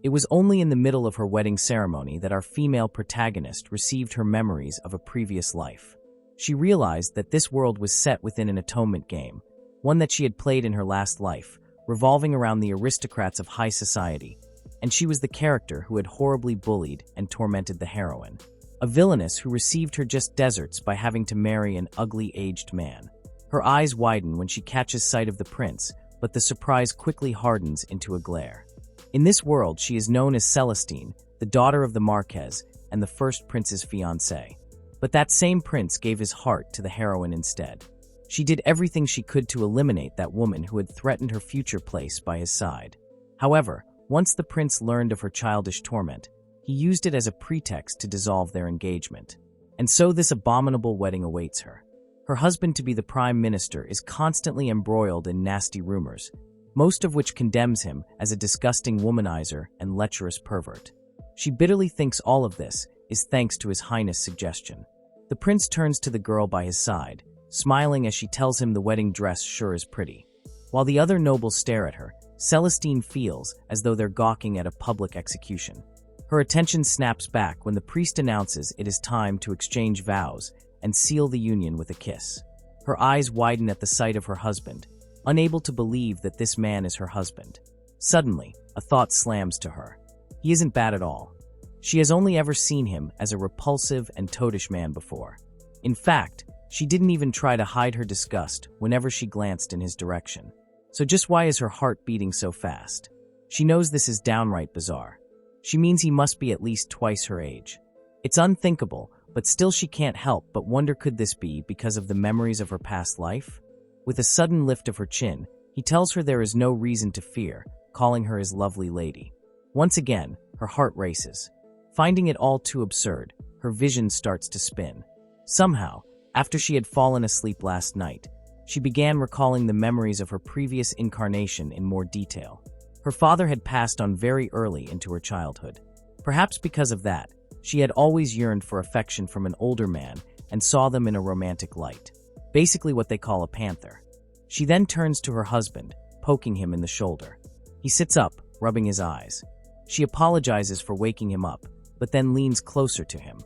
It was only in the middle of her wedding ceremony that our female protagonist received her memories of a previous life. She realized that this world was set within an atonement game, one that she had played in her last life, revolving around the aristocrats of high society, and she was the character who had horribly bullied and tormented the heroine, a villainess who received her just deserts by having to marry an ugly aged man. Her eyes widen when she catches sight of the prince, but the surprise quickly hardens into a glare. In this world, she is known as Celestine, the daughter of the Marquez and the first prince's fiancée. But that same prince gave his heart to the heroine instead. She did everything she could to eliminate that woman who had threatened her future place by his side. However, once the prince learned of her childish torment, he used it as a pretext to dissolve their engagement. And so this abominable wedding awaits her. Her husband to be the prime minister is constantly embroiled in nasty rumors, most of which condemns him as a disgusting womanizer and lecherous pervert. She bitterly thinks all of this is thanks to His Highness' suggestion. The prince turns to the girl by his side, smiling as she tells him the wedding dress sure is pretty. While the other nobles stare at her, Celestine feels as though they're gawking at a public execution. Her attention snaps back when the priest announces it is time to exchange vows and seal the union with a kiss. Her eyes widen at the sight of her husband, unable to believe that this man is her husband. Suddenly, a thought slams to her. He isn't bad at all. She has only ever seen him as a repulsive and toadish man before. In fact, she didn't even try to hide her disgust whenever she glanced in his direction. So just why is her heart beating so fast? She knows this is downright bizarre. She means he must be at least twice her age. It's unthinkable, but still she can't help but wonder, could this be because of the memories of her past life? With a sudden lift of her chin, he tells her there is no reason to fear, calling her his lovely lady. Once again, her heart races. Finding it all too absurd, her vision starts to spin. Somehow, after she had fallen asleep last night, she began recalling the memories of her previous incarnation in more detail. Her father had passed on very early into her childhood. Perhaps because of that, she had always yearned for affection from an older man and saw them in a romantic light. Basically what they call a panther. She then turns to her husband, poking him in the shoulder. He sits up, rubbing his eyes. She apologizes for waking him up, but then leans closer to him.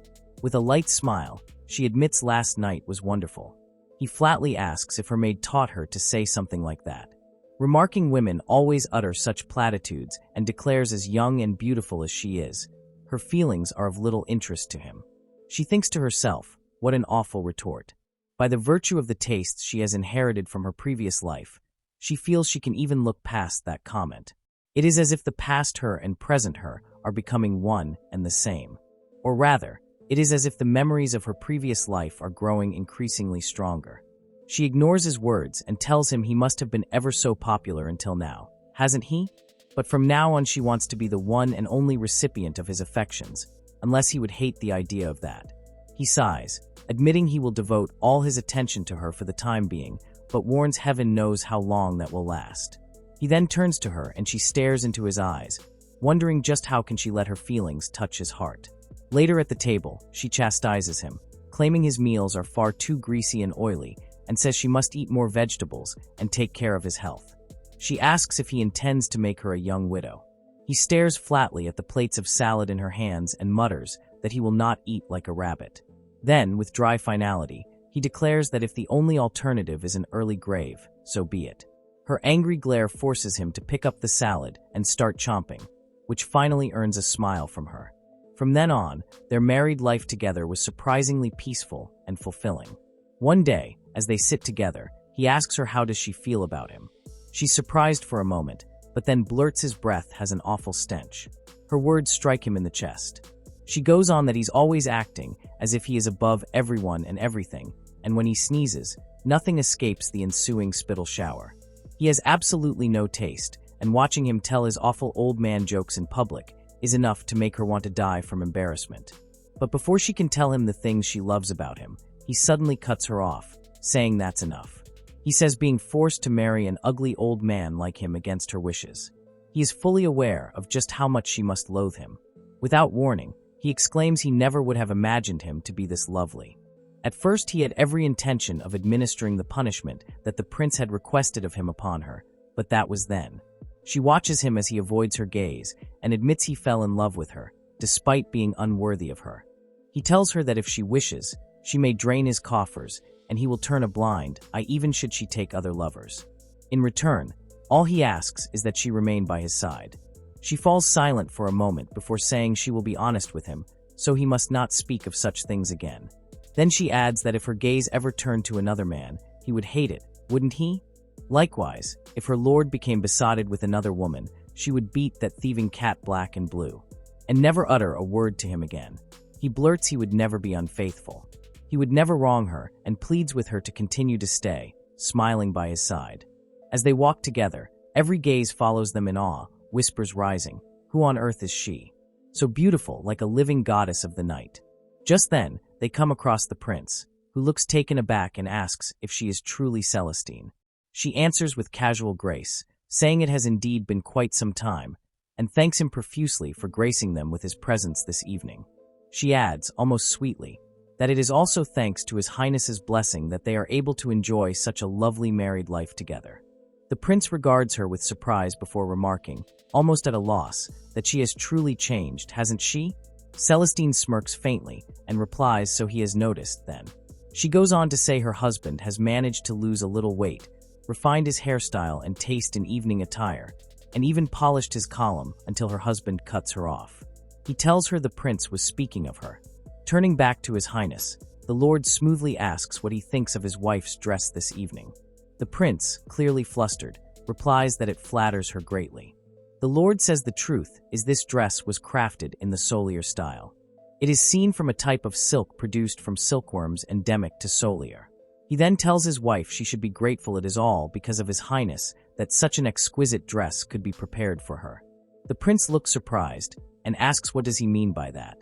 With a light smile, she admits last night was wonderful. He flatly asks if her maid taught her to say something like that. Remarking women always utter such platitudes and declares as young and beautiful as she is, her feelings are of little interest to him. She thinks to herself, what an awful retort. By the virtue of the tastes she has inherited from her previous life, she feels she can even look past that comment. It is as if the past her and present her are becoming one and the same. Or rather, it is as if the memories of her previous life are growing increasingly stronger. She ignores his words and tells him he must have been ever so popular until now, hasn't he? But from now on she wants to be the one and only recipient of his affections, unless he would hate the idea of that. He sighs, admitting he will devote all his attention to her for the time being, but warns heaven knows how long that will last. He then turns to her and she stares into his eyes, wondering just how can she let her feelings touch his heart. Later at the table, she chastises him, claiming his meals are far too greasy and oily, and says she must eat more vegetables and take care of his health. She asks if he intends to make her a young widow. He stares flatly at the plates of salad in her hands and mutters that he will not eat like a rabbit. Then, with dry finality, he declares that if the only alternative is an early grave, so be it. Her angry glare forces him to pick up the salad and start chomping, which finally earns a smile from her. From then on, their married life together was surprisingly peaceful and fulfilling. One day, as they sit together, he asks her how does she feel about him. She's surprised for a moment, but then blurts his breath has an awful stench. Her words strike him in the chest. She goes on that he's always acting as if he is above everyone and everything, and when he sneezes, nothing escapes the ensuing spittle shower. He has absolutely no taste, and watching him tell his awful old man jokes in public is enough to make her want to die from embarrassment. But before she can tell him the things she loves about him, he suddenly cuts her off, saying that's enough. He says being forced to marry an ugly old man like him against her wishes. He is fully aware of just how much she must loathe him. Without warning, he exclaims he never would have imagined him to be this lovely. At first he had every intention of administering the punishment that the prince had requested of him upon her, but that was then. She watches him as he avoids her gaze and admits he fell in love with her, despite being unworthy of her. He tells her that if she wishes, she may drain his coffers and he will turn a blind eye even should she take other lovers. In return, all he asks is that she remain by his side. She falls silent for a moment before saying she will be honest with him, so he must not speak of such things again. Then she adds that if her gaze ever turned to another man, he would hate it, wouldn't he? Likewise, if her lord became besotted with another woman, she would beat that thieving cat black and blue, and never utter a word to him again. He blurts he would never be unfaithful. He would never wrong her and pleads with her to continue to stay, smiling by his side. As they walk together, every gaze follows them in awe, whispers rising, "Who on earth is she? So beautiful, like a living goddess of the night." Just then, they come across the prince, who looks taken aback and asks if she is truly Celestine. She answers with casual grace, saying it has indeed been quite some time, and thanks him profusely for gracing them with his presence this evening. She adds, almost sweetly, that it is also thanks to His Highness's blessing that they are able to enjoy such a lovely married life together. The prince regards her with surprise before remarking, almost at a loss, that she has truly changed, hasn't she? Celestine smirks faintly and replies so he has noticed then. She goes on to say her husband has managed to lose a little weight, refined his hairstyle and taste in evening attire, and even polished his column until her husband cuts her off. He tells her the prince was speaking of her. Turning back to His Highness, the lord smoothly asks what he thinks of his wife's dress this evening. The prince, clearly flustered, replies that it flatters her greatly. The lord says the truth is this dress was crafted in the Solier style. It is seen from a type of silk produced from silkworms endemic to Solier. He then tells his wife she should be grateful it is all because of His Highness that such an exquisite dress could be prepared for her. The prince looks surprised and asks what does he mean by that.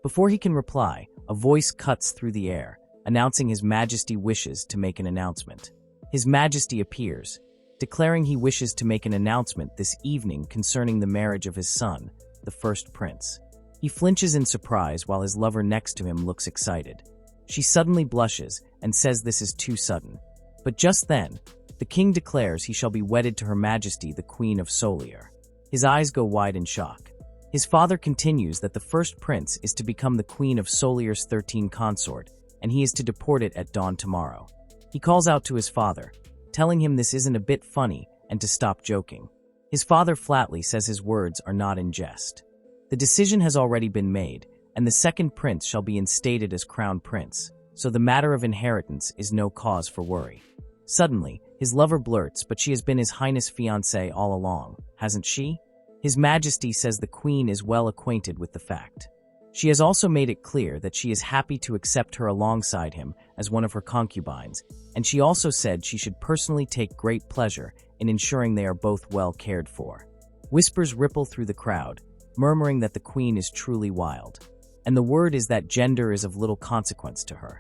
Before he can reply, a voice cuts through the air, announcing His Majesty wishes to make an announcement. His Majesty appears, declaring he wishes to make an announcement this evening concerning the marriage of his son, the first prince. He flinches in surprise while his lover next to him looks excited. She suddenly blushes and says this is too sudden. But just then, the king declares he shall be wedded to Her Majesty the Queen of Solier. His eyes go wide in shock. His father continues that the first prince is to become the Queen of Solier's 13 consort, and he is to deport it at dawn tomorrow. He calls out to his father, telling him this isn't a bit funny and to stop joking. His father flatly says his words are not in jest. The decision has already been made, and the second prince shall be instated as crown prince, so the matter of inheritance is no cause for worry. Suddenly, his lover blurts, but she has been His Highness' fiancée all along, hasn't she? His Majesty says the Queen is well acquainted with the fact. She has also made it clear that she is happy to accept her alongside him as one of her concubines, and she also said she should personally take great pleasure in ensuring they are both well cared for. Whispers ripple through the crowd, murmuring that the Queen is truly wild, and the word is that gender is of little consequence to her.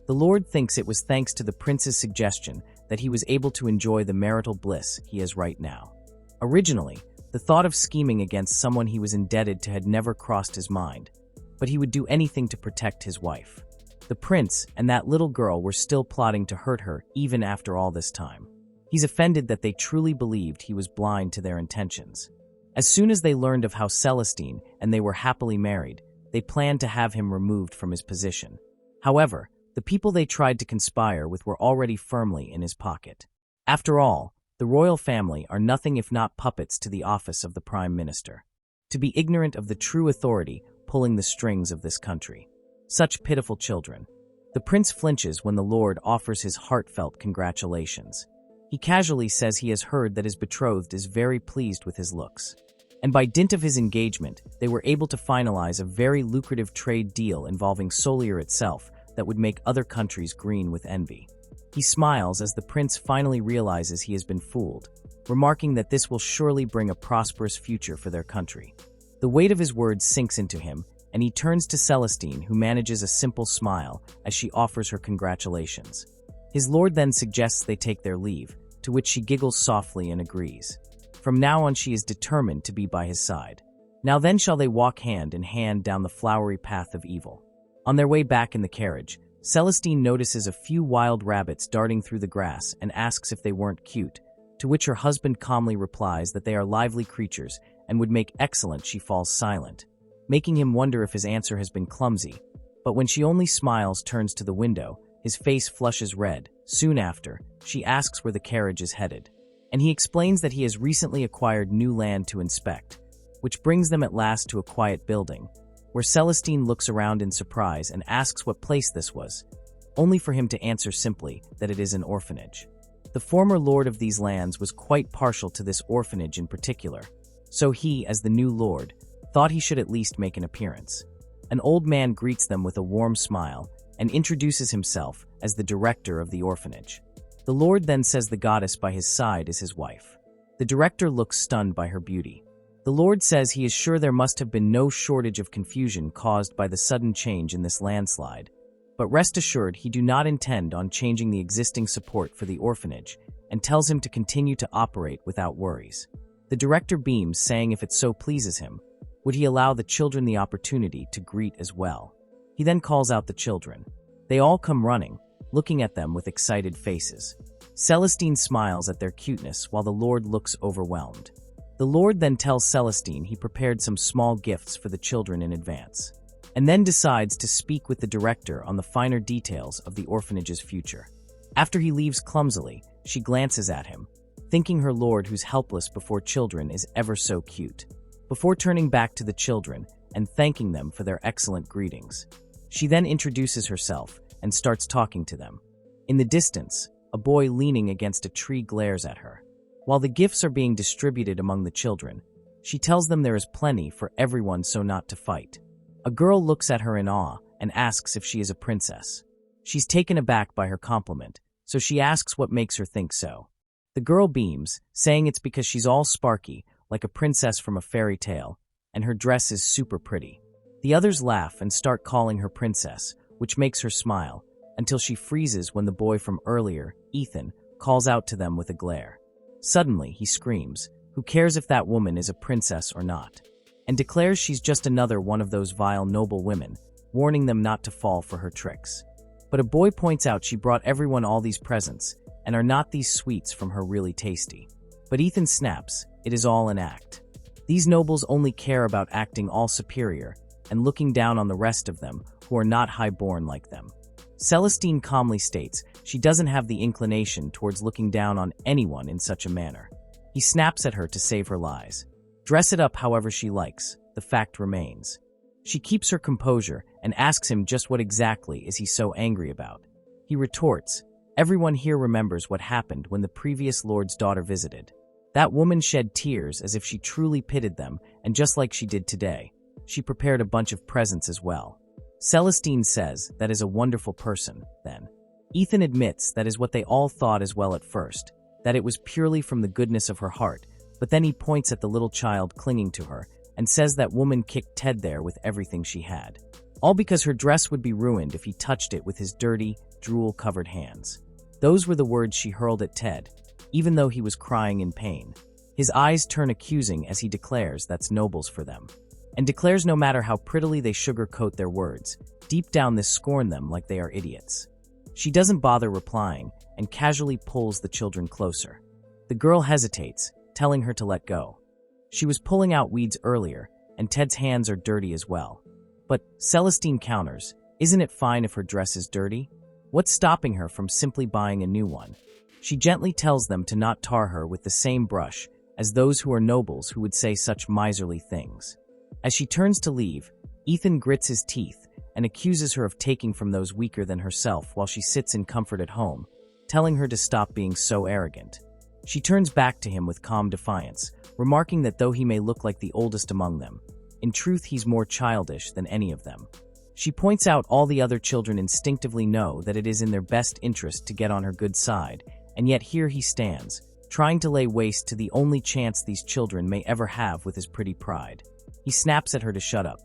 The Lord thinks it was thanks to the prince's suggestion that he was able to enjoy the marital bliss he has right now. Originally, the thought of scheming against someone he was indebted to had never crossed his mind, but he would do anything to protect his wife. The prince and that little girl were still plotting to hurt her even after all this time. He's offended that they truly believed he was blind to their intentions. As soon as they learned of how Celestine and they were happily married, they planned to have him removed from his position. However, the people they tried to conspire with were already firmly in his pocket. After all, the royal family are nothing if not puppets to the office of the prime minister. To be ignorant of the true authority pulling the strings of this country. Such pitiful children. The prince flinches when the lord offers his heartfelt congratulations. He casually says he has heard that his betrothed is very pleased with his looks. And by dint of his engagement, they were able to finalize a very lucrative trade deal involving Solier itself that would make other countries green with envy. He smiles as the prince finally realizes he has been fooled, remarking that this will surely bring a prosperous future for their country. The weight of his words sinks into him, and he turns to Celestine, who manages a simple smile as she offers her congratulations. His lord then suggests they take their leave, to which she giggles softly and agrees. From now on she is determined to be by his side. Now then shall they walk hand in hand down the flowery path of evil. On their way back in the carriage, Celestine notices a few wild rabbits darting through the grass and asks if they weren't cute, to which her husband calmly replies that they are lively creatures and would make excellent. She falls silent, making him wonder if his answer has been clumsy. But when she only smiles, turns to the window, his face flushes red. Soon after, she asks where the carriage is headed, and he explains that he has recently acquired new land to inspect, which brings them at last to a quiet building, where Celestine looks around in surprise and asks what place this was, only for him to answer simply that it is an orphanage. The former lord of these lands was quite partial to this orphanage in particular, so he, as the new lord, thought he should at least make an appearance. An old man greets them with a warm smile and introduces himself as the director of the orphanage. The lord then says the goddess by his side is his wife. The director looks stunned by her beauty. The lord says he is sure there must have been no shortage of confusion caused by the sudden change in this landslide, but rest assured he do not intend on changing the existing support for the orphanage and tells him to continue to operate without worries. The director beams, saying if it so pleases him, would he allow the children the opportunity to greet as well. He then calls out the children. They all come running, looking at them with excited faces. Celestine smiles at their cuteness while the lord looks overwhelmed. The lord then tells Celestine he prepared some small gifts for the children in advance, and then decides to speak with the director on the finer details of the orphanage's future. After he leaves clumsily, she glances at him, thinking her lord who's helpless before children is ever so cute. Before turning back to the children and thanking them for their excellent greetings, she then introduces herself and starts talking to them. In the distance, a boy leaning against a tree glares at her. While the gifts are being distributed among the children, she tells them there is plenty for everyone, so not to fight. A girl looks at her in awe and asks if she is a princess. She's taken aback by her compliment, so she asks what makes her think so. The girl beams, saying it's because she's all sparky, like a princess from a fairy tale, and her dress is super pretty. The others laugh and start calling her princess, which makes her smile, until she freezes when the boy from earlier, Ethan, calls out to them with a glare. Suddenly, he screams, "Who cares if that woman is a princess or not?" and declares she's just another one of those vile noble women, warning them not to fall for her tricks. But a boy points out she brought everyone all these presents, and are not these sweets from her really tasty? But Ethan snaps, it is all an act. These nobles only care about acting all superior and looking down on the rest of them who are not high-born like them. Celestine calmly states she doesn't have the inclination towards looking down on anyone in such a manner. He snaps at her to save her lies. Dress it up however she likes, the fact remains. She keeps her composure and asks him just what exactly is he so angry about. He retorts, everyone here remembers what happened when the previous lord's daughter visited. That woman shed tears as if she truly pitied them, and just like she did today, she prepared a bunch of presents as well. Celestine says that is a wonderful person, then. Ethan admits that is what they all thought as well at first, that it was purely from the goodness of her heart, but then he points at the little child clinging to her and says that woman kicked Ted there with everything she had. All because her dress would be ruined if he touched it with his dirty, drool-covered hands. Those were the words she hurled at Ted, even though he was crying in pain. His eyes turn accusing as he declares that's nobles for them, and declares no matter how prettily they sugarcoat their words, deep down they scorn them like they are idiots. She doesn't bother replying and casually pulls the children closer. The girl hesitates, telling her to let go. She was pulling out weeds earlier, and Ted's hands are dirty as well. But Celestine counters, isn't it fine if her dress is dirty? What's stopping her from simply buying a new one? She gently tells them to not tar her with the same brush as those who are nobles who would say such miserly things. As she turns to leave, Ethan grits his teeth and accuses her of taking from those weaker than herself while she sits in comfort at home, telling her to stop being so arrogant. She turns back to him with calm defiance, remarking that though he may look like the oldest among them, in truth he's more childish than any of them. She points out all the other children instinctively know that it is in their best interest to get on her good side, and yet here he stands, trying to lay waste to the only chance these children may ever have with his pretty pride. He snaps at her to shut up,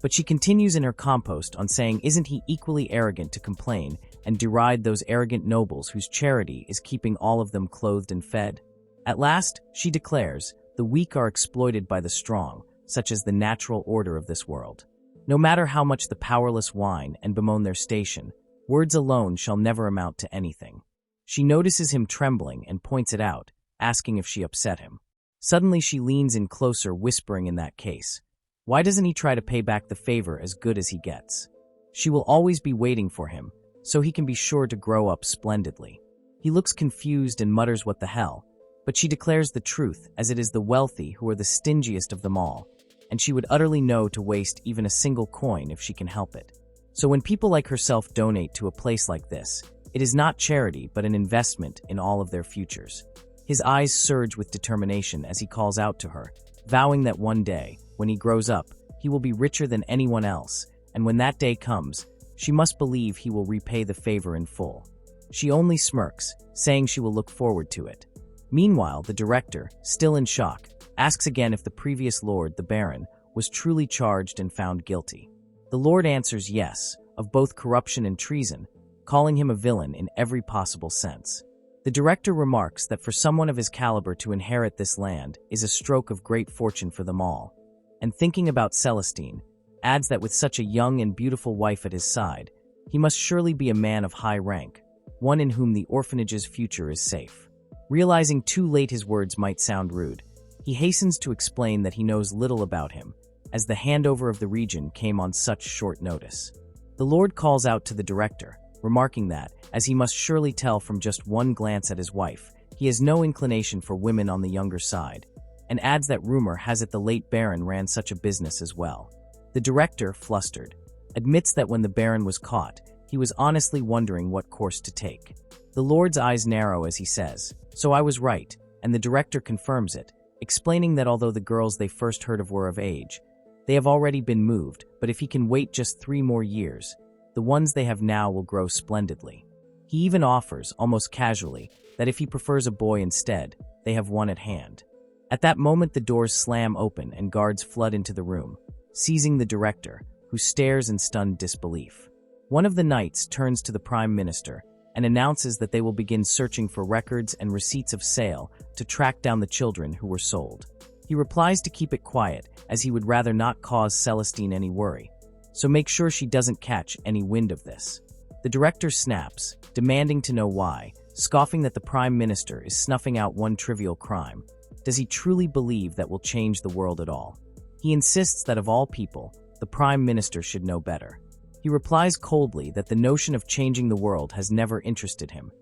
but she continues in her compost on saying isn't he equally arrogant to complain and deride those arrogant nobles whose charity is keeping all of them clothed and fed? At last, she declares, the weak are exploited by the strong, such as the natural order of this world. No matter how much the powerless whine and bemoan their station, words alone shall never amount to anything. She notices him trembling and points it out, asking if she upset him. Suddenly she leans in closer, whispering in that case. Why doesn't he try to pay back the favor as good as he gets? She will always be waiting for him, so he can be sure to grow up splendidly. He looks confused and mutters what the hell, but she declares the truth as it is the wealthy who are the stingiest of them all, and she would utterly know to waste even a single coin if she can help it. So when people like herself donate to a place like this, it is not charity but an investment in all of their futures. His eyes surge with determination as he calls out to her, vowing that one day, when he grows up, he will be richer than anyone else, and when that day comes, she must believe he will repay the favor in full. She only smirks, saying she will look forward to it. Meanwhile, the director, still in shock, asks again if the previous lord, the Baron, was truly charged and found guilty. The lord answers yes, of both corruption and treason, calling him a villain in every possible sense. The director remarks that for someone of his caliber to inherit this land is a stroke of great fortune for them all, and thinking about Celestine, adds that with such a young and beautiful wife at his side, he must surely be a man of high rank, one in whom the orphanage's future is safe. Realizing too late his words might sound rude, he hastens to explain that he knows little about him, as the handover of the region came on such short notice. The lord calls out to the director, remarking that, as he must surely tell from just one glance at his wife, he has no inclination for women on the younger side, and adds that rumor has it the late Baron ran such a business as well. The director, flustered, admits that when the Baron was caught, he was honestly wondering what course to take. The lord's eyes narrow as he says, "So I was right," and the director confirms it, explaining that although the girls they first heard of were of age, they have already been moved, but if he can wait just 3 more years, the ones they have now will grow splendidly. He even offers, almost casually, that if he prefers a boy instead, they have one at hand. At that moment the doors slam open and guards flood into the room, seizing the director, who stares in stunned disbelief. One of the knights turns to the Prime Minister and announces that they will begin searching for records and receipts of sale to track down the children who were sold. He replies to keep it quiet, as he would rather not cause Celestine any worry, so make sure she doesn't catch any wind of this. The director snaps, demanding to know why, scoffing that the Prime Minister is snuffing out one trivial crime. Does he truly believe that will change the world at all? He insists that of all people, the Prime Minister should know better. He replies coldly that the notion of changing the world has never interested him.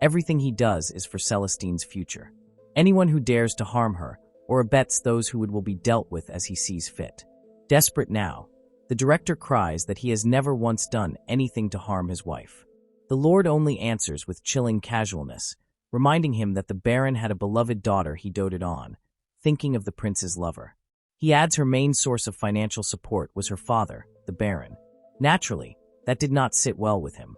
Everything he does is for Celestine's future. Anyone who dares to harm her, or abets those who will be dealt with as he sees fit. Desperate now, the director cries that he has never once done anything to harm his wife. The lord only answers with chilling casualness, reminding him that the Baron had a beloved daughter he doted on, thinking of the prince's lover. He adds her main source of financial support was her father, the Baron. Naturally, that did not sit well with him.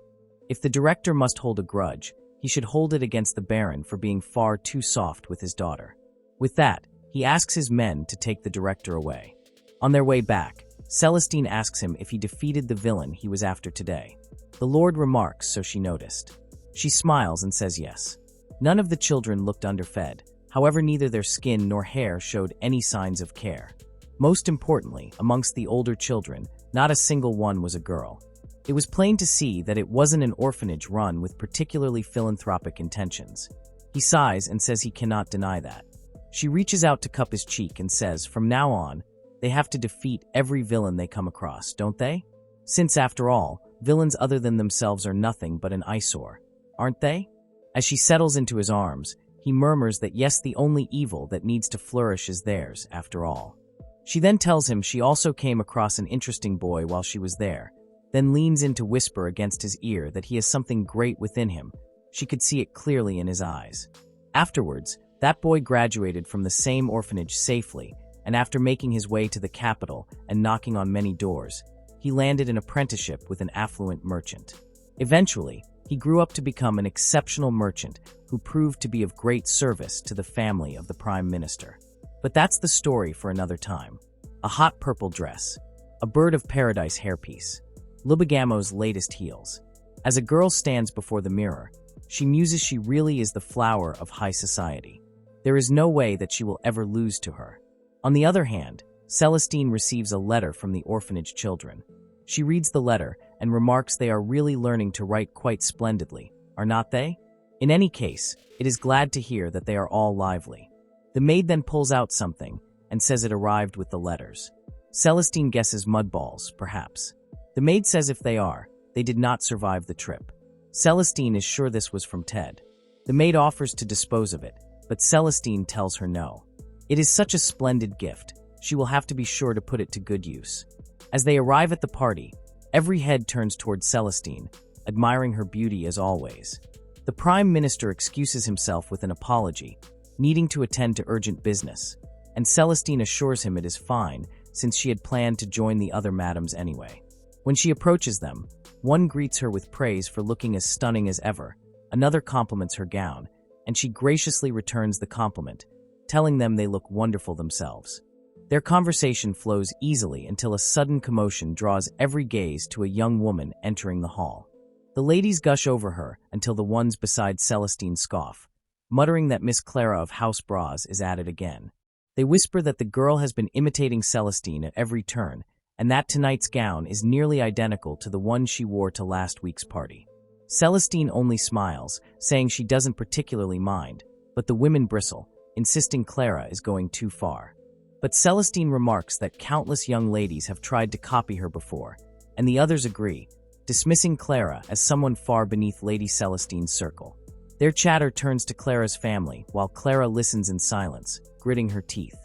If the director must hold a grudge, he should hold it against the Baron for being far too soft with his daughter. With that, he asks his men to take the director away. On their way back, Celestine asks him if he defeated the villain he was after today. The lord remarks so she noticed. She smiles and says yes. None of the children looked underfed, however neither their skin nor hair showed any signs of care. Most importantly, amongst the older children, not a single one was a girl. It was plain to see that it wasn't an orphanage run with particularly philanthropic intentions. He sighs and says he cannot deny that. She reaches out to cup his cheek and says, from now on, they have to defeat every villain they come across, don't they? Since, after all, villains other than themselves are nothing but an eyesore, aren't they? As she settles into his arms, he murmurs that yes, the only evil that needs to flourish is theirs, after all. She then tells him she also came across an interesting boy while she was there, then leans in to whisper against his ear that he has something great within him. She could see it clearly in his eyes. Afterwards, that boy graduated from the same orphanage safely, and after making his way to the capital and knocking on many doors, he landed an apprenticeship with an affluent merchant. Eventually, he grew up to become an exceptional merchant who proved to be of great service to the family of the Prime Minister. But that's the story for another time. A hot purple dress, a bird of paradise hairpiece, Lubigamo's latest heels. As a girl stands before the mirror, she muses she really is the flower of high society. There is no way that she will ever lose to her. On the other hand, Celestine receives a letter from the orphanage children. She reads the letter and remarks they are really learning to write quite splendidly, are not they? In any case, it is glad to hear that they are all lively. The maid then pulls out something and says it arrived with the letters. Celestine guesses mud balls, perhaps. The maid says if they are, they did not survive the trip. Celestine is sure this was from Ted. The maid offers to dispose of it, but Celestine tells her no. It is such a splendid gift, she will have to be sure to put it to good use. As they arrive at the party, every head turns toward Celestine, admiring her beauty as always. The Prime Minister excuses himself with an apology, needing to attend to urgent business, and Celestine assures him it is fine since she had planned to join the other madams anyway. When she approaches them, one greets her with praise for looking as stunning as ever, another compliments her gown, and she graciously returns the compliment, telling them they look wonderful themselves. Their conversation flows easily until a sudden commotion draws every gaze to a young woman entering the hall. The ladies gush over her until the ones beside Celestine scoff, muttering that Miss Clara of House Bras is at it again. They whisper that the girl has been imitating Celestine at every turn, and that tonight's gown is nearly identical to the one she wore to last week's party. Celestine only smiles, saying she doesn't particularly mind, but the women bristle, insisting Clara is going too far. But Celestine remarks that countless young ladies have tried to copy her before, and the others agree, dismissing Clara as someone far beneath Lady Celestine's circle. Their chatter turns to Clara's family, while Clara listens in silence, gritting her teeth.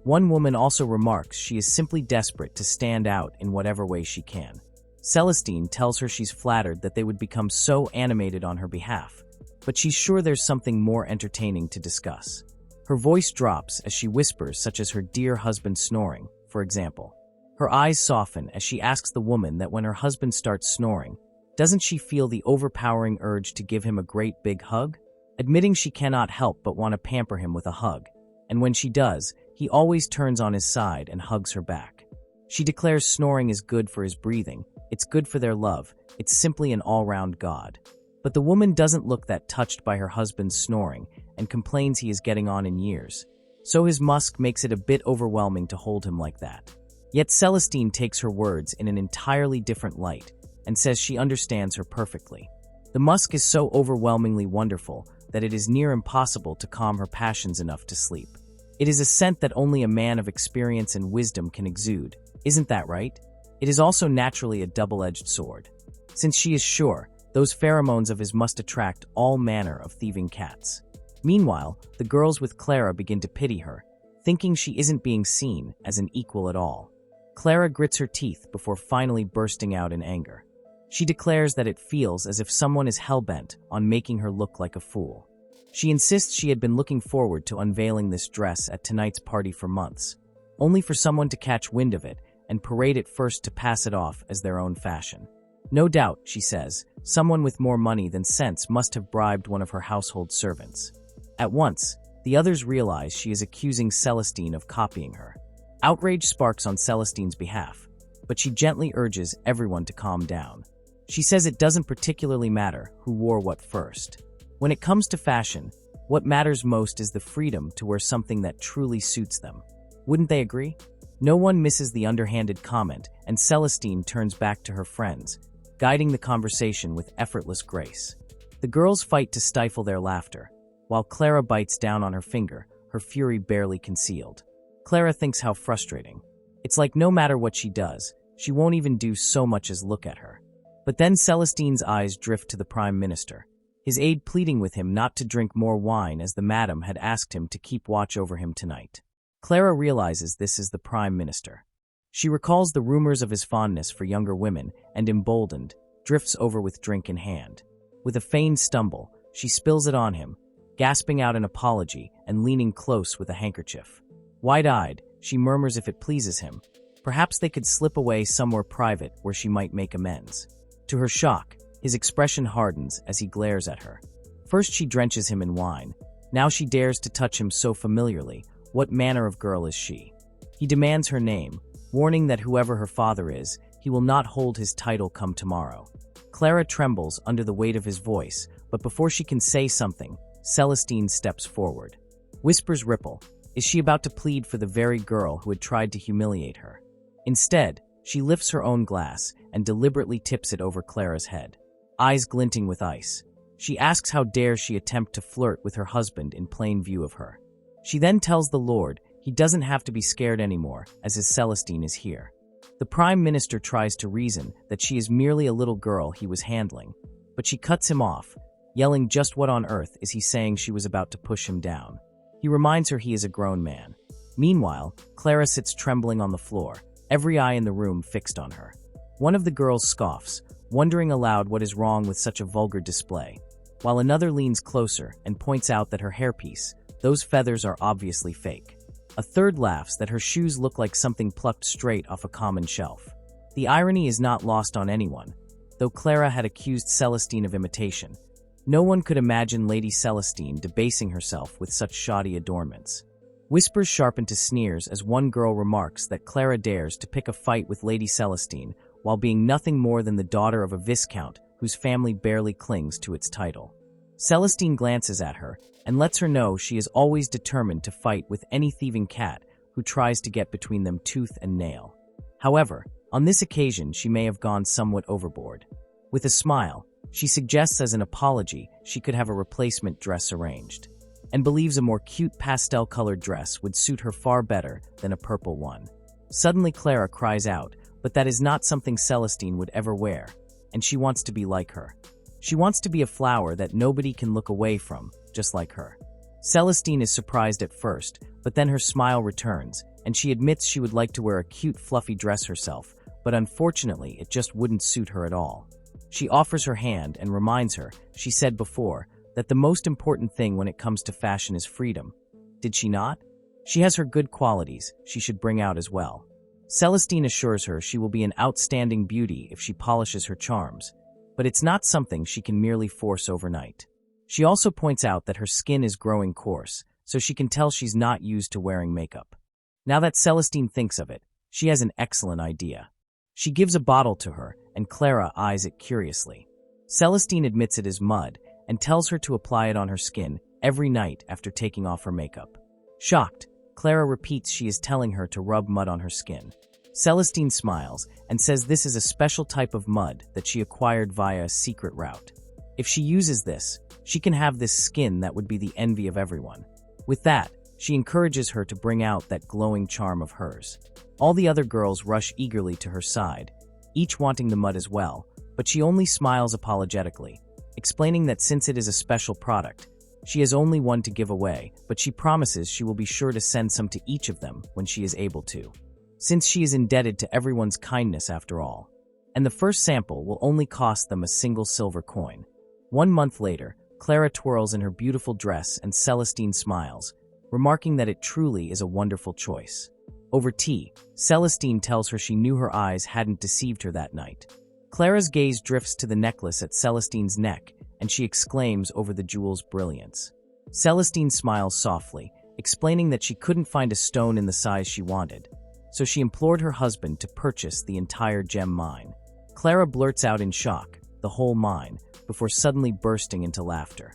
One woman also remarks she is simply desperate to stand out in whatever way she can. Celestine tells her she's flattered that they would become so animated on her behalf, but she's sure there's something more entertaining to discuss. Her voice drops as she whispers, such as her dear husband snoring, for example. Her eyes soften as she asks the woman that when her husband starts snoring, doesn't she feel the overpowering urge to give him a great big hug? Admitting she cannot help but want to pamper him with a hug, and when she does, he always turns on his side and hugs her back. She declares snoring is good for his breathing, it's good for their love, it's simply an all-round god. But the woman doesn't look that touched by her husband's snoring and complains he is getting on in years. So his musk makes it a bit overwhelming to hold him like that. Yet Celestine takes her words in an entirely different light and says she understands her perfectly. The musk is so overwhelmingly wonderful that it is near impossible to calm her passions enough to sleep. It is a scent that only a man of experience and wisdom can exude, isn't that right? It is also naturally a double-edged sword, since she is sure those pheromones of his must attract all manner of thieving cats. Meanwhile, the girls with Clara begin to pity her, thinking she isn't being seen as an equal at all. Clara grits her teeth before finally bursting out in anger. She declares that it feels as if someone is hell-bent on making her look like a fool. She insists she had been looking forward to unveiling this dress at tonight's party for months, only for someone to catch wind of it and parade it first to pass it off as their own fashion. No doubt, she says, someone with more money than sense must have bribed one of her household servants. At once, the others realize she is accusing Celestine of copying her. Outrage sparks on Celestine's behalf, but she gently urges everyone to calm down. She says it doesn't particularly matter who wore what first. When it comes to fashion, what matters most is the freedom to wear something that truly suits them. Wouldn't they agree? No one misses the underhanded comment, and Celestine turns back to her friends, guiding the conversation with effortless grace. The girls fight to stifle their laughter, while Clara bites down on her finger, her fury barely concealed. Clara thinks how frustrating. It's like no matter what she does, she won't even do so much as look at her. But then Celestine's eyes drift to the Prime Minister, his aide pleading with him not to drink more wine as the madam had asked him to keep watch over him tonight. Clara realizes this is the Prime Minister. She recalls the rumors of his fondness for younger women and, emboldened, drifts over with drink in hand. With a feigned stumble, she spills it on him, gasping out an apology and leaning close with a handkerchief. Wide-eyed, she murmurs if it pleases him, perhaps they could slip away somewhere private where she might make amends. To her shock, his expression hardens as he glares at her. First she drenches him in wine, now she dares to touch him so familiarly. What manner of girl is she? He demands her name, warning that whoever her father is, he will not hold his title come tomorrow. Clara trembles under the weight of his voice, but before she can say something, Celestine steps forward. Whispers ripple. Is she about to plead for the very girl who had tried to humiliate her? Instead, she lifts her own glass and deliberately tips it over Clara's head. Eyes glinting with ice. She asks how dare she attempt to flirt with her husband in plain view of her. She then tells the Lord he doesn't have to be scared anymore as his Celestine is here. The Prime Minister tries to reason that she is merely a little girl he was handling, but she cuts him off, yelling just what on earth is he saying she was about to push him down. He reminds her he is a grown man. Meanwhile, Clara sits trembling on the floor, every eye in the room fixed on her. One of the girls scoffs, wondering aloud what is wrong with such a vulgar display, while another leans closer and points out that her hairpiece, those feathers are obviously fake. A third laughs that her shoes look like something plucked straight off a common shelf. The irony is not lost on anyone, though Clara had accused Celestine of imitation. No one could imagine Lady Celestine debasing herself with such shoddy adornments. Whispers sharpen to sneers as one girl remarks that Clara dares to pick a fight with Lady Celestine while being nothing more than the daughter of a viscount whose family barely clings to its title. Celestine glances at her and lets her know she is always determined to fight with any thieving cat who tries to get between them tooth and nail. However, on this occasion she may have gone somewhat overboard. With a smile, she suggests as an apology she could have a replacement dress arranged, and believes a more cute pastel-colored dress would suit her far better than a purple one. Suddenly Clara cries out, but that is not something Celestine would ever wear, and she wants to be like her. She wants to be a flower that nobody can look away from, just like her. Celestine is surprised at first, but then her smile returns, and she admits she would like to wear a cute fluffy dress herself, but unfortunately it just wouldn't suit her at all. She offers her hand and reminds her, she said before, that the most important thing when it comes to fashion is freedom. Did she not? She has her good qualities she should bring out as well. Celestine assures her she will be an outstanding beauty if she polishes her charms, but it's not something she can merely force overnight. She also points out that her skin is growing coarse, so she can tell she's not used to wearing makeup. Now that Celestine thinks of it, she has an excellent idea. She gives a bottle to her, and Clara eyes it curiously. Celestine admits it is mud, and tells her to apply it on her skin every night after taking off her makeup. Shocked, Clara repeats she is telling her to rub mud on her skin. Celestine smiles and says this is a special type of mud that she acquired via a secret route. If she uses this, she can have this skin that would be the envy of everyone. With that, she encourages her to bring out that glowing charm of hers. All the other girls rush eagerly to her side, each wanting the mud as well, but she only smiles apologetically, explaining that since it is a special product, she has only one to give away, but she promises she will be sure to send some to each of them when she is able to, since she is indebted to everyone's kindness after all. And the first sample will only cost them a single silver coin. 1 month later, Clara twirls in her beautiful dress and Celestine smiles, remarking that it truly is a wonderful choice. Over tea, Celestine tells her she knew her eyes hadn't deceived her that night. Clara's gaze drifts to the necklace at Celestine's neck, and she exclaims over the jewel's brilliance. Celestine smiles softly, explaining that she couldn't find a stone in the size she wanted, so she implored her husband to purchase the entire gem mine. Clara blurts out in shock, the whole mine, before suddenly bursting into laughter.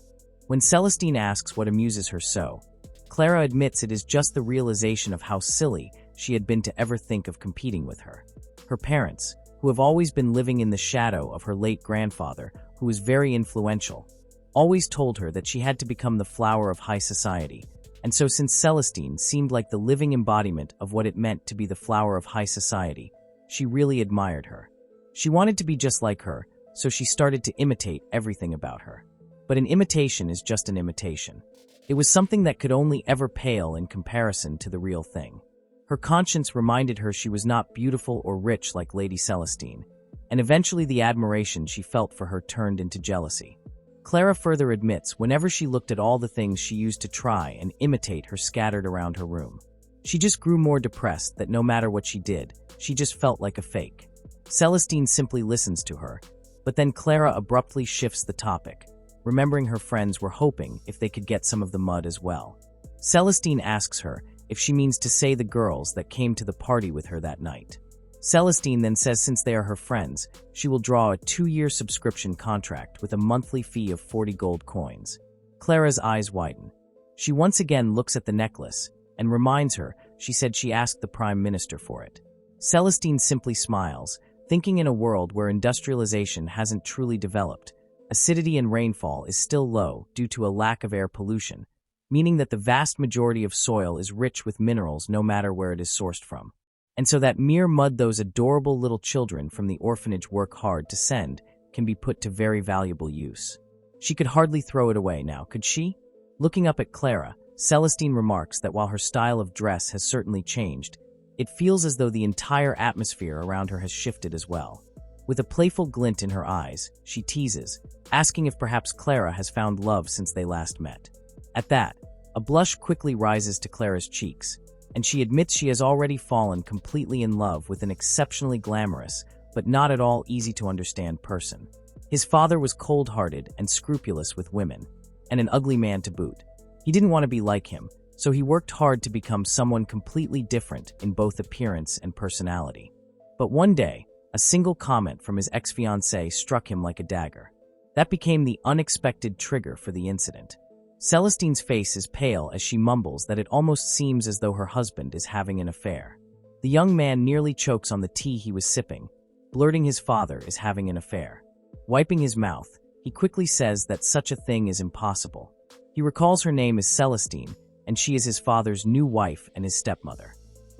When Celestine asks what amuses her so, Clara admits it is just the realization of how silly she had been to ever think of competing with her. Her parents, who have always been living in the shadow of her late grandfather, who was very influential, always told her that she had to become the flower of high society, and so since Celestine seemed like the living embodiment of what it meant to be the flower of high society, she really admired her. She wanted to be just like her, so she started to imitate everything about her. But an imitation is just an imitation. It was something that could only ever pale in comparison to the real thing. Her conscience reminded her she was not beautiful or rich like Lady Celestine, and eventually the admiration she felt for her turned into jealousy. Clara further admits whenever she looked at all the things she used to try and imitate her scattered around her room, she just grew more depressed that no matter what she did, she just felt like a fake. Celestine simply listens to her, but then Clara abruptly shifts the topic, remembering her friends were hoping if they could get some of the mud as well. Celestine asks her if she means to say the girls that came to the party with her that night. Celestine then says since they are her friends, she will draw a 2-year subscription contract with a monthly fee of 40 gold coins. Clara's eyes widen. She once again looks at the necklace and reminds her she said she asked the Prime Minister for it. Celestine simply smiles, thinking in a world where industrialization hasn't truly developed, acidity and rainfall is still low due to a lack of air pollution, meaning that the vast majority of soil is rich with minerals no matter where it is sourced from. And so that mere mud those adorable little children from the orphanage work hard to send can be put to very valuable use. She could hardly throw it away now, could she? Looking up at Clara, Celestine remarks that while her style of dress has certainly changed, it feels as though the entire atmosphere around her has shifted as well. With a playful glint in her eyes, she teases, asking if perhaps Clara has found love since they last met. At that, a blush quickly rises to Clara's cheeks, and she admits she has already fallen completely in love with an exceptionally glamorous, but not at all easy to understand person. His father was cold-hearted and scrupulous with women, and an ugly man to boot. He didn't want to be like him, so he worked hard to become someone completely different in both appearance and personality. But one day, a single comment from his ex-fiancée struck him like a dagger. That became the unexpected trigger for the incident. Celestine's face is pale as she mumbles that it almost seems as though her husband is having an affair. The young man nearly chokes on the tea he was sipping, blurting his father is having an affair. Wiping his mouth, he quickly says that such a thing is impossible. He recalls her name is Celestine, and she is his father's new wife and his stepmother.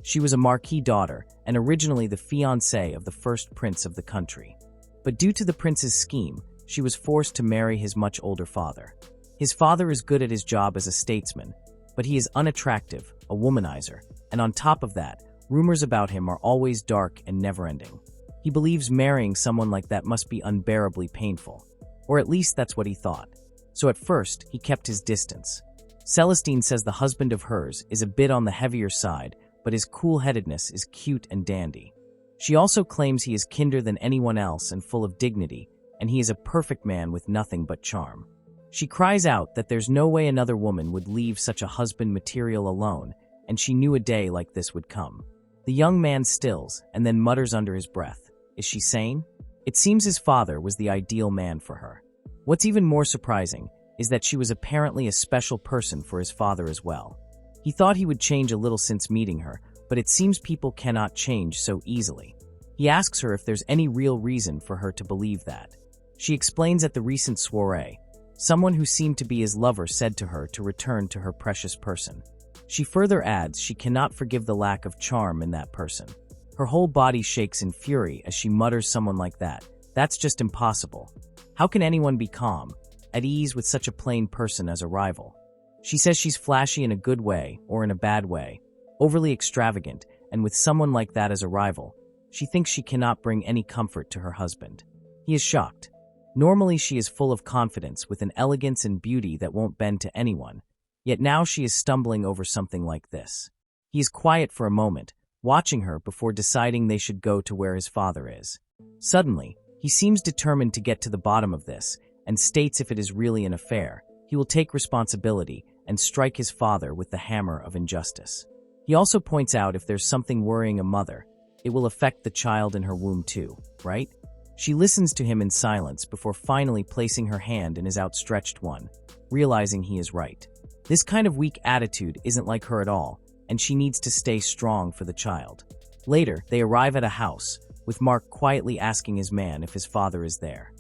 She was a marquis daughter and originally the fiancée of the first prince of the country. But due to the prince's scheme, she was forced to marry his much older father. His father is good at his job as a statesman, but he is unattractive, a womanizer, and on top of that, rumors about him are always dark and never-ending. He believes marrying someone like that must be unbearably painful, or at least that's what he thought. So at first, he kept his distance. Celestine says the husband of hers is a bit on the heavier side, but his cool-headedness is cute and dandy. She also claims he is kinder than anyone else and full of dignity, and he is a perfect man with nothing but charm. She cries out that there's no way another woman would leave such a husband material alone, and she knew a day like this would come. The young man stills and then mutters under his breath, "Is she sane?" It seems his father was the ideal man for her. What's even more surprising is that she was apparently a special person for his father as well. He thought he would change a little since meeting her, but it seems people cannot change so easily. He asks her if there's any real reason for her to believe that. She explains at the recent soiree, someone who seemed to be his lover said to her to return to her precious person. She further adds she cannot forgive the lack of charm in that person. Her whole body shakes in fury as she mutters someone like that. That's just impossible. How can anyone be calm, at ease with such a plain person as a rival? She says she's flashy in a good way or in a bad way, overly extravagant, and with someone like that as a rival, she thinks she cannot bring any comfort to her husband. He is shocked. Normally she is full of confidence with an elegance and beauty that won't bend to anyone, yet now she is stumbling over something like this. He is quiet for a moment, watching her before deciding they should go to where his father is. Suddenly, he seems determined to get to the bottom of this and states if it is really an affair, he will take responsibility and strike his father with the hammer of injustice. He also points out if there's something worrying a mother, it will affect the child in her womb too, right? She listens to him in silence before finally placing her hand in his outstretched one, realizing he is right. This kind of weak attitude isn't like her at all, and she needs to stay strong for the child. Later, they arrive at a house, with Mark quietly asking his man if his father is there.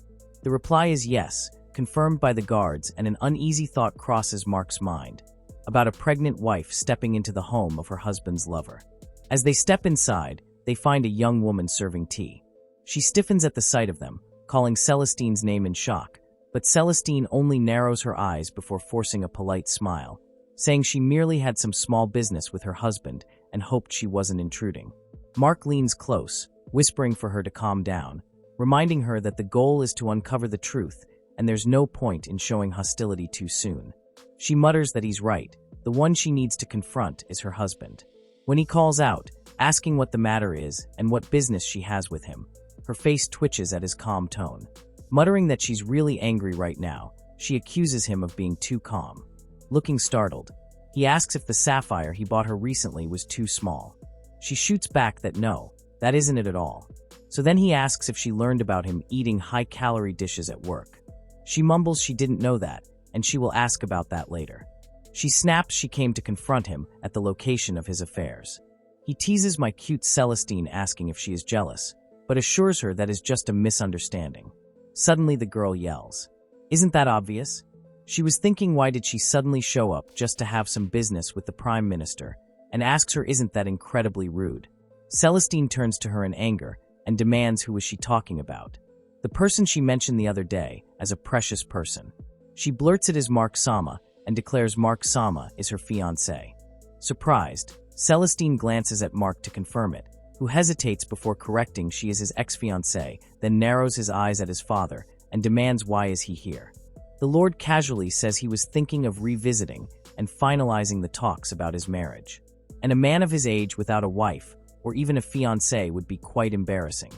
The reply is yes, confirmed by the guards, and an uneasy thought crosses Mark's mind, about a pregnant wife stepping into the home of her husband's lover. As they step inside, they find a young woman serving tea. She stiffens at the sight of them, calling Celestine's name in shock, but Celestine only narrows her eyes before forcing a polite smile, saying she merely had some small business with her husband and hoped she wasn't intruding. Mark leans close, whispering for her to calm down, reminding her that the goal is to uncover the truth and there's no point in showing hostility too soon. She mutters that he's right, the one she needs to confront is her husband. When he calls out, asking what the matter is and what business she has with him, her face twitches at his calm tone. Muttering that she's really angry right now, she accuses him of being too calm. Looking startled, he asks if the sapphire he bought her recently was too small. She shoots back that no, that isn't it at all. So then he asks if she learned about him eating high-calorie dishes at work. She mumbles she didn't know that, and she will ask about that later. She snaps she came to confront him at the location of his affairs. He teases my cute Celestine asking if she is jealous, but assures her that is just a misunderstanding. Suddenly the girl yells, Isn't that obvious? She was thinking, why did she suddenly show up just to have some business with the Prime Minister, and asks her, isn't that incredibly rude? Celestine turns to her in anger and demands who was she talking about. The person she mentioned the other day as a precious person. She blurts it as Mark Sama and declares Mark Sama is her fiancé. Surprised, Celestine glances at Mark to confirm it, who hesitates before correcting she is his ex-fiancé, then narrows his eyes at his father and demands why is he here. The Lord casually says he was thinking of revisiting and finalizing the talks about his marriage. And a man of his age without a wife or even a fiancé would be quite embarrassing.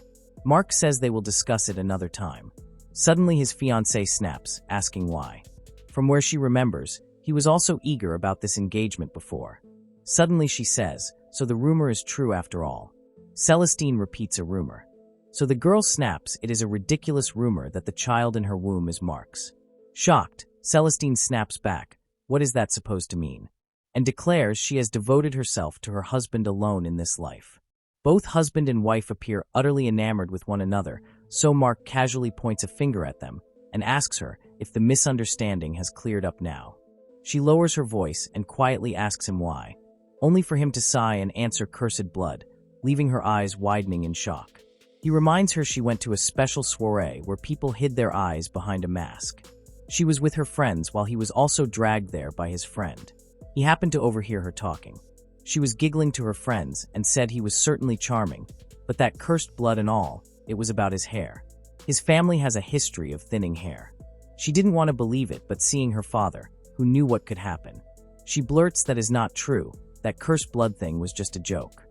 Mark says they will discuss it another time. Suddenly his fiancé snaps, asking why. From where she remembers, he was also eager about this engagement before. Suddenly she says, so the rumor is true after all. Celestine repeats a rumor. So the girl snaps, it is a ridiculous rumor that the child in her womb is Mark's. Shocked, Celestine snaps back, what is that supposed to mean? And declares she has devoted herself to her husband alone in this life. Both husband and wife appear utterly enamored with one another, so Mark casually points a finger at them and asks her if the misunderstanding has cleared up now. She lowers her voice and quietly asks him why, only for him to sigh and answer cursed blood, leaving her eyes widening in shock. He reminds her she went to a special soiree where people hid their eyes behind a mask. She was with her friends while he was also dragged there by his friend. He happened to overhear her talking. She was giggling to her friends and said he was certainly charming, but that cursed blood and all, it was about his hair. His family has a history of thinning hair. She didn't want to believe it, but seeing her father, who knew what could happen. She blurts that is not true, that cursed blood thing was just a joke.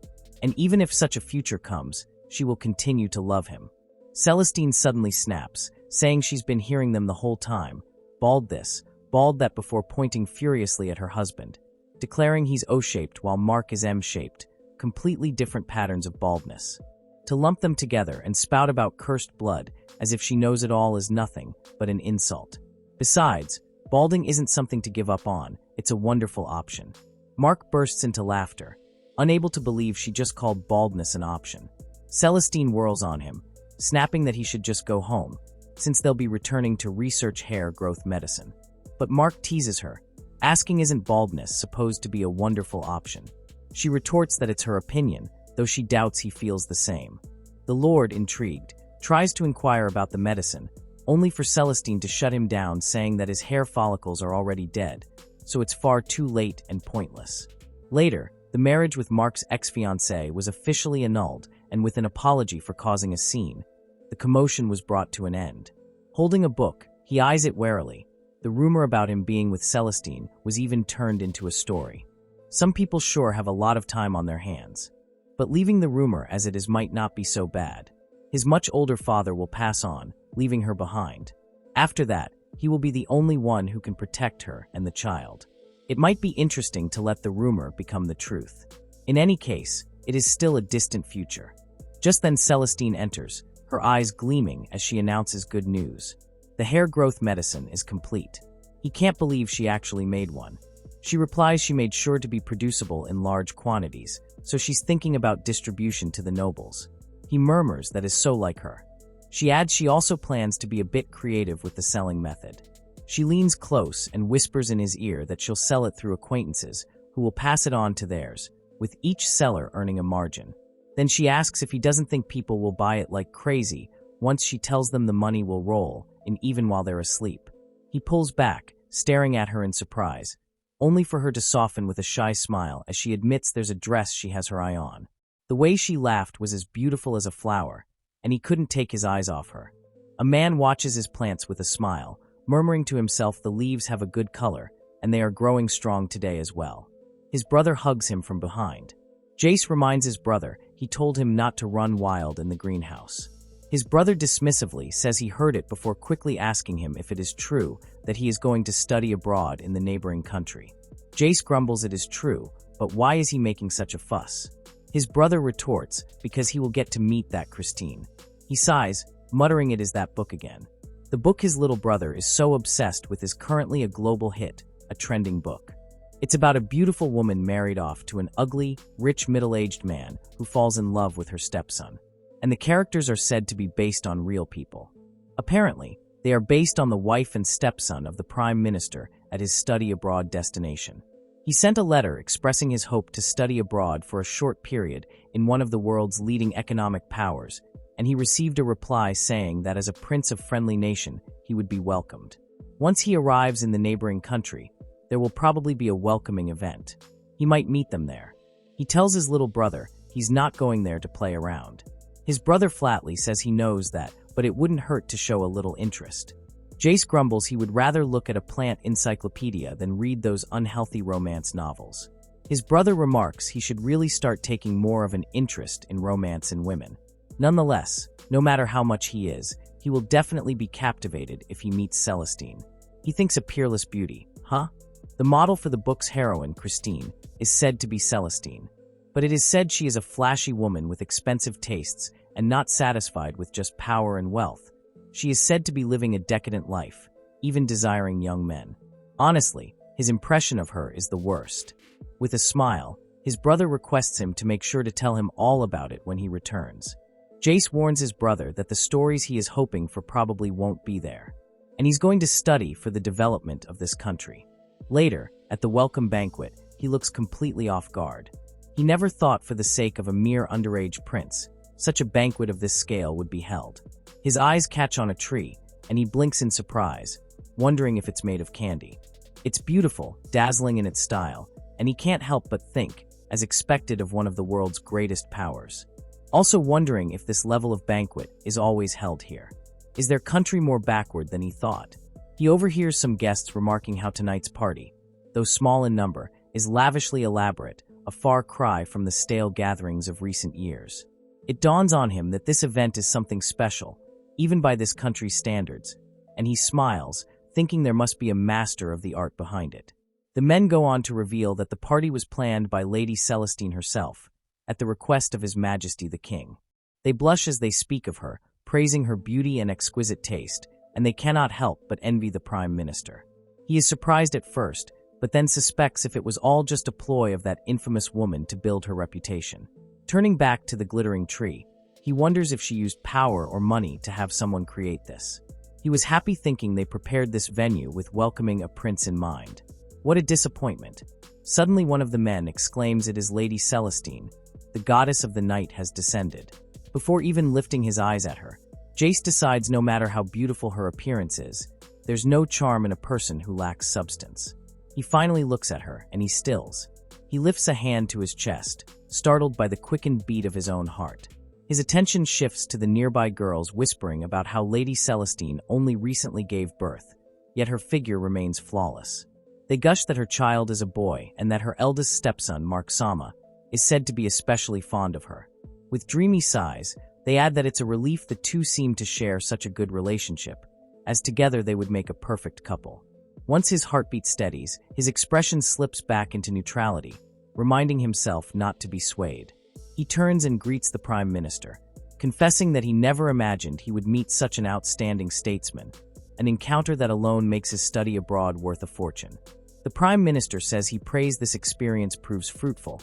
And even if such a future comes, she will continue to love him. Celestine suddenly snaps, saying she's been hearing them the whole time, bald this, bald that, before pointing furiously at her husband, declaring he's O-shaped while Mark is M-shaped, completely different patterns of baldness. To lump them together and spout about cursed blood as if she knows it all is nothing but an insult. Besides, balding isn't something to give up on, it's a wonderful option. Mark bursts into laughter, unable to believe she just called baldness an option. Celestine whirls on him, snapping that he should just go home, since they'll be returning to research hair growth medicine. But Mark teases her, asking isn't baldness supposed to be a wonderful option. She retorts that it's her opinion, though she doubts he feels the same. The Lord, intrigued, tries to inquire about the medicine, only for Celestine to shut him down, saying that his hair follicles are already dead, so it's far too late and pointless. Later, the marriage with Mark's ex-fiancée was officially annulled, and with an apology for causing a scene, the commotion was brought to an end. Holding a book, he eyes it warily. The rumor about him being with Celestine was even turned into a story. Some people sure have a lot of time on their hands. But leaving the rumor as it is might not be so bad. His much older father will pass on, leaving her behind. After that, he will be the only one who can protect her and the child. It might be interesting to let the rumor become the truth. In any case, it is still a distant future. Just then Celestine enters, her eyes gleaming as she announces good news. The hair growth medicine is complete. He can't believe she actually made one. She replies she made sure to be producible in large quantities, so she's thinking about distribution to the nobles. He murmurs that is so like her. She adds she also plans to be a bit creative with the selling method. She leans close and whispers in his ear that she'll sell it through acquaintances who will pass it on to theirs, with each seller earning a margin. Then she asks if he doesn't think people will buy it like crazy once she tells them the money will roll, and even while they're asleep. He pulls back, staring at her in surprise, only for her to soften with a shy smile as she admits there's a dress she has her eye on. The way she laughed was as beautiful as a flower, and he couldn't take his eyes off her. A man watches his plants with a smile, murmuring to himself the leaves have a good color, and they are growing strong today as well. His brother hugs him from behind. Jace reminds his brother he told him not to run wild in the greenhouse. His brother dismissively says he heard it before quickly asking him if it is true that he is going to study abroad in the neighboring country. Jace grumbles it is true, but why is he making such a fuss? His brother retorts because he will get to meet that Christine. He sighs, muttering it is that book again. The book his little brother is so obsessed with is currently a global hit, a trending book. It's about a beautiful woman married off to an ugly, rich middle-aged man who falls in love with her stepson. And the characters are said to be based on real people. Apparently, They are based on the wife and stepson of the Prime Minister at his study abroad destination. He sent a letter expressing his hope to study abroad for a short period in one of the world's leading economic powers, and he received a reply saying that as a prince of friendly nation, he would be welcomed. Once he arrives in the neighboring country, there will probably be a welcoming event. He might meet them there. He tells his little brother he's not going there to play around. His brother flatly says he knows that, but it wouldn't hurt to show a little interest. Jace grumbles he would rather look at a plant encyclopedia than read those unhealthy romance novels. His brother remarks he should really start taking more of an interest in romance and women. Nonetheless, no matter how much he is, he will definitely be captivated if he meets Celestine. He thinks a peerless beauty, huh? The model for the book's heroine, Christine, is said to be Celestine. But it is said she is a flashy woman with expensive tastes and not satisfied with just power and wealth. She is said to be living a decadent life, even desiring young men. Honestly, his impression of her is the worst. With a smile, his brother requests him to make sure to tell him all about it when he returns. Jace warns his brother that the stories he is hoping for probably won't be there, and he's going to study for the development of this country. Later, at the welcome banquet, he looks completely off guard. He never thought for the sake of a mere underage prince, such a banquet of this scale would be held. His eyes catch on a tree, and he blinks in surprise, wondering if it's made of candy. It's beautiful, dazzling in its style, and he can't help but think, as expected of one of the world's greatest powers. Also wondering if this level of banquet is always held here. Is their country more backward than he thought? He overhears some guests remarking how tonight's party, though small in number, is lavishly elaborate, a far cry from the stale gatherings of recent years. It dawns on him that this event is something special, even by this country's standards, and he smiles, thinking there must be a master of the art behind it. The men go on to reveal that the party was planned by Lady Celestine herself, at the request of His Majesty the King. They blush as they speak of her, praising her beauty and exquisite taste, and they cannot help but envy the Prime Minister. He is surprised at first, but then suspects if it was all just a ploy of that infamous woman to build her reputation. Turning back to the glittering tree, he wonders if she used power or money to have someone create this. He was happy thinking they prepared this venue with welcoming a prince in mind. What a disappointment. Suddenly one of the men exclaims it is Lady Celestine. The goddess of the night has descended. Before even lifting his eyes at her, Jace decides no matter how beautiful her appearance is, there's no charm in a person who lacks substance. He finally looks at her, and he stills. He lifts a hand to his chest, startled by the quickened beat of his own heart. His attention shifts to the nearby girls whispering about how Lady Celestine only recently gave birth, yet her figure remains flawless. They gush that her child is a boy and that her eldest stepson, Mark Sama, is said to be especially fond of her. With dreamy sighs, they add that it's a relief the two seem to share such a good relationship, as together they would make a perfect couple. Once his heartbeat steadies, his expression slips back into neutrality, reminding himself not to be swayed. He turns and greets the Prime Minister, confessing that he never imagined he would meet such an outstanding statesman, an encounter that alone makes his study abroad worth a fortune. The Prime Minister says he prays this experience proves fruitful,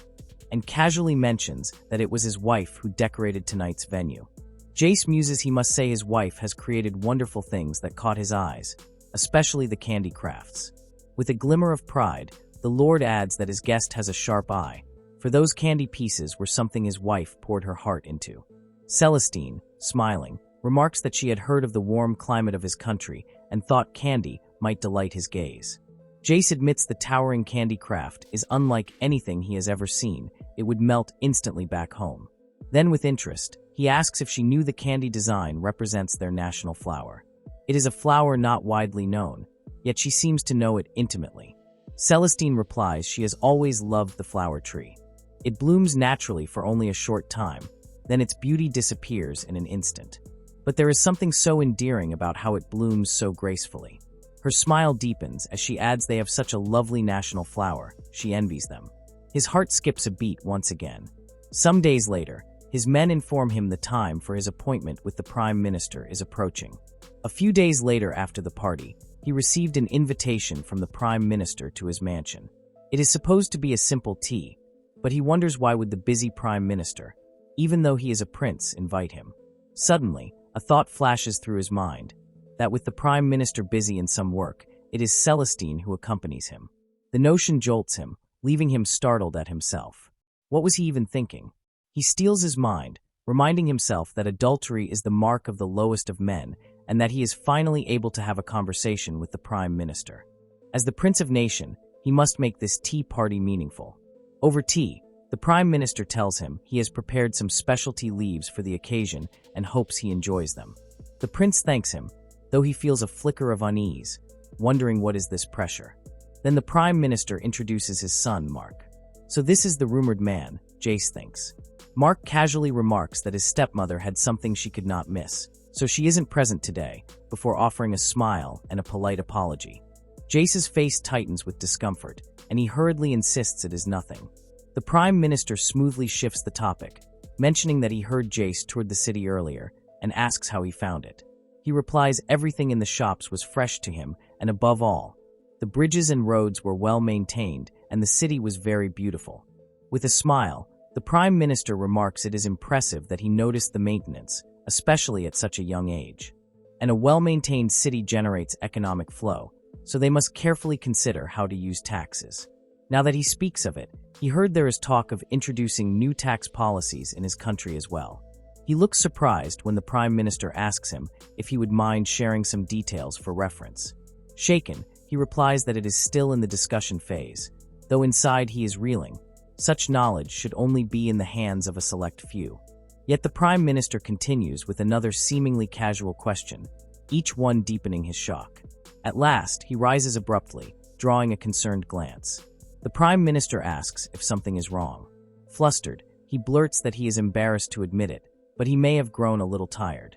and casually mentions that it was his wife who decorated tonight's venue. Jace muses he must say his wife has created wonderful things that caught his eyes, especially the candy crafts. With a glimmer of pride, the Lord adds that his guest has a sharp eye, for those candy pieces were something his wife poured her heart into. Celestine, smiling, remarks that she had heard of the warm climate of his country and thought candy might delight his gaze. Jace admits the towering candy craft is unlike anything he has ever seen. It would melt instantly back home. Then with interest, he asks if she knew the candy design represents their national flower. It is a flower not widely known, yet she seems to know it intimately. Celestine replies she has always loved the flower tree. It blooms naturally for only a short time, then its beauty disappears in an instant. But there is something so endearing about how it blooms so gracefully. Her smile deepens as she adds they have such a lovely national flower, she envies them. His heart skips a beat once again. Some days later, his men inform him the time for his appointment with the Prime Minister is approaching. A few days later after the party, he received an invitation from the Prime Minister to his mansion. It is supposed to be a simple tea, but he wonders why would the busy Prime Minister, even though he is a prince, invite him. Suddenly, a thought flashes through his mind. that with the Prime Minister busy in some work, it is Celestine who accompanies him. The notion jolts him, leaving him startled at himself. What was he even thinking? He steels his mind, reminding himself that adultery is the mark of the lowest of men and that he is finally able to have a conversation with the Prime Minister. As the Prince of Nation, he must make this tea party meaningful. Over tea, the Prime Minister tells him he has prepared some specialty leaves for the occasion and hopes he enjoys them. The Prince thanks him, though he feels a flicker of unease, wondering what is this pressure. Then the Prime Minister introduces his son, Mark. So this is the rumored man, Jace thinks. Mark casually remarks that his stepmother had something she could not miss, so she isn't present today, before offering a smile and a polite apology. Jace's face tightens with discomfort, and he hurriedly insists it is nothing. The Prime Minister smoothly shifts the topic, mentioning that he heard Jace toured the city earlier, and asks how he found it. He replies everything in the shops was fresh to him, and above all, the bridges and roads were well maintained, and the city was very beautiful. With a smile, the Prime Minister remarks it is impressive that he noticed the maintenance, especially at such a young age. And a well-maintained city generates economic flow, so they must carefully consider how to use taxes. Now that he speaks of it, he heard there is talk of introducing new tax policies in his country as well. He looks surprised when the Prime Minister asks him if he would mind sharing some details for reference. Shaken, he replies that it is still in the discussion phase, though inside he is reeling. Such knowledge should only be in the hands of a select few. Yet the Prime Minister continues with another seemingly casual question, each one deepening his shock. At last, he rises abruptly, drawing a concerned glance. The Prime Minister asks if something is wrong. Flustered, he blurts that he is embarrassed to admit it, but he may have grown a little tired.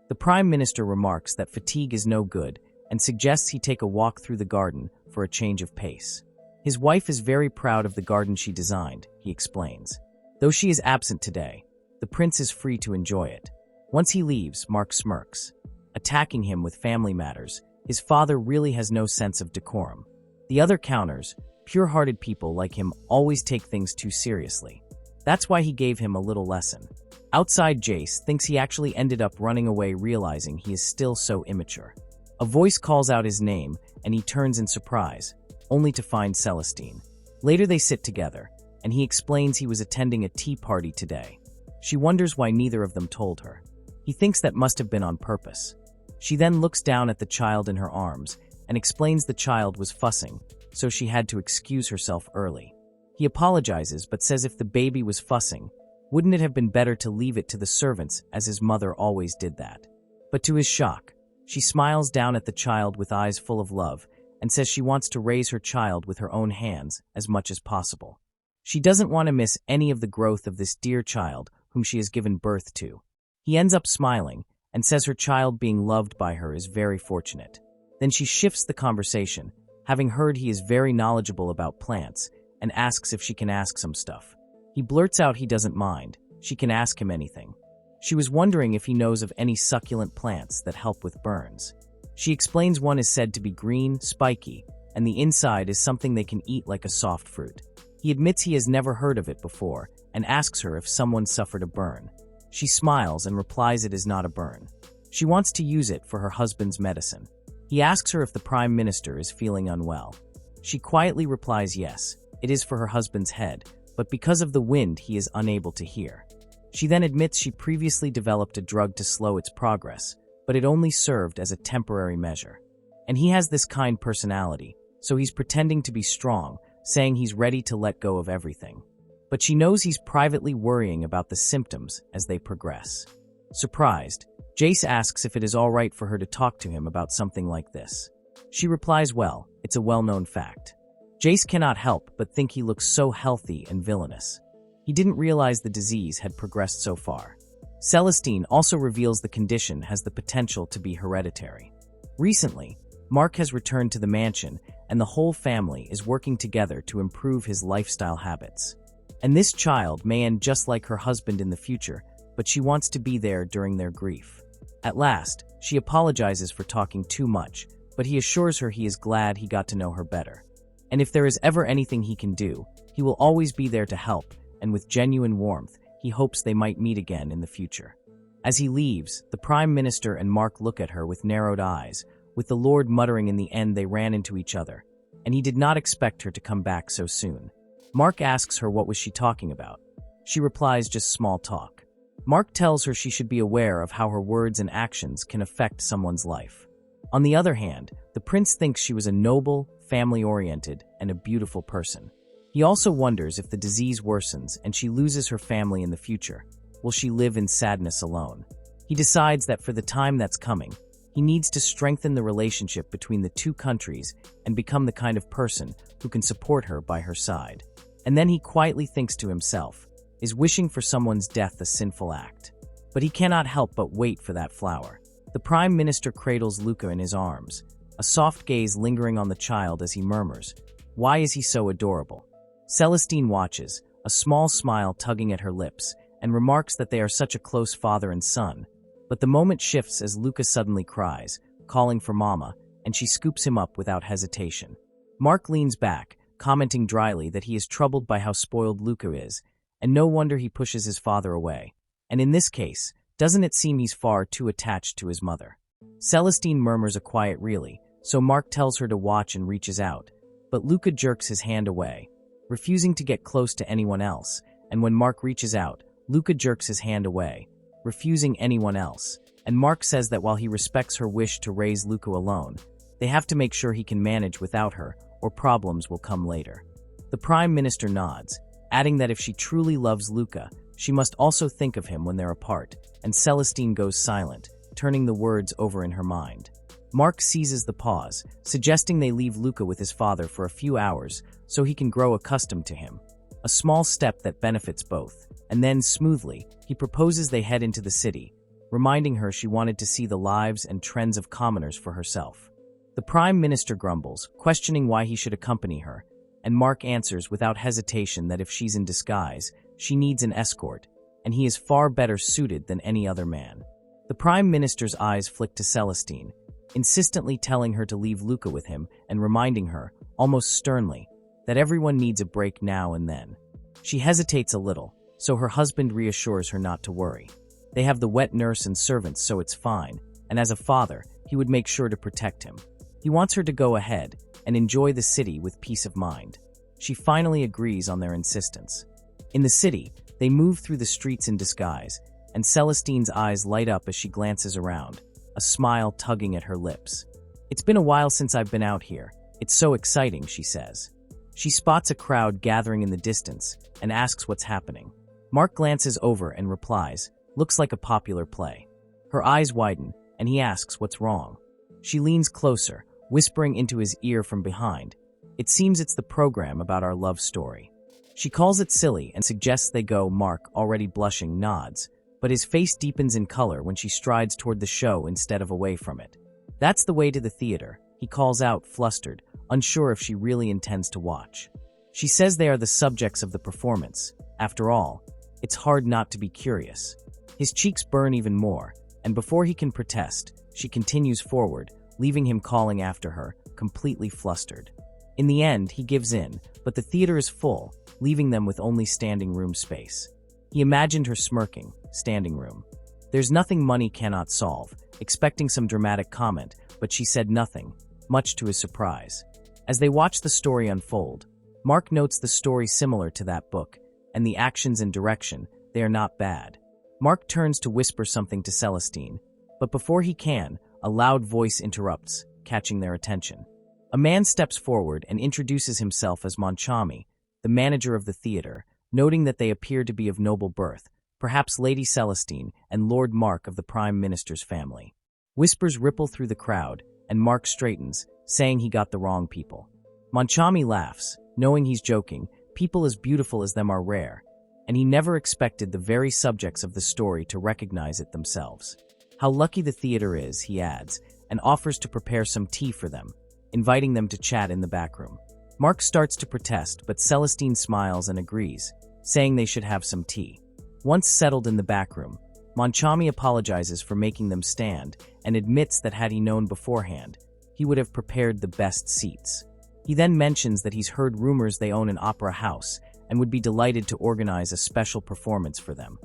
The Prime Minister remarks that fatigue is no good and suggests he take a walk through the garden for a change of pace. His wife is very proud of the garden she designed, he explains. Though she is absent today, the prince is free to enjoy it. Once he leaves, Mark smirks. Attacking him with family matters, his father really has no sense of decorum. The other counters, pure-hearted people like him, always take things too seriously. That's why he gave him a little lesson. Outside, Jace thinks he actually ended up running away, realizing he is still so immature. A voice calls out his name, and he turns in surprise, only to find Celestine. Later they sit together, and he explains he was attending a tea party today. She wonders why neither of them told her. He thinks that must have been on purpose. She then looks down at the child in her arms and explains the child was fussing, so she had to excuse herself early. He apologizes but says if the baby was fussing, wouldn't it have been better to leave it to the servants as his mother always did that? But to his shock, she smiles down at the child with eyes full of love and says she wants to raise her child with her own hands as much as possible. She doesn't want to miss any of the growth of this dear child whom she has given birth to. He ends up smiling and says her child being loved by her is very fortunate. Then she shifts the conversation, having heard he is very knowledgeable about plants, and asks if she can ask some stuff. He blurts out he doesn't mind, she can ask him anything. She was wondering if he knows of any succulent plants that help with burns. She explains one is said to be green, spiky, and the inside is something they can eat like a soft fruit. He admits he has never heard of it before, and asks her if someone suffered a burn. She smiles and replies it is not a burn. She wants to use it for her husband's medicine. He asks her if the Prime Minister is feeling unwell. She quietly replies yes, it is for her husband's head, but because of the wind he is unable to hear. She then admits she previously developed a drug to slow its progress, but it only served as a temporary measure. And he has this kind personality, so he's pretending to be strong, saying he's ready to let go of everything. But she knows he's privately worrying about the symptoms as they progress. Surprised, Jace asks if it is all right for her to talk to him about something like this. She replies well, it's a well-known fact. Jace cannot help but think he looks so healthy and villainous. He didn't realize the disease had progressed so far. Celestine also reveals the condition has the potential to be hereditary. Recently, Mark has returned to the mansion, and the whole family is working together to improve his lifestyle habits. And this child may end just like her husband in the future, but she wants to be there during their grief. At last, she apologizes for talking too much, but he assures her he is glad he got to know her better. And if there is ever anything he can do, he will always be there to help, and with genuine warmth, he hopes they might meet again in the future. As he leaves, the Prime Minister and Mark look at her with narrowed eyes, with the Lord muttering in the end they ran into each other, and he did not expect her to come back so soon. Mark asks her what was she talking about. She replies just small talk. Mark tells her she should be aware of how her words and actions can affect someone's life. On the other hand, the prince thinks she was a noble, family-oriented, and a beautiful person. He also wonders if the disease worsens and she loses her family in the future. Will she live in sadness alone? He decides that for the time that's coming, he needs to strengthen the relationship between the two countries and become the kind of person who can support her by her side. And then he quietly thinks to himself, is wishing for someone's death a sinful act? But he cannot help but wait for that flower. The Prime Minister cradles Luca in his arms, a soft gaze lingering on the child as he murmurs, "Why is he so adorable?" Celestine watches, a small smile tugging at her lips, and remarks that they are such a close father and son. But the moment shifts as Luca suddenly cries, calling for Mama, and she scoops him up without hesitation. Mark leans back, commenting dryly that he is troubled by how spoiled Luca is, and no wonder he pushes his father away. And in this case, doesn't it seem he's far too attached to his mother? Celestine murmurs a quiet really, so Mark tells her to watch and reaches out, but Luca jerks his hand away, refusing to get close to anyone else, and when Mark reaches out, Luca jerks his hand away, refusing anyone else, and Mark says that while he respects her wish to raise Luca alone, they have to make sure he can manage without her, or problems will come later. The Prime Minister nods, adding that if she truly loves Luca, she must also think of him when they're apart, and Celestine goes silent, turning the words over in her mind. Mark seizes the pause, suggesting they leave Luca with his father for a few hours so he can grow accustomed to him. A small step that benefits both, and then, smoothly, he proposes they head into the city, reminding her she wanted to see the lives and trends of commoners for herself. The Prime Minister grumbles, questioning why he should accompany her, and Mark answers without hesitation that if she's in disguise, she needs an escort, and he is far better suited than any other man. The Prime Minister's eyes flick to Celestine, insistently telling her to leave Luca with him and reminding her, almost sternly, that everyone needs a break now and then. She hesitates a little, so her husband reassures her not to worry. They have the wet nurse and servants, so it's fine, and as a father, he would make sure to protect him. He wants her to go ahead and enjoy the city with peace of mind. She finally agrees on their insistence. In the city, they move through the streets in disguise, and Celestine's eyes light up as she glances around, a smile tugging at her lips. "It's been a while since I've been out here. It's so exciting," she says. She spots a crowd gathering in the distance and asks what's happening. Mark glances over and replies, "Looks like a popular play." Her eyes widen, and he asks what's wrong. She leans closer, whispering into his ear from behind, "It seems it's the program about our love story." She calls it silly and suggests they go. Mark, already blushing, nods, but his face deepens in color when she strides toward the show instead of away from it. "That's the way to the theater," he calls out, flustered, unsure if she really intends to watch. She says they are the subjects of the performance. After all, it's hard not to be curious. His cheeks burn even more, and before he can protest, she continues forward, leaving him calling after her, completely flustered. In the end, he gives in, but the theater is full, leaving them with only standing room space. He imagined her smirking, standing room. "There's nothing money cannot solve," expecting some dramatic comment, but she said nothing, much to his surprise. As they watch the story unfold, Mark notes the story similar to that book, and the actions and direction, they are not bad. Mark turns to whisper something to Celestine, but before he can, a loud voice interrupts, catching their attention. A man steps forward and introduces himself as Manchami, the manager of the theater, noting that they appear to be of noble birth, perhaps Lady Celestine and Lord Mark of the Prime Minister's family. Whispers ripple through the crowd, and Mark straightens, saying he got the wrong people. Manchami laughs, knowing he's joking. People as beautiful as them are rare, and he never expected the very subjects of the story to recognize it themselves. How lucky the theater is, he adds, and offers to prepare some tea for them, inviting them to chat in the back room. Mark starts to protest, but Celestine smiles and agrees, saying they should have some tea. Once settled in the back room, Manchami apologizes for making them stand and admits that had he known beforehand, he would have prepared the best seats. He then mentions that he's heard rumors they own an opera house and would be delighted to organize a special performance for them.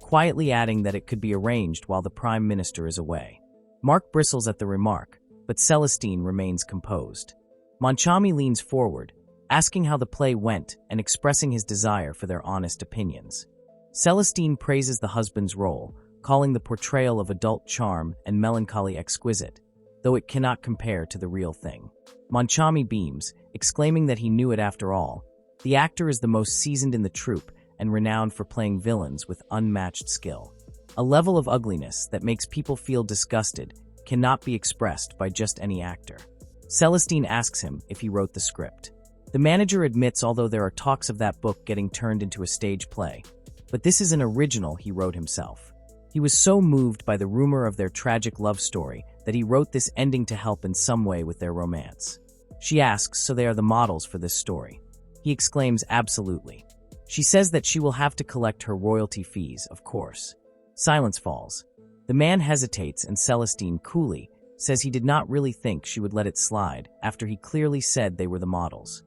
quietly adding that it could be arranged while the Prime Minister is away. Mark bristles at the remark, but Celestine remains composed. Manchami leans forward, asking how the play went and expressing his desire for their honest opinions. Celestine praises the husband's role, calling the portrayal of adult charm and melancholy exquisite, though it cannot compare to the real thing. Manchami beams, exclaiming that he knew it after all. The actor is the most seasoned in the troupe and renowned for playing villains with unmatched skill. A level of ugliness that makes people feel disgusted cannot be expressed by just any actor. Celestine asks him if he wrote the script. The manager admits although there are talks of that book getting turned into a stage play, but this is an original he wrote himself. He was so moved by the rumor of their tragic love story that he wrote this ending to help in some way with their romance. She asks, so they are the models for this story. He exclaims, absolutely. She says that she will have to collect her royalty fees, of course. Silence falls. The man hesitates and Celestine coolly says he did not really think she would let it slide after he clearly said they were the models.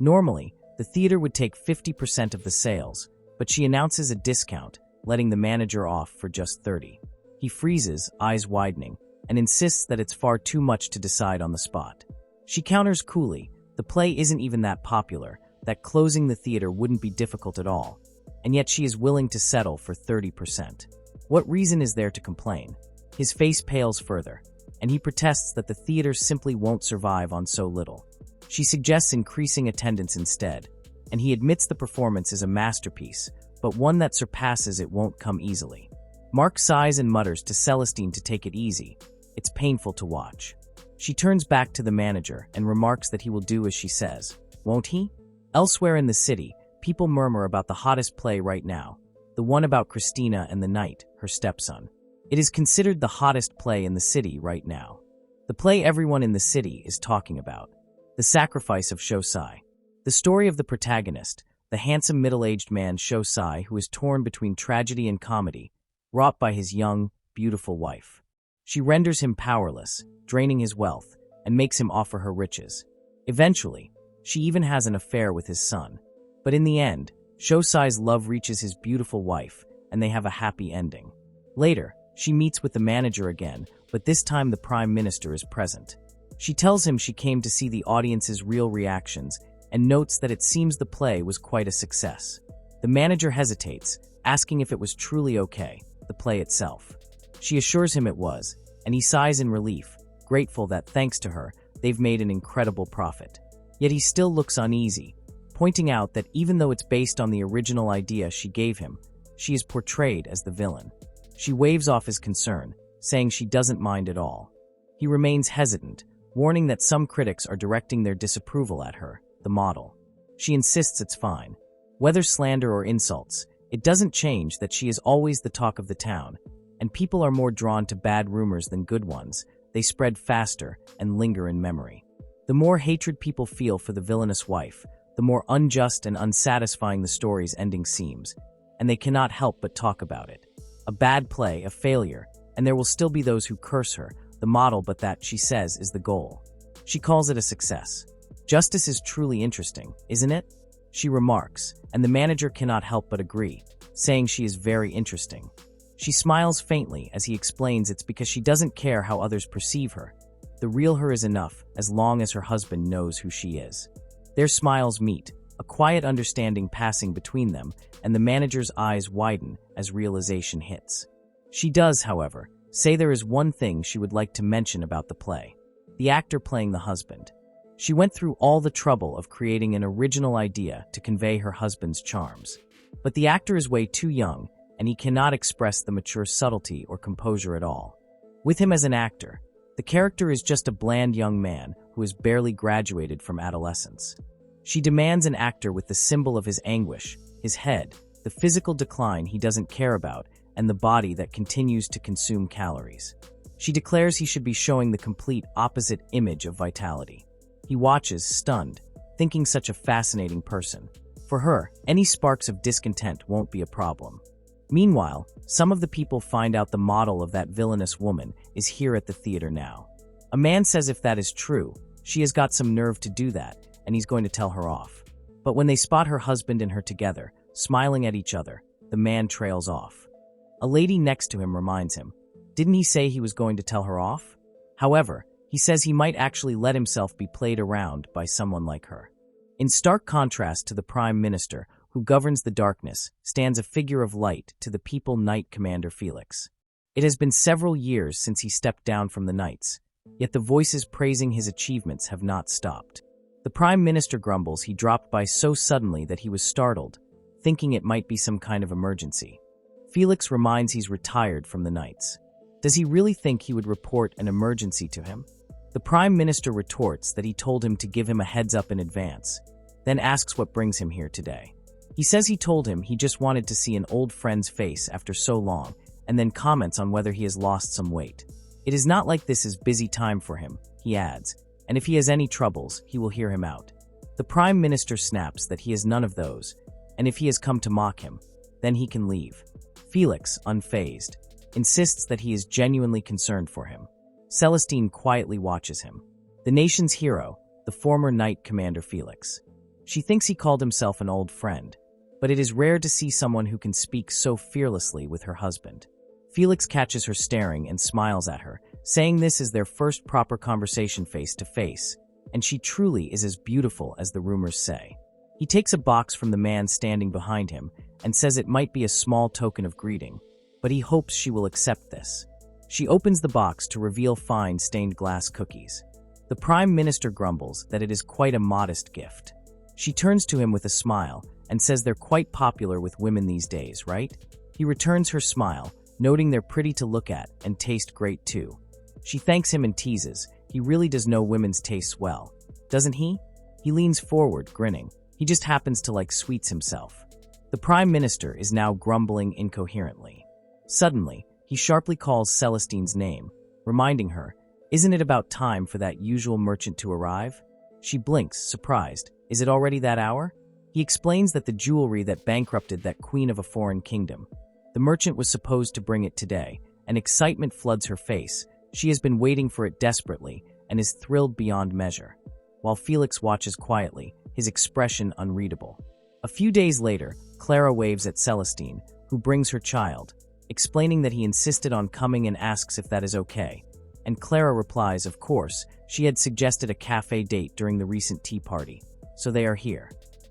Normally, the theater would take 50% of the sales, but she announces a discount, letting the manager off for just 30%. He freezes, eyes widening, and insists that it's far too much to decide on the spot. She counters coolly, the play isn't even that popular, that closing the theater wouldn't be difficult at all, and yet she is willing to settle for 30%. What reason is there to complain? His face pales further, and he protests that the theater simply won't survive on so little. She suggests increasing attendance instead, and he admits the performance is a masterpiece, but one that surpasses it won't come easily. Mark sighs and mutters to Celestine to take it easy. It's painful to watch. She turns back to the manager and remarks that he will do as she says. Won't he? Elsewhere in the city, people murmur about the hottest play right now, the one about Christina and the knight, her stepson. It is considered the hottest play in the city right now. The play everyone in the city is talking about. The Sacrifice of Shosai. The story of the protagonist, the handsome middle-aged man Shosai who is torn between tragedy and comedy, wrought by his young, beautiful wife. She renders him powerless, draining his wealth, and makes him offer her riches. Eventually, she even has an affair with his son. But in the end, Shosai's love reaches his beautiful wife, and they have a happy ending. Later, she meets with the manager again, but this time the Prime Minister is present. She tells him she came to see the audience's real reactions and notes that it seems the play was quite a success. The manager hesitates, asking if it was truly okay, the play itself. She assures him it was, and he sighs in relief, grateful that thanks to her, they've made an incredible profit. Yet he still looks uneasy, pointing out that even though it's based on the original idea she gave him, she is portrayed as the villain. She waves off his concern, saying she doesn't mind at all. He remains hesitant, warning that some critics are directing their disapproval at her, the model. She insists it's fine. Whether slander or insults, it doesn't change that she is always the talk of the town, and people are more drawn to bad rumors than good ones. They spread faster and linger in memory. The more hatred people feel for the villainous wife, the more unjust and unsatisfying the story's ending seems, and they cannot help but talk about it. A bad play, a failure, and there will still be those who curse her, the model, but that, she says, is the goal. She calls it a success. Justice is truly interesting, isn't it? She remarks, and the manager cannot help but agree, saying she is very interesting. She smiles faintly as he explains it's because she doesn't care how others perceive her. The real her is enough, as long as her husband knows who she is. Their smiles meet, a quiet understanding passing between them, and the manager's eyes widen as realization hits. She does, however, say there is one thing she would like to mention about the play. The actor playing the husband. She went through all the trouble of creating an original idea to convey her husband's charms. But the actor is way too young, and he cannot express the mature subtlety or composure at all. With him as an actor, the character is just a bland young man who has barely graduated from adolescence. She demands an actor with the symbol of his anguish, his head, the physical decline he doesn't care about, and the body that continues to consume calories. She declares he should be showing the complete opposite image of vitality. He watches, stunned, thinking such a fascinating person. For her, any sparks of discontent won't be a problem. Meanwhile, some of the people find out the model of that villainous woman is here at the theater now. A man says if that is true, she has got some nerve to do that, and he's going to tell her off. But when they spot her husband and her together, smiling at each other, the man trails off. A lady next to him reminds him, didn't he say he was going to tell her off? However, he says he might actually let himself be played around by someone like her. In stark contrast to the Prime Minister, who governs the darkness, stands a figure of light to the people Knight Commander Felix. It has been several years since he stepped down from the Knights, yet the voices praising his achievements have not stopped. The Prime Minister grumbles he dropped by so suddenly that he was startled, thinking it might be some kind of emergency. Felix reminds he's retired from the Knights. Does he really think he would report an emergency to him? The Prime Minister retorts that he told him to give him a heads up in advance, then asks what brings him here today. He says he told him he just wanted to see an old friend's face after so long, and then comments on whether he has lost some weight. It is not like this is busy time for him, he adds, and if he has any troubles, he will hear him out. The Prime Minister snaps that he has none of those, and if he has come to mock him, then he can leave. Felix, unfazed, insists that he is genuinely concerned for him. Celestine quietly watches him. The nation's hero, the former Knight Commander Felix. She thinks he called himself an old friend, but it is rare to see someone who can speak so fearlessly with her husband. Felix catches her staring and smiles at her, saying this is their first proper conversation face to face, and she truly is as beautiful as the rumors say. He takes a box from the man standing behind him and says it might be a small token of greeting, but he hopes she will accept this. She opens the box to reveal fine stained glass cookies. The Prime Minister grumbles that it is quite a modest gift. She turns to him with a smile and says they're quite popular with women these days, right? He returns her smile, noting they're pretty to look at and taste great too. She thanks him and teases, he really does know women's tastes well. Doesn't he? He leans forward, grinning. He just happens to like sweets himself. The Prime Minister is now grumbling incoherently. Suddenly, he sharply calls Celestine's name, reminding her, isn't it about time for that usual merchant to arrive? She blinks, surprised. Is it already that hour? He explains that the jewelry that bankrupted that queen of a foreign kingdom. The merchant was supposed to bring it today, and excitement floods her face. She has been waiting for it desperately and is thrilled beyond measure. While Felix watches quietly, his expression unreadable. A few days later, Clara waves at Celestine, who brings her child, explaining that he insisted on coming and asks if that is okay. And Clara replies, of course, she had suggested a cafe date during the recent tea party. So they are here.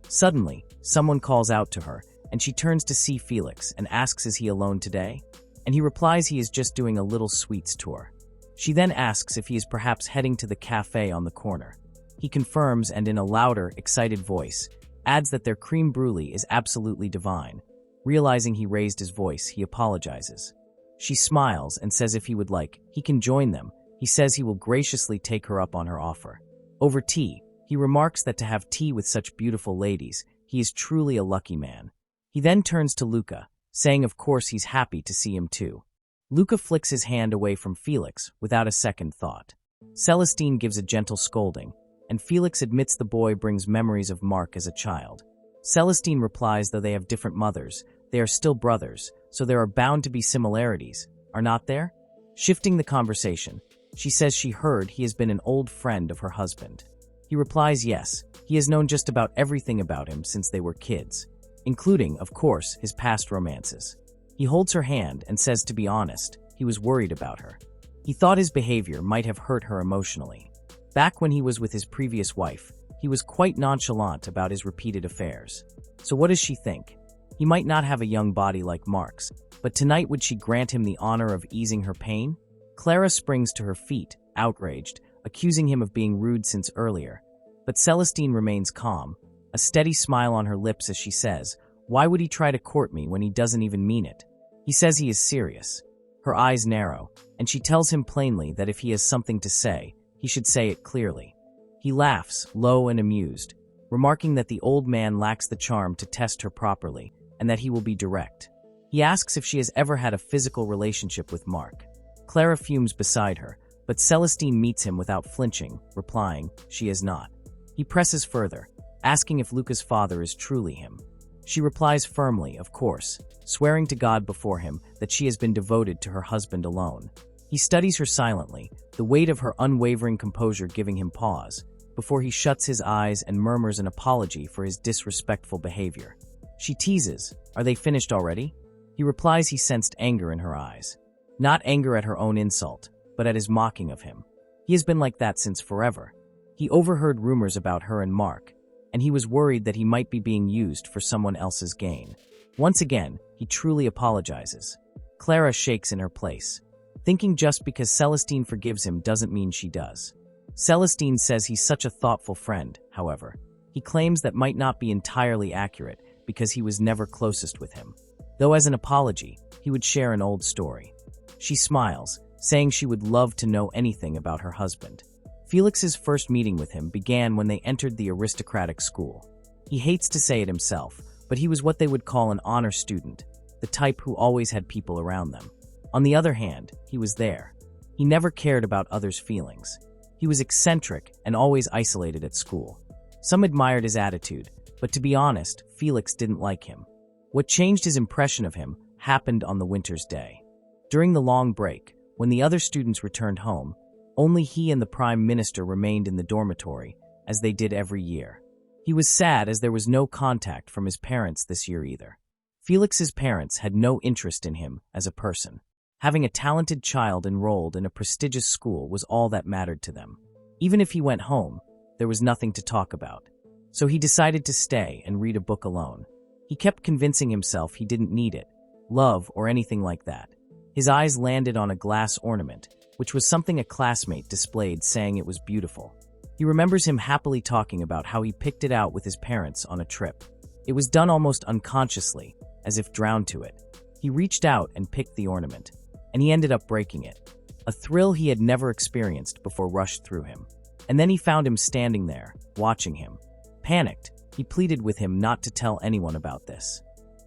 Suddenly, someone calls out to her, and she turns to see Felix and asks is he alone today? And he replies he is just doing a little sweets tour. She then asks if he is perhaps heading to the cafe on the corner. He confirms and in a louder, excited voice, adds that their creme brulee is absolutely divine. Realizing he raised his voice, he apologizes. She smiles and says if he would like, he can join them. He says he will graciously take her up on her offer. Over tea, he remarks that to have tea with such beautiful ladies, he is truly a lucky man. He then turns to Luca, saying of course he's happy to see him too. Luca flicks his hand away from Felix without a second thought. Celestine gives a gentle scolding, and Felix admits the boy brings memories of Mark as a child. Celestine replies though they have different mothers, they are still brothers, so there are bound to be similarities, are not there? Shifting the conversation, she says she heard he has been an old friend of her husband. He replies yes, he has known just about everything about him since they were kids, including, of course, his past romances. He holds her hand and says to be honest, he was worried about her. He thought his behavior might have hurt her emotionally. Back when he was with his previous wife, he was quite nonchalant about his repeated affairs. So what does she think? He might not have a young body like Mark's, but tonight would she grant him the honor of easing her pain? Clara springs to her feet, outraged, accusing him of being rude since earlier. But Celestine remains calm, a steady smile on her lips as she says, why would he try to court me when he doesn't even mean it? He says he is serious. Her eyes narrow, and she tells him plainly that if he has something to say, he should say it clearly. He laughs, low and amused, remarking that the old man lacks the charm to test her properly, and that he will be direct. He asks if she has ever had a physical relationship with Mark. Clara fumes beside her, but Celestine meets him without flinching, replying, she is not. He presses further, asking if Luca's father is truly him. She replies firmly, of course, swearing to God before him that she has been devoted to her husband alone. He studies her silently, the weight of her unwavering composure giving him pause, before he shuts his eyes and murmurs an apology for his disrespectful behavior. She teases, are they finished already? He replies he sensed anger in her eyes. Not anger at her own insult, but at his mocking of him. He has been like that since forever. He overheard rumors about her and Mark, and he was worried that he might be being used for someone else's gain. Once again, he truly apologizes. Clara shakes in her place, thinking just because Celestine forgives him doesn't mean she does. Celestine says he's such a thoughtful friend, however. He claims that might not be entirely accurate because he was never closest with him. Though as an apology, he would share an old story. She smiles, saying she would love to know anything about her husband. Felix's first meeting with him began when they entered the aristocratic school. He hates to say it himself, but he was what they would call an honor student, the type who always had people around them. On the other hand, he was there. He never cared about others' feelings. He was eccentric and always isolated at school. Some admired his attitude, but to be honest, Felix didn't like him. What changed his impression of him happened on the winter's day. During the long break, when the other students returned home, only he and the Prime Minister remained in the dormitory, as they did every year. He was sad as there was no contact from his parents this year either. Felix's parents had no interest in him as a person. Having a talented child enrolled in a prestigious school was all that mattered to them. Even if he went home, there was nothing to talk about. So he decided to stay and read a book alone. He kept convincing himself he didn't need it, love, or anything like that. His eyes landed on a glass ornament, which was something a classmate displayed, saying it was beautiful. He remembers him happily talking about how he picked it out with his parents on a trip. It was done almost unconsciously, as if drowned to it. He reached out and picked the ornament, and he ended up breaking it. A thrill he had never experienced before rushed through him. And then he found him standing there, watching him. Panicked, he pleaded with him not to tell anyone about this.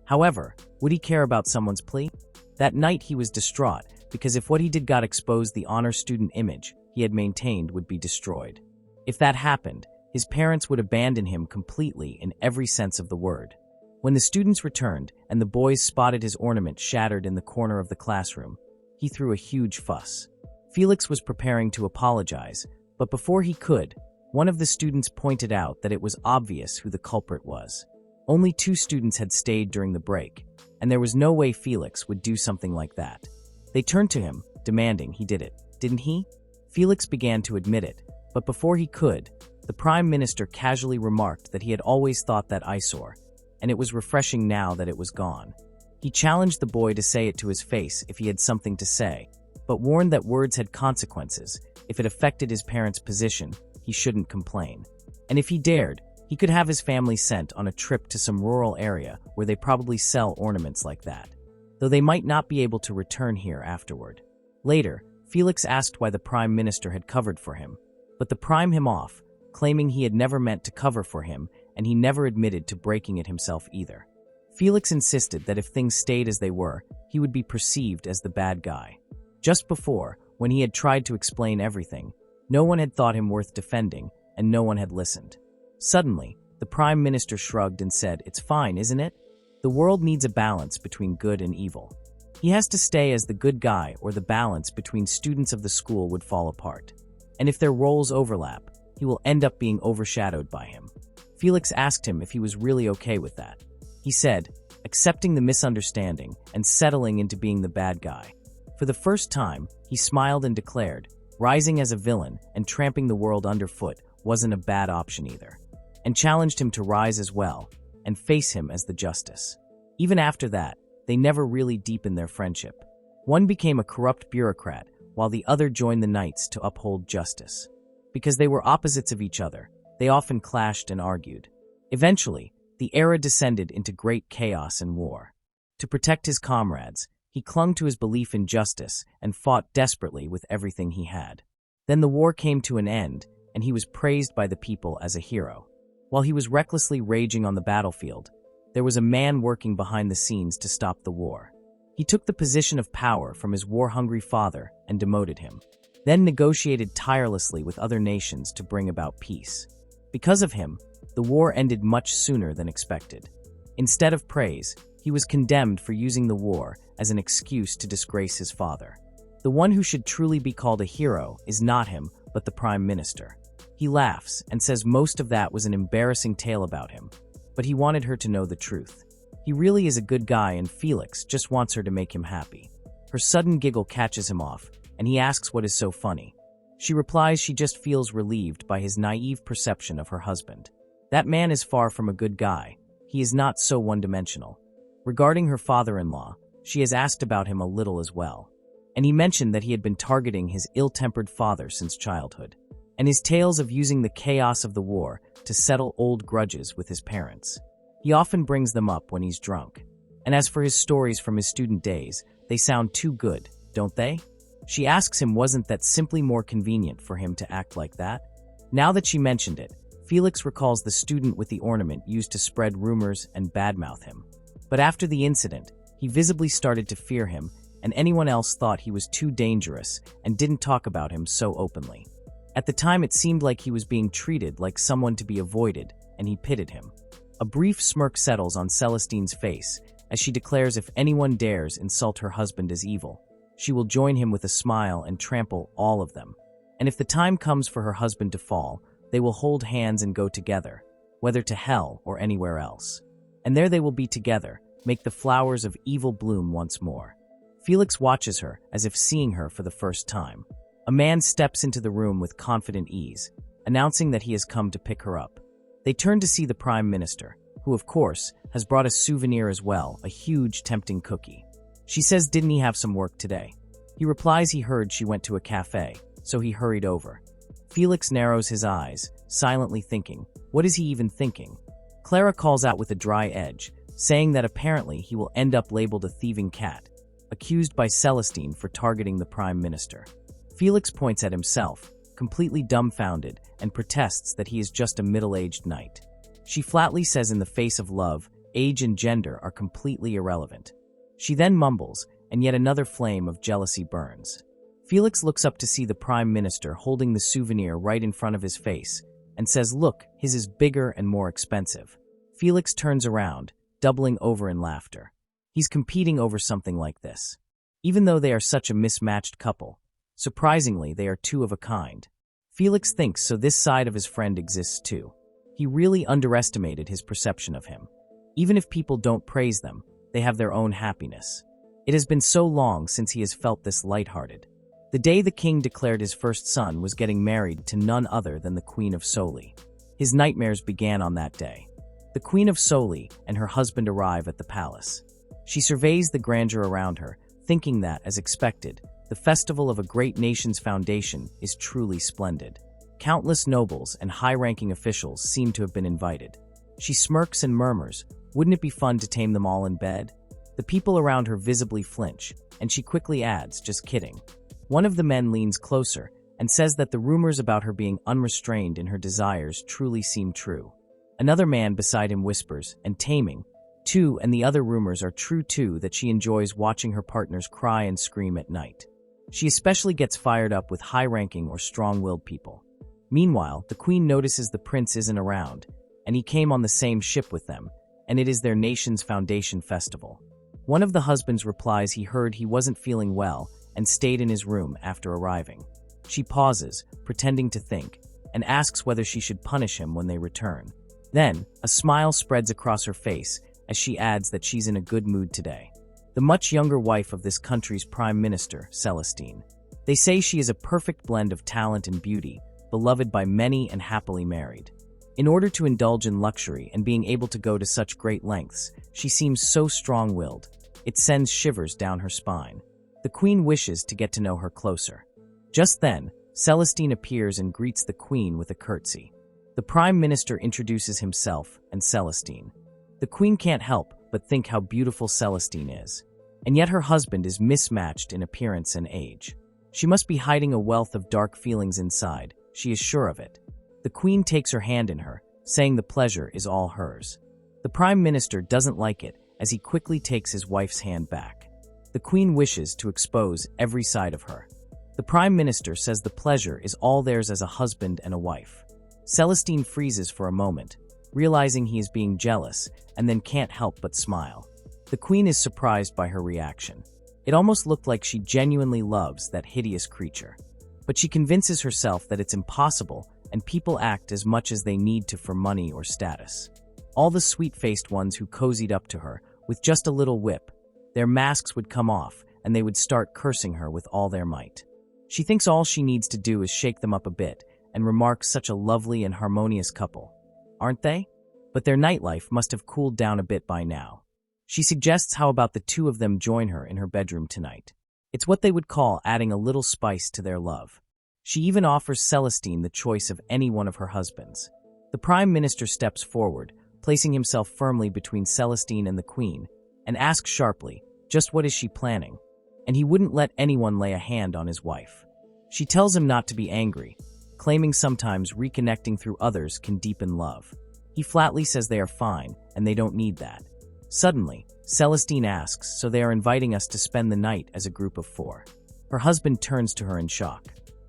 However, would he care about someone's plea? That night he was distraught, because if what he did got exposed, the honor student image he had maintained would be destroyed. If that happened, his parents would abandon him completely in every sense of the word. When the students returned and the boys spotted his ornament shattered in the corner of the classroom, he threw a huge fuss. Felix was preparing to apologize, but before he could, one of the students pointed out that it was obvious who the culprit was. Only 2 students had stayed during the break, and there was no way Felix would do something like that. They turned to him, demanding he did it, didn't he? Felix began to admit it, but before he could, the Prime Minister casually remarked that he had always thought that eyesore, and it was refreshing now that it was gone. He challenged the boy to say it to his face if he had something to say, but warned that words had consequences. If it affected his parents' position, he shouldn't complain. And if he dared, he could have his family sent on a trip to some rural area where they probably sell ornaments like that, though they might not be able to return here afterward. Later, Felix asked why the Prime Minister had covered for him, but the Prime him off, claiming he had never meant to cover for him and he never admitted to breaking it himself either. Felix insisted that if things stayed as they were, he would be perceived as the bad guy. Just before, when he had tried to explain everything, no one had thought him worth defending, and no one had listened. Suddenly, the Prime Minister shrugged and said, "It's fine, isn't it? The world needs a balance between good and evil. He has to stay as the good guy, or the balance between students of the school would fall apart. And if their roles overlap, he will end up being overshadowed by him." Felix asked him if he was really okay with that. He said, accepting the misunderstanding and settling into being the bad guy. For the first time, he smiled and declared, rising as a villain and tramping the world underfoot wasn't a bad option either, and challenged him to rise as well and face him as the justice. Even after that, they never really deepened their friendship. One became a corrupt bureaucrat, while the other joined the knights to uphold justice. Because they were opposites of each other, they often clashed and argued. Eventually, the era descended into great chaos and war. To protect his comrades, he clung to his belief in justice and fought desperately with everything he had. Then the war came to an end, and he was praised by the people as a hero. While he was recklessly raging on the battlefield, there was a man working behind the scenes to stop the war. He took the position of power from his war-hungry father and demoted him, then negotiated tirelessly with other nations to bring about peace. Because of him, the war ended much sooner than expected. Instead of praise, he was condemned for using the war as an excuse to disgrace his father. The one who should truly be called a hero is not him, but the Prime Minister. He laughs and says most of that was an embarrassing tale about him, but he wanted her to know the truth. He really is a good guy and Felix just wants her to make him happy. Her sudden giggle catches him off, and he asks what is so funny. She replies she just feels relieved by his naive perception of her husband. That man is far from a good guy. He is not so one-dimensional. Regarding her father-in-law, she has asked about him a little as well. And he mentioned that he had been targeting his ill-tempered father since childhood, and his tales of using the chaos of the war to settle old grudges with his parents. He often brings them up when he's drunk. And as for his stories from his student days, they sound too good, don't they? She asks him wasn't that simply more convenient for him to act like that? Now that she mentioned it, Felix recalls the student with the ornament used to spread rumors and badmouth him. But after the incident, he visibly started to fear him, and anyone else thought he was too dangerous and didn't talk about him so openly. At the time it seemed like he was being treated like someone to be avoided, and he pitied him. A brief smirk settles on Celestine's face as she declares if anyone dares insult her husband as evil, she will join him with a smile and trample all of them. And if the time comes for her husband to fall, they will hold hands and go together, whether to hell or anywhere else. And there they will be together, make the flowers of evil bloom once more. Felix watches her as if seeing her for the first time. A man steps into the room with confident ease, announcing that he has come to pick her up. They turn to see the Prime Minister, who of course has brought a souvenir as well, a huge tempting cookie. She says didn't he have some work today? He replies he heard she went to a cafe, so he hurried over. Felix narrows his eyes, silently thinking, what is he even thinking? Clara calls out with a dry edge, saying that apparently he will end up labeled a thieving cat, accused by Celestine for targeting the Prime Minister. Felix points at himself, completely dumbfounded, and protests that he is just a middle-aged knight. She flatly says in the face of love, age and gender are completely irrelevant. She then mumbles, and yet another flame of jealousy burns. Felix looks up to see the Prime Minister holding the souvenir right in front of his face, and says, look, his is bigger and more expensive. Felix turns around, doubling over in laughter. He's competing over something like this. Even though they are such a mismatched couple, surprisingly, they are two of a kind. Felix thinks so this side of his friend exists too. He really underestimated his perception of him. Even if people don't praise them, they have their own happiness. It has been so long since he has felt this lighthearted. The day the king declared his first son was getting married to none other than the Queen of Soli. His nightmares began on that day. The Queen of Soli and her husband arrive at the palace. She surveys the grandeur around her, thinking that, as expected, the festival of a great nation's foundation is truly splendid. Countless nobles and high-ranking officials seem to have been invited. She smirks and murmurs, wouldn't it be fun to tame them all in bed? The people around her visibly flinch, and she quickly adds, just kidding. One of the men leans closer and says that the rumors about her being unrestrained in her desires truly seem true. Another man beside him whispers, and taming, too, and the other rumors are true too, that she enjoys watching her partners cry and scream at night. She especially gets fired up with high-ranking or strong-willed people. Meanwhile, the queen notices the prince isn't around, and he came on the same ship with them, and it is their nation's foundation festival. One of the husbands replies he heard he wasn't feeling well and stayed in his room after arriving. She pauses, pretending to think, and asks whether she should punish him when they return. Then, a smile spreads across her face as she adds that she's in a good mood today. The much younger wife of this country's prime minister, Celestine. They say she is a perfect blend of talent and beauty, beloved by many and happily married. In order to indulge in luxury and being able to go to such great lengths, she seems so strong-willed. It sends shivers down her spine. The queen wishes to get to know her closer. Just then, Celestine appears and greets the queen with a curtsy. The prime minister introduces himself and Celestine. The queen can't help but think how beautiful Celestine is. And yet her husband is mismatched in appearance and age. She must be hiding a wealth of dark feelings inside, she is sure of it. The queen takes her hand in her, saying the pleasure is all hers. The prime minister doesn't like it, as he quickly takes his wife's hand back. The queen wishes to expose every side of her. The prime minister says the pleasure is all theirs as a husband and a wife. Celestine freezes for a moment, realizing he is being jealous, and then can't help but smile. The queen is surprised by her reaction. It almost looked like she genuinely loves that hideous creature. But she convinces herself that it's impossible, and people act as much as they need to for money or status. All the sweet-faced ones who cozied up to her With just a little whip, their masks would come off and they would start cursing her with all their might. She thinks all she needs to do is shake them up a bit and remarks such a lovely and harmonious couple, aren't they? But their nightlife must have cooled down a bit by now. She suggests how about the two of them join her in her bedroom tonight. It's what they would call adding a little spice to their love. She even offers Celestine the choice of any one of her husbands. The Prime Minister steps forward, placing himself firmly between Celestine and the Queen, and asks sharply, just what is she planning? And he wouldn't let anyone lay a hand on his wife. She tells him not to be angry, claiming sometimes reconnecting through others can deepen love. He flatly says they are fine, and they don't need that. Suddenly, Celestine asks, so they are inviting us to spend the night as a group of 4. Her husband turns to her in shock.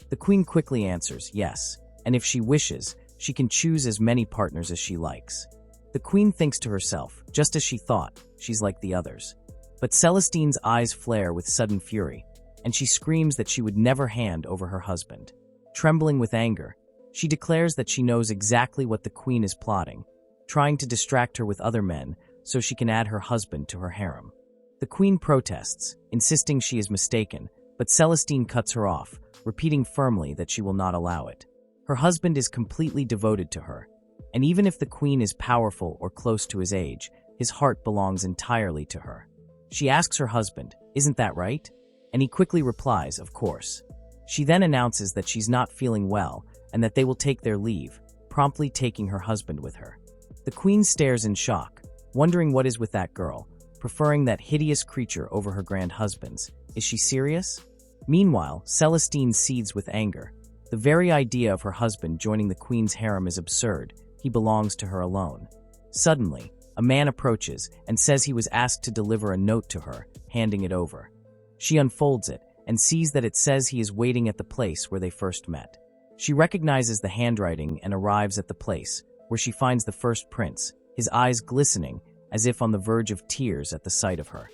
The Queen quickly answers, yes, and if she wishes, she can choose as many partners as she likes. The Queen thinks to herself, just as she thought, she's like the others. But Celestine's eyes flare with sudden fury, and she screams that she would never hand over her husband. Trembling with anger, she declares that she knows exactly what the Queen is plotting, trying to distract her with other men so she can add her husband to her harem. The Queen protests, insisting she is mistaken, but Celestine cuts her off, repeating firmly that she will not allow it. Her husband is completely devoted to her, and even if the Queen is powerful or close to his age, his heart belongs entirely to her. She asks her husband, isn't that right? And he quickly replies, of course. She then announces that she's not feeling well and that they will take their leave, promptly taking her husband with her. The Queen stares in shock, wondering what is with that girl, preferring that hideous creature over her grand husband's. Is she serious? Meanwhile, Celestine seethes with anger. The very idea of her husband joining the Queen's harem is absurd. He belongs to her alone. Suddenly, a man approaches and says he was asked to deliver a note to her, handing it over. She unfolds it and sees that it says he is waiting at the place where they first met. She recognizes the handwriting and arrives at the place, where she finds the first prince, his eyes glistening, as if on the verge of tears at the sight of her.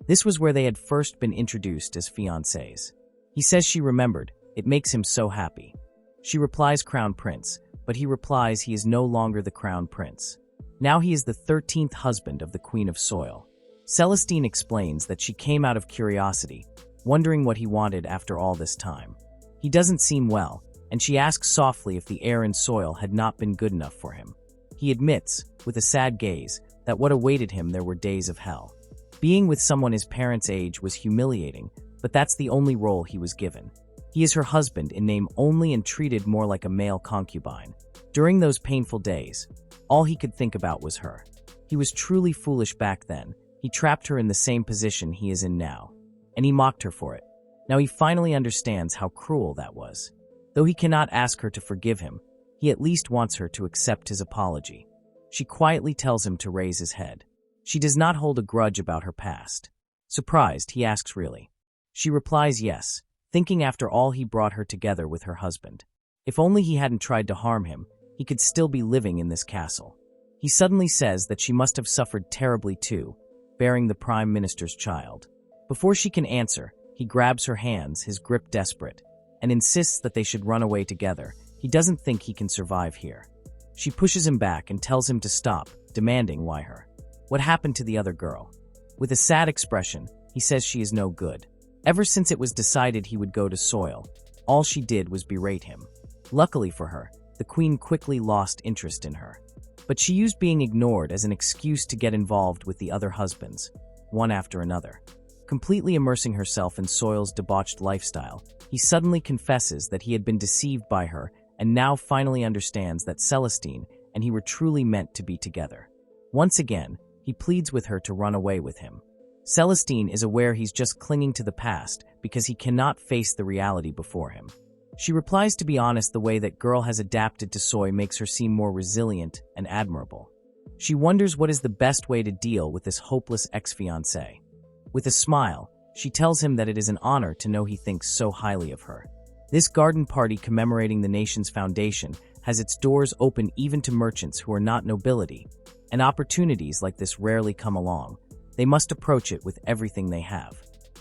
This was where they had first been introduced as fiancés. He says she remembered. It makes him so happy. She replies Crown Prince, but he replies he is no longer the Crown Prince. Now he is the 13th husband of the Queen of Soil. Celestine explains that she came out of curiosity, wondering what he wanted after all this time. He doesn't seem well, and she asks softly if the air and soil had not been good enough for him. He admits, with a sad gaze, that what awaited him there were days of hell. Being with someone his parents' age was humiliating, but that's the only role he was given. He is her husband in name only and treated more like a male concubine. During those painful days, all he could think about was her. He was truly foolish back then. He trapped her in the same position he is in now, and he mocked her for it. Now he finally understands how cruel that was. Though he cannot ask her to forgive him, he at least wants her to accept his apology. She quietly tells him to raise his head. She does not hold a grudge about her past. Surprised, he asks really. She replies yes, thinking after all he brought her together with her husband. If only he hadn't tried to harm him, he could still be living in this castle. He suddenly says that she must have suffered terribly too, bearing the Prime Minister's child. Before she can answer, he grabs her hands, his grip desperate, and insists that they should run away together. He doesn't think he can survive here. She pushes him back and tells him to stop, demanding why her. What happened to the other girl? With a sad expression, he says she is no good. Ever since it was decided he would go to Soil, all she did was berate him. Luckily for her, the Queen quickly lost interest in her. But she used being ignored as an excuse to get involved with the other husbands, one after another. Completely immersing herself in Soil's debauched lifestyle, he suddenly confesses that he had been deceived by her and now finally understands that Celestine and he were truly meant to be together. Once again, he pleads with her to run away with him. Celestine is aware he's just clinging to the past because he cannot face the reality before him. She replies to be honest, the way that girl has adapted to Soy makes her seem more resilient and admirable. She wonders what is the best way to deal with this hopeless ex-fiancé. With a smile, she tells him that it is an honor to know he thinks so highly of her. This garden party commemorating the nation's foundation has its doors open even to merchants who are not nobility, and opportunities like this rarely come along. They must approach it with everything they have.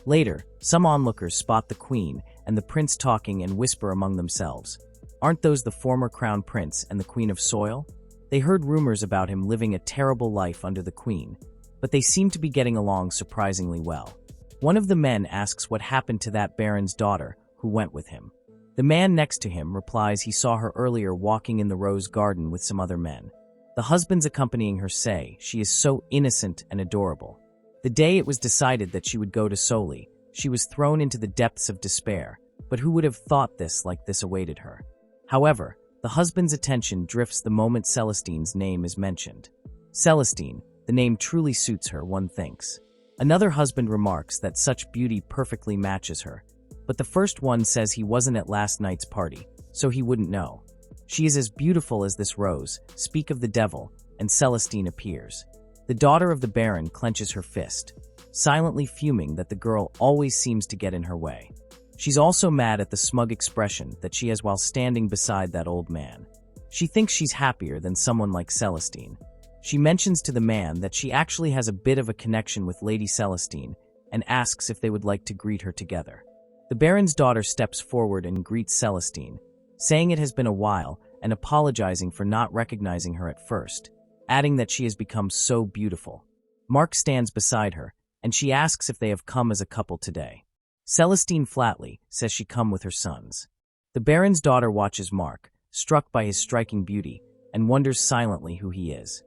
Later, some onlookers spot the Queen and the Prince talking and whisper among themselves. Aren't those the former Crown Prince and the Queen of Soil? They heard rumors about him living a terrible life under the Queen, but they seem to be getting along surprisingly well. One of the men asks what happened to that baron's daughter who went with him. The man next to him replies he saw her earlier walking in the rose garden with some other men. The husbands accompanying her say she is so innocent and adorable. The day it was decided that she would go to Soli, she was thrown into the depths of despair, but who would have thought this awaited her? However, the husband's attention drifts the moment Celestine's name is mentioned. Celestine, the name truly suits her, one thinks. Another husband remarks that such beauty perfectly matches her, but the first one says he wasn't at last night's party, so he wouldn't know. She is as beautiful as this rose, speak of the devil, and Celestine appears. The daughter of the Baron clenches her fist, silently fuming that the girl always seems to get in her way. She's also mad at the smug expression that she has while standing beside that old man. She thinks she's happier than someone like Celestine. She mentions to the man that she actually has a bit of a connection with Lady Celestine and asks if they would like to greet her together. The Baron's daughter steps forward and greets Celestine, saying it has been a while and apologizing for not recognizing her at first, adding that she has become so beautiful. Mark stands beside her, and she asks if they have come as a couple today. Celestine flatly says she come with her sons. The Baron's daughter watches Mark, struck by his striking beauty, and wonders silently who he is.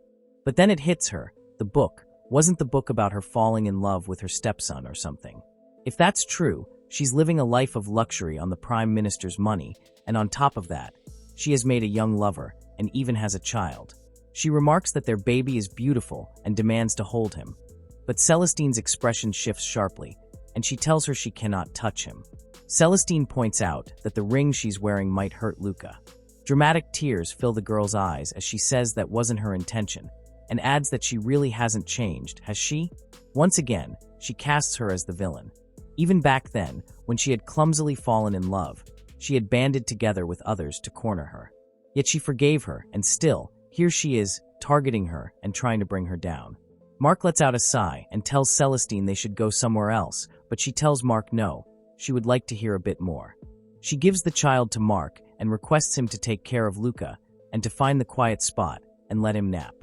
But then it hits her, the book wasn't the book about her falling in love with her stepson or something. If that's true, she's living a life of luxury on the Prime Minister's money, and on top of that, she has made a young lover and even has a child. She remarks that their baby is beautiful and demands to hold him. But Celestine's expression shifts sharply, and she tells her she cannot touch him. Celestine points out that the ring she's wearing might hurt Luca. Dramatic tears fill the girl's eyes as she says that wasn't her intention, and adds that she really hasn't changed, has she? Once again, she casts her as the villain. Even back then, when she had clumsily fallen in love, she had banded together with others to corner her. Yet she forgave her, and still, here she is, targeting her and trying to bring her down. Mark lets out a sigh and tells Celestine they should go somewhere else, but she tells Mark no, she would like to hear a bit more. She gives the child to Mark and requests him to take care of Luca and to find the quiet spot and let him nap.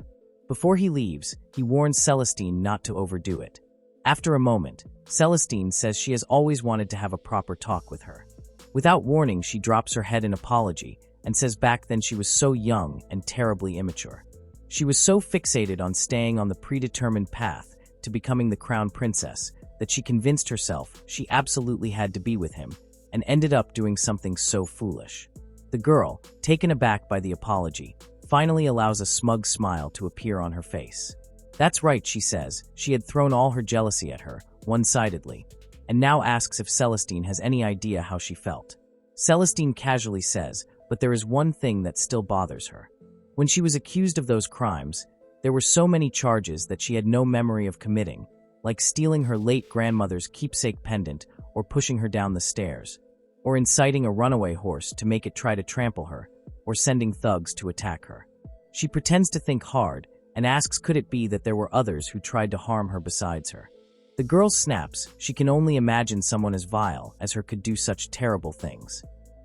Before he leaves, he warns Celestine not to overdo it. After a moment, Celestine says she has always wanted to have a proper talk with her. Without warning, she drops her head in apology and says back then she was so young and terribly immature. She was so fixated on staying on the predetermined path to becoming the crown princess that she convinced herself she absolutely had to be with him and ended up doing something so foolish. The girl, taken aback by the apology, finally allows a smug smile to appear on her face. That's right, she says. She had thrown all her jealousy at her, one-sidedly, and now asks if Celestine has any idea how she felt. Celestine casually says, but there is one thing that still bothers her. When she was accused of those crimes, there were so many charges that she had no memory of committing, like stealing her late grandmother's keepsake pendant or pushing her down the stairs, or inciting a runaway horse to make it try to trample her, or sending thugs to attack her. She pretends to think hard and asks could it be that there were others who tried to harm her besides her. The girl snaps. She can only imagine someone as vile as her could do such terrible things.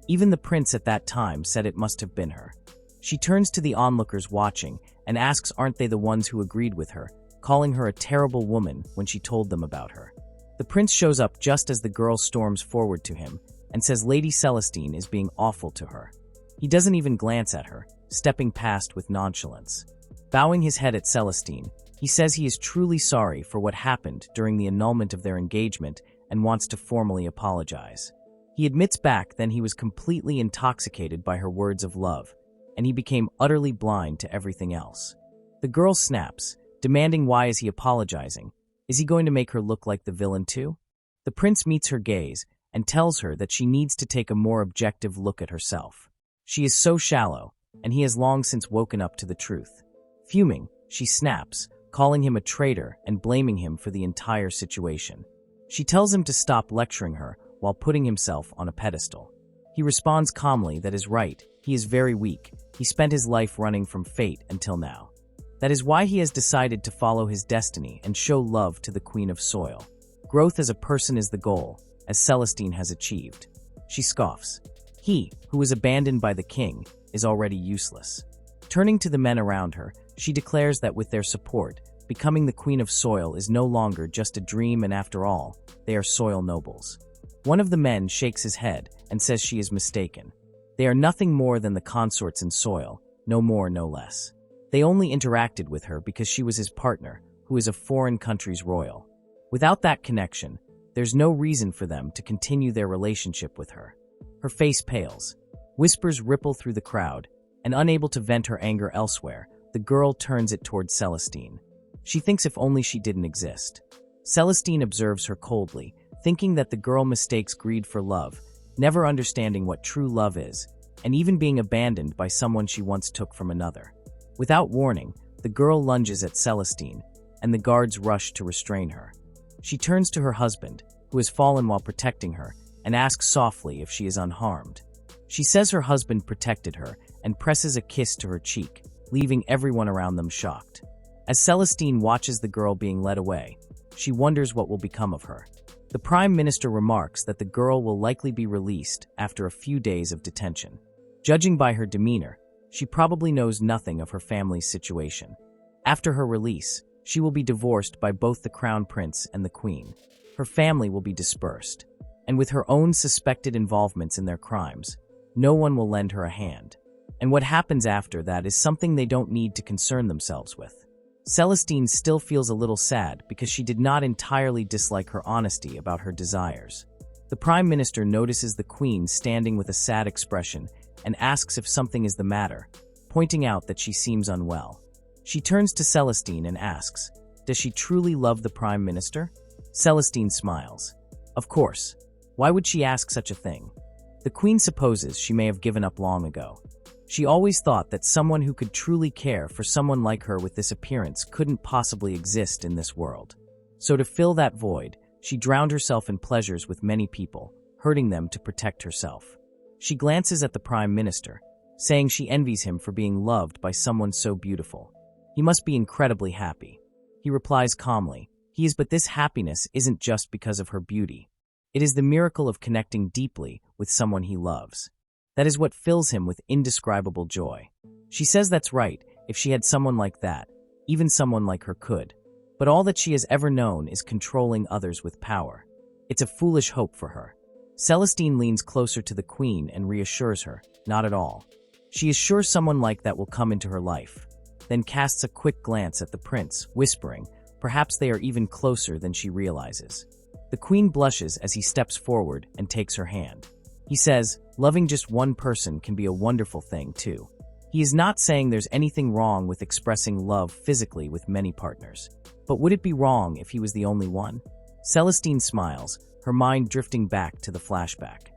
Even the prince at that time said it must have been her. She turns to the onlookers watching and asks aren't they the ones who agreed with her, calling her a terrible woman when she told them about her. The prince shows up just as the girl storms forward to him and says Lady Celestine is being awful to her. He doesn't even glance at her, stepping past with nonchalance. Bowing his head at Celestine, he says he is truly sorry for what happened during the annulment of their engagement and wants to formally apologize. He admits back then he was completely intoxicated by her words of love, and he became utterly blind to everything else. The girl snaps, demanding why is he apologizing? Is he going to make her look like the villain too? The prince meets her gaze and tells her that she needs to take a more objective look at herself. She is so shallow, and he has long since woken up to the truth. Fuming, she snaps, calling him a traitor and blaming him for the entire situation. She tells him to stop lecturing her while putting himself on a pedestal. He responds calmly that is right, he is very weak, he spent his life running from fate until now. That is why he has decided to follow his destiny and show love to the Queen of Soil. Growth as a person is the goal, as Celestine has achieved. She scoffs. He, who was abandoned by the king, is already useless. Turning to the men around her, she declares that with their support, becoming the Queen of Soil is no longer just a dream, and after all, they are soil nobles. One of the men shakes his head and says she is mistaken. They are nothing more than the consorts in soil, no more, no less. They only interacted with her because she was his partner, who is a foreign country's royal. Without that connection, there's no reason for them to continue their relationship with her. Her face pales. Whispers ripple through the crowd, and unable to vent her anger elsewhere, the girl turns it toward Celestine. She thinks if only she didn't exist. Celestine observes her coldly, thinking that the girl mistakes greed for love, never understanding what true love is, and even being abandoned by someone she once took from another. Without warning, the girl lunges at Celestine, and the guards rush to restrain her. She turns to her husband, who has fallen while protecting her, and asks softly if she is unharmed. She says her husband protected her and presses a kiss to her cheek, leaving everyone around them shocked. As Celestine watches the girl being led away, she wonders what will become of her. The Prime Minister remarks that the girl will likely be released after a few days of detention. Judging by her demeanor, she probably knows nothing of her family's situation. After her release, she will be divorced by both the Crown Prince and the Queen. Her family will be dispersed, and with her own suspected involvements in their crimes, no one will lend her a hand. And what happens after that is something they don't need to concern themselves with. Celestine still feels a little sad because she did not entirely dislike her honesty about her desires. The Prime Minister notices the Queen standing with a sad expression and asks if something is the matter, pointing out that she seems unwell. She turns to Celestine and asks, "Does she truly love the Prime Minister?" Celestine smiles. Of course. Why would she ask such a thing? The Queen supposes she may have given up long ago. She always thought that someone who could truly care for someone like her with this appearance couldn't possibly exist in this world. So to fill that void, she drowned herself in pleasures with many people, hurting them to protect herself. She glances at the Prime Minister, saying she envies him for being loved by someone so beautiful. He must be incredibly happy. He replies calmly, he is, but this happiness isn't just because of her beauty. It is the miracle of connecting deeply with someone he loves. That is what fills him with indescribable joy. She says that's right, if she had someone like that, even someone like her could. But all that she has ever known is controlling others with power. It's a foolish hope for her. Celestine leans closer to the Queen and reassures her, not at all. She is sure someone like that will come into her life, then casts a quick glance at the prince, whispering, perhaps they are even closer than she realizes. The Queen blushes as he steps forward and takes her hand. He says, loving just one person can be a wonderful thing, too. He is not saying there's anything wrong with expressing love physically with many partners. But would it be wrong if he was the only one? Celestine smiles, her mind drifting back to the flashback.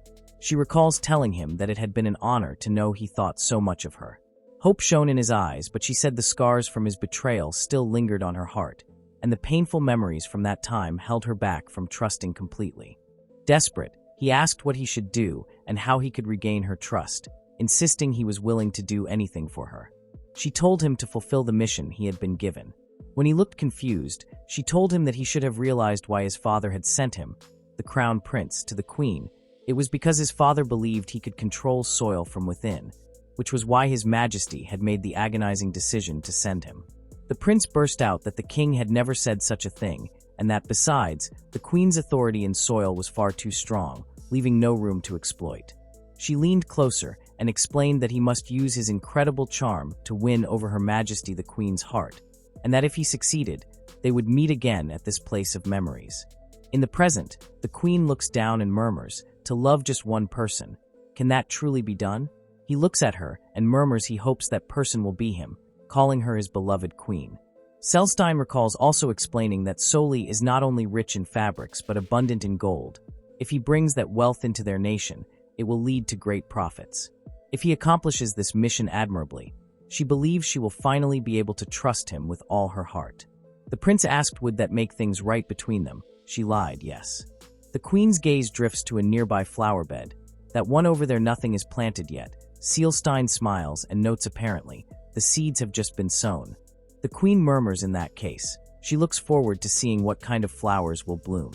She recalls telling him that it had been an honor to know he thought so much of her. Hope shone in his eyes, but she said the scars from his betrayal still lingered on her heart, and the painful memories from that time held her back from trusting completely. Desperate, he asked what he should do and how he could regain her trust, insisting he was willing to do anything for her. She told him to fulfill the mission he had been given. When he looked confused, she told him that he should have realized why his father had sent him, the Crown Prince, to the Queen. It was because his father believed he could control soil from within, which was why His Majesty had made the agonizing decision to send him. The prince burst out that the king had never said such a thing, and that besides, the Queen's authority in soil was far too strong, leaving no room to exploit. She leaned closer and explained that he must use his incredible charm to win over Her Majesty the Queen's heart, and that if he succeeded, they would meet again at this place of memories. In the present, the Queen looks down and murmurs, to love just one person. Can that truly be done? He looks at her and murmurs he hopes that person will be him, calling her his beloved queen. Celestine recalls also explaining that Soli is not only rich in fabrics but abundant in gold. If he brings that wealth into their nation, it will lead to great profits. If he accomplishes this mission admirably, she believes she will finally be able to trust him with all her heart. The prince asked would that make things right between them. She lied, yes. The Queen's gaze drifts to a nearby flower bed. That one over there, nothing is planted yet. Celestine smiles and notes apparently, the seeds have just been sown. The Queen murmurs in that case. She looks forward to seeing what kind of flowers will bloom.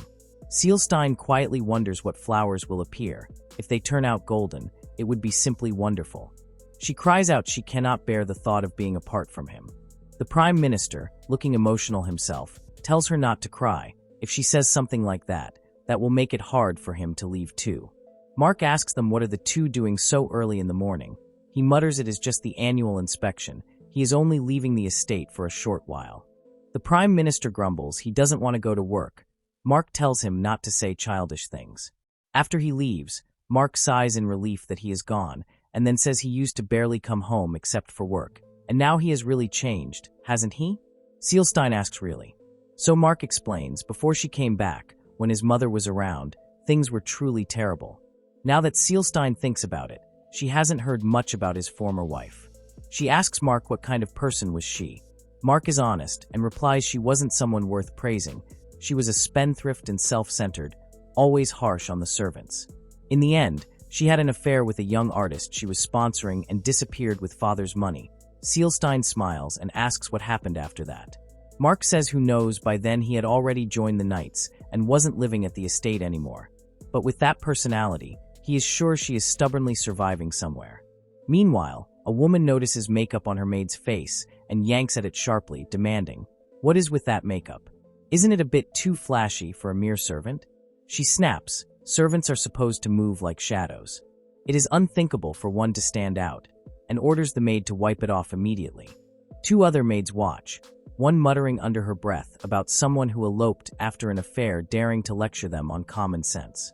Celestine quietly wonders what flowers will appear. If they turn out golden, it would be simply wonderful. She cries out she cannot bear the thought of being apart from him. The Prime Minister, looking emotional himself, tells her not to cry. If she says something like that, that will make it hard for him to leave too. Mark asks them what are the two doing so early in the morning. He mutters it is just the annual inspection. He is only leaving the estate for a short while. The Prime Minister grumbles he doesn't want to go to work. Mark tells him not to say childish things. After he leaves, Mark sighs in relief that he is gone, and then says he used to barely come home except for work. And now he has really changed, hasn't he? Seelstein asks really. So Mark explains, before she came back, when his mother was around, things were truly terrible. Now that Seelstein thinks about it, she hasn't heard much about his former wife. She asks Mark what kind of person was she. Mark is honest and replies she wasn't someone worth praising. She was a spendthrift and self-centered, always harsh on the servants. In the end, she had an affair with a young artist she was sponsoring and disappeared with father's money. Seelstein smiles and asks what happened after that. Mark says who knows, by then he had already joined the Knights and wasn't living at the estate anymore. But with that personality, he is sure she is stubbornly surviving somewhere. Meanwhile, a woman notices makeup on her maid's face and yanks at it sharply, demanding, "What is with that makeup? Isn't it a bit too flashy for a mere servant?" She snaps, servants are supposed to move like shadows. It is unthinkable for one to stand out, and orders the maid to wipe it off immediately. Two other maids watch, one muttering under her breath about someone who eloped after an affair daring to lecture them on common sense.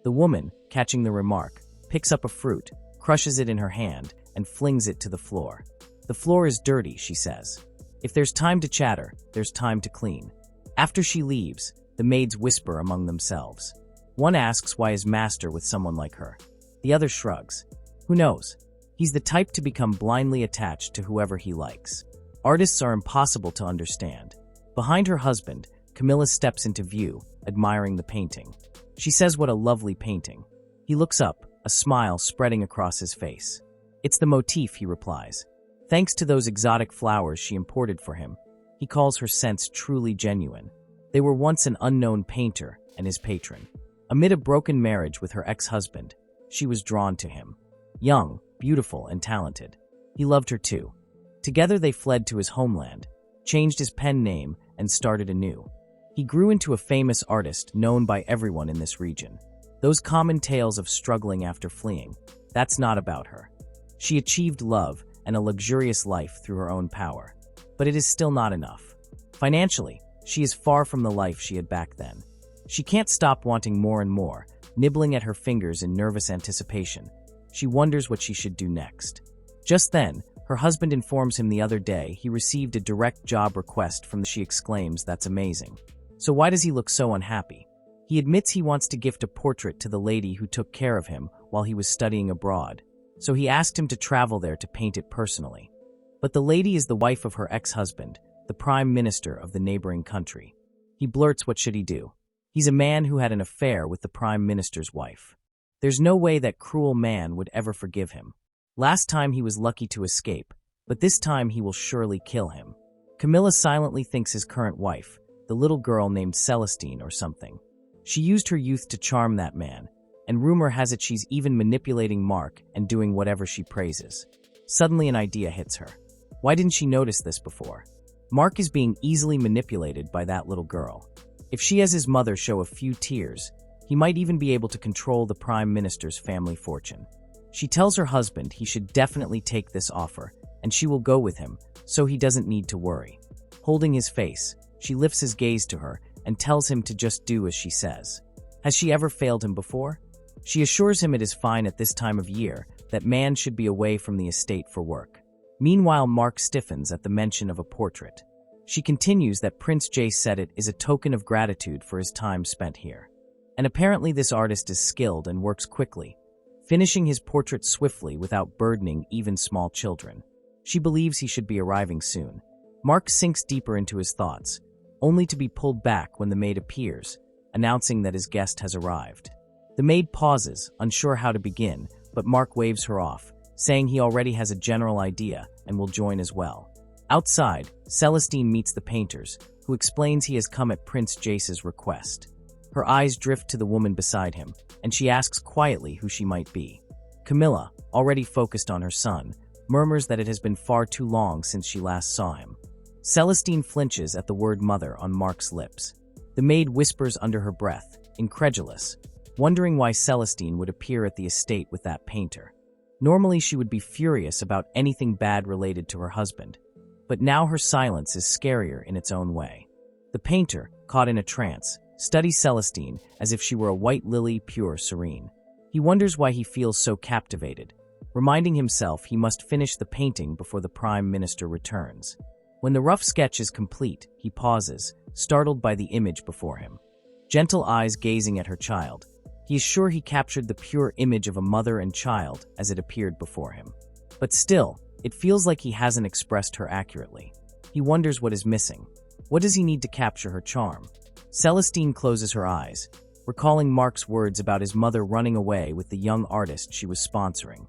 The woman, catching the remark, picks up a fruit, crushes it in her hand, and flings it to the floor. "The floor is dirty," she says. "If there's time to chatter, there's time to clean." After she leaves, the maids whisper among themselves. One asks why is master with someone like her. The other shrugs. Who knows? He's the type to become blindly attached to whoever he likes. Artists are impossible to understand. Behind her husband, Camilla steps into view, admiring the painting. She says what a lovely painting. He looks up, a smile spreading across his face. "It's the motif," he replies. Thanks to those exotic flowers she imported for him, he calls her scents truly genuine. They were once an unknown painter and his patron. Amid a broken marriage with her ex-husband, she was drawn to him. Young, beautiful, and talented. He loved her too. Together they fled to his homeland, changed his pen name, and started anew. He grew into a famous artist known by everyone in this region. Those common tales of struggling after fleeing, that's not about her. She achieved love and a luxurious life through her own power. But it is still not enough. Financially, she is far from the life she had back then. She can't stop wanting more and more, nibbling at her fingers in nervous anticipation. She wonders what she should do next. Just then, her husband informs him the other day he received a direct job request from she exclaims, "That's amazing." So why does he look so unhappy? He admits he wants to gift a portrait to the lady who took care of him while he was studying abroad. So he asked him to travel there to paint it personally. But the lady is the wife of her ex-husband, the prime minister of the neighboring country. He blurts what should he do. He's a man who had an affair with the prime minister's wife. There's no way that cruel man would ever forgive him. Last time he was lucky to escape, but this time he will surely kill him. Camilla silently thinks his current wife, the little girl named Celestine or something. She used her youth to charm that man, and rumor has it she's even manipulating Mark and doing whatever she praises. Suddenly an idea hits her. Why didn't she notice this before? Mark is being easily manipulated by that little girl. If she has his mother show a few tears, he might even be able to control the prime minister's family fortune. She tells her husband he should definitely take this offer, and she will go with him, so he doesn't need to worry. Holding his face, she lifts his gaze to her and tells him to just do as she says. Has she ever failed him before? She assures him it is fine at this time of year, that man should be away from the estate for work. Meanwhile, Mark stiffens at the mention of a portrait. She continues that Prince Jay said it is a token of gratitude for his time spent here. And apparently this artist is skilled and works quickly, finishing his portrait swiftly without burdening even small children. She believes he should be arriving soon. Mark sinks deeper into his thoughts, only to be pulled back when the maid appears, announcing that his guest has arrived. The maid pauses, unsure how to begin, but Mark waves her off, saying he already has a general idea and will join as well. Outside, Celestine meets the painters, who explains he has come at Prince Jace's request. Her eyes drift to the woman beside him, and she asks quietly who she might be. Camilla, already focused on her son, murmurs that it has been far too long since she last saw him. Celestine flinches at the word mother on Mark's lips. The maid whispers under her breath, incredulous, wondering why Celestine would appear at the estate with that painter. Normally she would be furious about anything bad related to her husband, but now her silence is scarier in its own way. The painter, caught in a trance, studies Celestine as if she were a white lily, pure, serene. He wonders why he feels so captivated, reminding himself he must finish the painting before the Prime Minister returns. When the rough sketch is complete, he pauses, startled by the image before him. Gentle eyes gazing at her child, he is sure he captured the pure image of a mother and child as it appeared before him. But still, it feels like he hasn't expressed her accurately. He wonders what is missing. What does he need to capture her charm? Celestine closes her eyes, recalling Mark's words about his mother running away with the young artist she was sponsoring.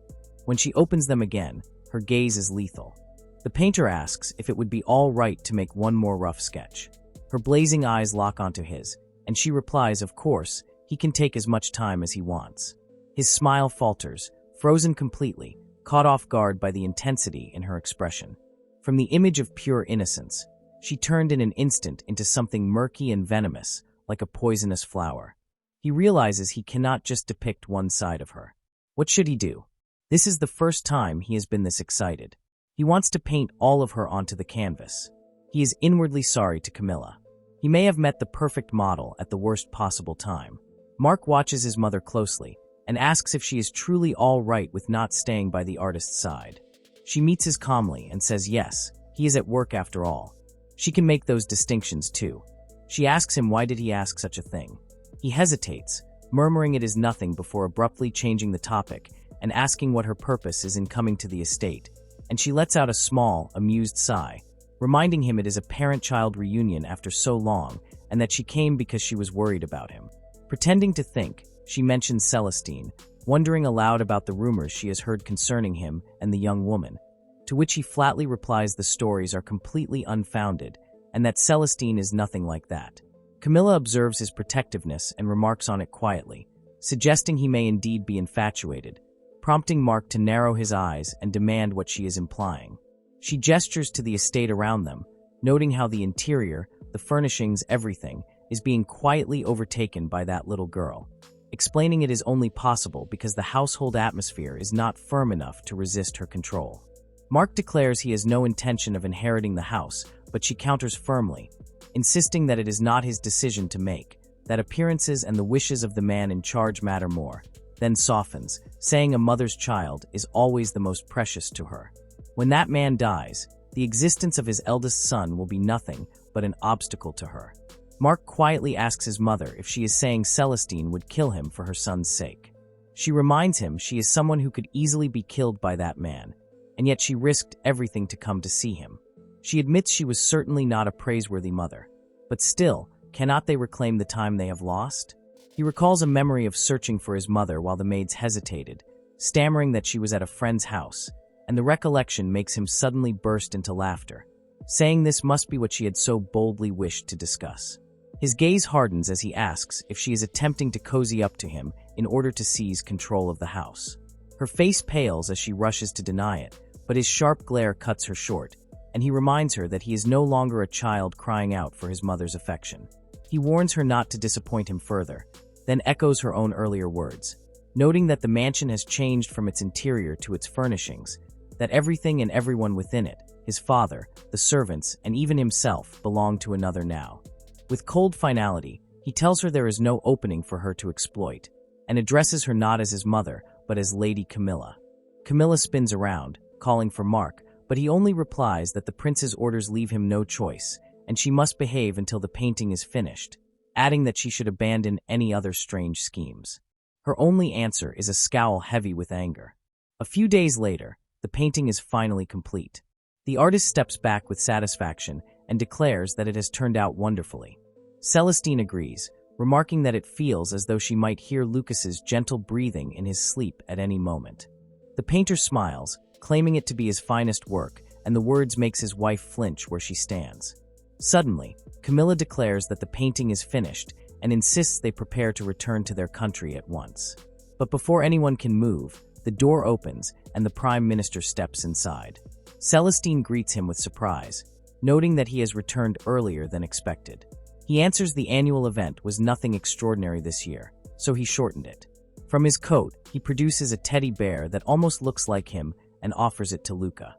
When she opens them again, her gaze is lethal. The painter asks if it would be all right to make one more rough sketch. Her blazing eyes lock onto his, and she replies, of course, he can take as much time as he wants. His smile falters, frozen completely, caught off guard by the intensity in her expression. From the image of pure innocence, she turned in an instant into something murky and venomous, like a poisonous flower. He realizes he cannot just depict one side of her. What should he do? This is the first time he has been this excited. He wants to paint all of her onto the canvas. He is inwardly sorry to Camilla. He may have met the perfect model at the worst possible time. Mark watches his mother closely and asks if she is truly all right with not staying by the artist's side. She meets his calmly and says yes, he is at work after all. She can make those distinctions too. She asks him why did he ask such a thing. He hesitates, murmuring it is nothing before abruptly changing the topic and asking what her purpose is in coming to the estate, and she lets out a small, amused sigh, reminding him it is a parent-child reunion after so long and that she came because she was worried about him. Pretending to think, she mentions Celestine, wondering aloud about the rumors she has heard concerning him and the young woman, to which he flatly replies the stories are completely unfounded and that Celestine is nothing like that. Camilla observes his protectiveness and remarks on it quietly, suggesting he may indeed be infatuated, prompting Mark to narrow his eyes and demand what she is implying. She gestures to the estate around them, noting how the interior, the furnishings, everything, is being quietly overtaken by that little girl, explaining it is only possible because the household atmosphere is not firm enough to resist her control. Mark declares he has no intention of inheriting the house, but she counters firmly, insisting that it is not his decision to make, that appearances and the wishes of the man in charge matter more, then softens, saying a mother's child is always the most precious to her. When that man dies, the existence of his eldest son will be nothing but an obstacle to her. Mark quietly asks his mother if she is saying Celestine would kill him for her son's sake. She reminds him she is someone who could easily be killed by that man, and yet she risked everything to come to see him. She admits she was certainly not a praiseworthy mother, but still, cannot they reclaim the time they have lost? He recalls a memory of searching for his mother while the maids hesitated, stammering that she was at a friend's house, and the recollection makes him suddenly burst into laughter, saying this must be what she had so boldly wished to discuss. His gaze hardens as he asks if she is attempting to cozy up to him in order to seize control of the house. Her face pales as she rushes to deny it, but his sharp glare cuts her short, and he reminds her that he is no longer a child crying out for his mother's affection. He warns her not to disappoint him further, then echoes her own earlier words, noting that the mansion has changed from its interior to its furnishings, that everything and everyone within it, his father, the servants, and even himself, belong to another now. With cold finality, he tells her there is no opening for her to exploit, and addresses her not as his mother, but as Lady Camilla. Camilla spins around, calling for Mark, but he only replies that the prince's orders leave him no choice, and she must behave until the painting is finished, adding that she should abandon any other strange schemes. Her only answer is a scowl heavy with anger. A few days later, the painting is finally complete. The artist steps back with satisfaction and declares that it has turned out wonderfully. Celestine agrees, remarking that it feels as though she might hear Lucas's gentle breathing in his sleep at any moment. The painter smiles, claiming it to be his finest work, and the words makes his wife flinch where she stands. Suddenly, Camilla declares that the painting is finished and insists they prepare to return to their country at once. But before anyone can move, the door opens and the Prime Minister steps inside. Celestine greets him with surprise, noting that he has returned earlier than expected. He answers the annual event was nothing extraordinary this year, so he shortened it. From his coat, he produces a teddy bear that almost looks like him and offers it to Luca.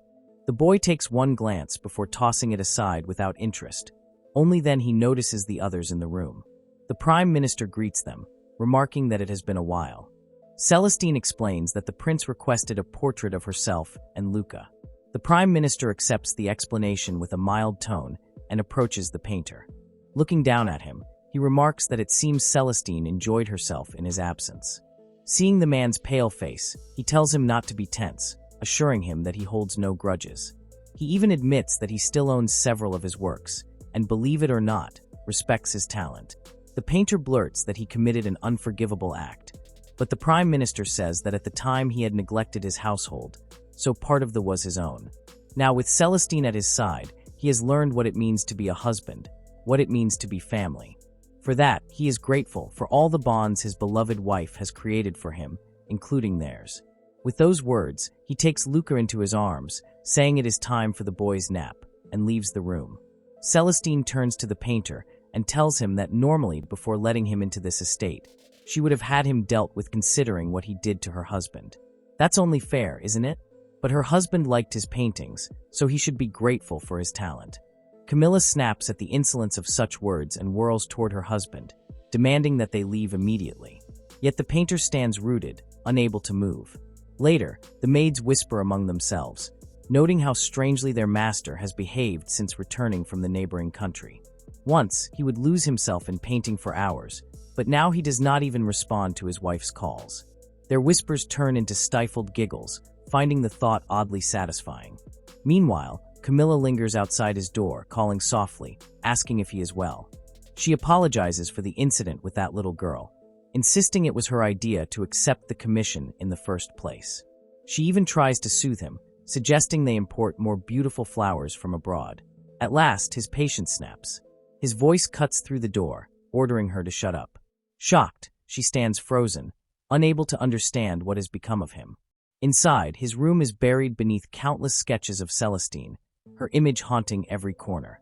The boy takes one glance before tossing it aside without interest. Only then he notices the others in the room. The Prime Minister greets them, remarking that it has been a while. Celestine explains that the prince requested a portrait of herself and Luca. The Prime Minister accepts the explanation with a mild tone and approaches the painter. Looking down at him, he remarks that it seems Celestine enjoyed herself in his absence. Seeing the man's pale face, he tells him not to be tense, assuring him that he holds no grudges. He even admits that he still owns several of his works, and believe it or not, respects his talent. The painter blurts that he committed an unforgivable act, but the Prime Minister says that at the time he had neglected his household, so part of the was his own. Now with Celestine at his side, he has learned what it means to be a husband, what it means to be family. For that, he is grateful for all the bonds his beloved wife has created for him, including theirs. With those words, he takes Luca into his arms, saying it is time for the boy's nap, and leaves the room. Celestine turns to the painter and tells him that normally before letting him into this estate, she would have had him dealt with considering what he did to her husband. That's only fair, isn't it? But her husband liked his paintings, so he should be grateful for his talent. Camilla snaps at the insolence of such words and whirls toward her husband, demanding that they leave immediately. Yet the painter stands rooted, unable to move. Later, the maids whisper among themselves, noting how strangely their master has behaved since returning from the neighboring country. Once, he would lose himself in painting for hours, but now he does not even respond to his wife's calls. Their whispers turn into stifled giggles, finding the thought oddly satisfying. Meanwhile, Camilla lingers outside his door, calling softly, asking if he is well. She apologizes for the incident with that little girl, insisting it was her idea to accept the commission in the first place. She even tries to soothe him, suggesting they import more beautiful flowers from abroad. At last, his patience snaps. His voice cuts through the door, ordering her to shut up. Shocked, she stands frozen, unable to understand what has become of him. Inside, his room is buried beneath countless sketches of Celestine, her image haunting every corner.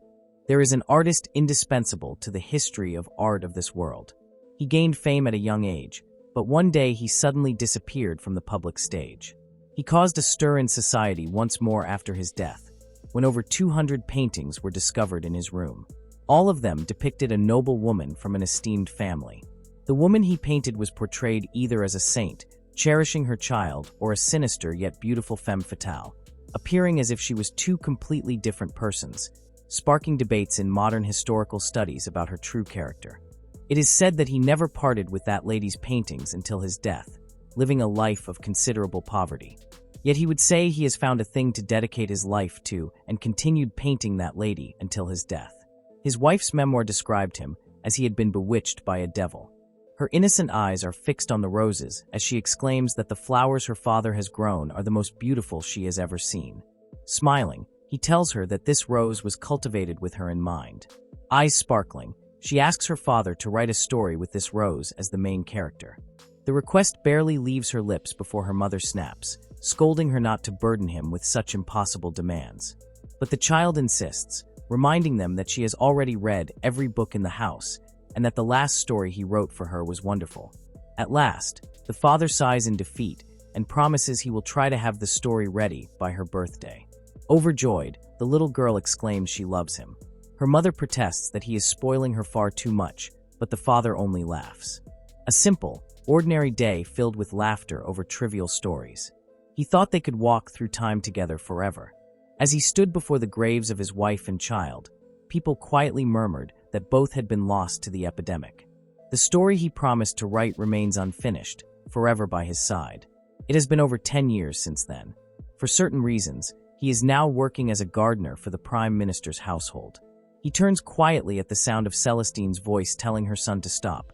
There is an artist indispensable to the history of art of this world. He gained fame at a young age, but one day he suddenly disappeared from the public stage. He caused a stir in society once more after his death, when over 200 paintings were discovered in his room. All of them depicted a noble woman from an esteemed family. The woman he painted was portrayed either as a saint, cherishing her child, or a sinister yet beautiful femme fatale, appearing as if she was two completely different persons, sparking debates in modern historical studies about her true character. It is said that he never parted with that lady's paintings until his death, living a life of considerable poverty. Yet he would say he has found a thing to dedicate his life to and continued painting that lady until his death. His wife's memoir described him as he had been bewitched by a devil. Her innocent eyes are fixed on the roses as she exclaims that the flowers her father has grown are the most beautiful she has ever seen. Smiling, he tells her that this rose was cultivated with her in mind. Eyes sparkling, she asks her father to write a story with this rose as the main character. The request barely leaves her lips before her mother snaps, scolding her not to burden him with such impossible demands. But the child insists, reminding them that she has already read every book in the house and that the last story he wrote for her was wonderful. At last, the father sighs in defeat and promises he will try to have the story ready by her birthday. Overjoyed, the little girl exclaims she loves him. Her mother protests that he is spoiling her far too much, but the father only laughs. A simple, ordinary day filled with laughter over trivial stories. He thought they could walk through time together forever. As he stood before the graves of his wife and child, people quietly murmured that both had been lost to the epidemic. The story he promised to write remains unfinished, forever by his side. It has been over 10 years since then. For certain reasons, he is now working as a gardener for the Prime Minister's household. He turns quietly at the sound of Celestine's voice telling her son to stop,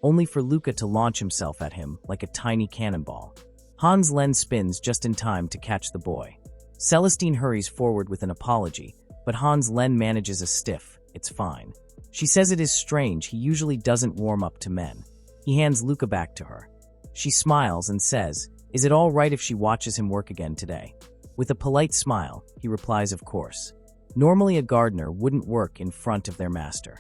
only for Luca to launch himself at him like a tiny cannonball. Hans Len spins just in time to catch the boy. Celestine hurries forward with an apology, but Hans Len manages a stiff, "It's fine." She says it is strange he usually doesn't warm up to men. He hands Luca back to her. She smiles and says, "Is it all right if she watches him work again today?" With a polite smile, he replies, "Of course." Normally a gardener wouldn't work in front of their master.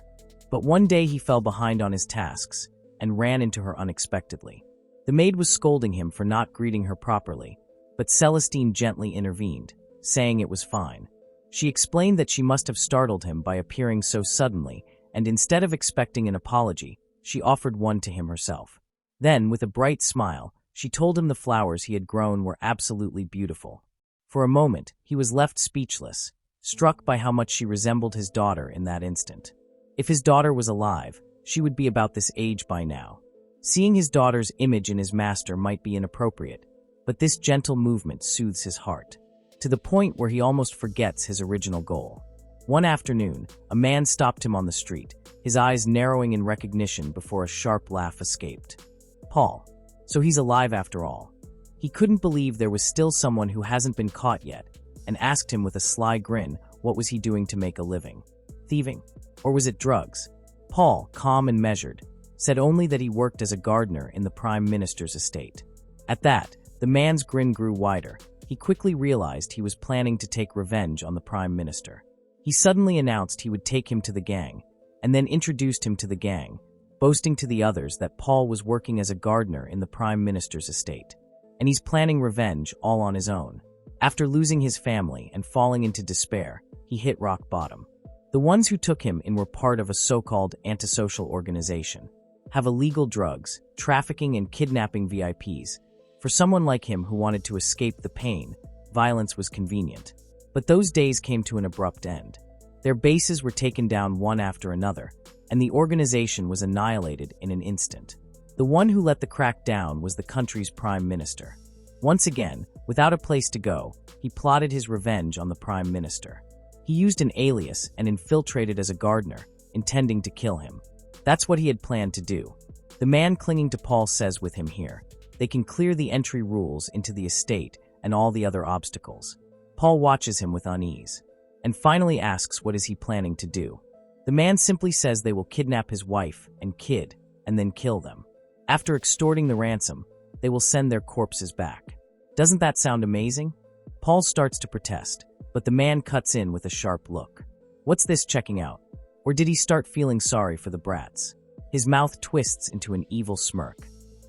But one day he fell behind on his tasks and ran into her unexpectedly. The maid was scolding him for not greeting her properly, but Celestine gently intervened, saying it was fine. She explained that she must have startled him by appearing so suddenly, and instead of expecting an apology, she offered one to him herself. Then, with a bright smile, she told him the flowers he had grown were absolutely beautiful. For a moment, he was left speechless, struck by how much she resembled his daughter in that instant. If his daughter was alive, she would be about this age by now. Seeing his daughter's image in his master might be inappropriate, but this gentle movement soothes his heart, to the point where he almost forgets his original goal. One afternoon, a man stopped him on the street, his eyes narrowing in recognition before a sharp laugh escaped. Paul. So he's alive after all. He couldn't believe there was still someone who hasn't been caught yet, and asked him with a sly grin what was he doing to make a living. Thieving? Or was it drugs? Paul, calm and measured, said only that he worked as a gardener in the Prime Minister's estate. At that, the man's grin grew wider. He quickly realized he was planning to take revenge on the Prime Minister. He suddenly announced he would take him to the gang, and then introduced him to the gang, boasting to the others that Paul was working as a gardener in the Prime Minister's estate, and he's planning revenge all on his own. After losing his family and falling into despair, he hit rock bottom. The ones who took him in were part of a so-called antisocial organization, have illegal drugs, trafficking and kidnapping VIPs. For someone like him who wanted to escape the pain, violence was convenient. But those days came to an abrupt end. Their bases were taken down one after another, and the organization was annihilated in an instant. The one who let the crack down was the country's Prime Minister. Once again, without a place to go, he plotted his revenge on the Prime Minister. He used an alias and infiltrated as a gardener, intending to kill him. That's what he had planned to do. The man clinging to Paul says with him here, they can clear the entry rules into the estate and all the other obstacles. Paul watches him with unease, and finally asks what is he planning to do. The man simply says they will kidnap his wife and kid, and then kill them. After extorting the ransom, they will send their corpses back. Doesn't that sound amazing? Paul starts to protest, but the man cuts in with a sharp look. What's this checking out? Or did he start feeling sorry for the brats? His mouth twists into an evil smirk.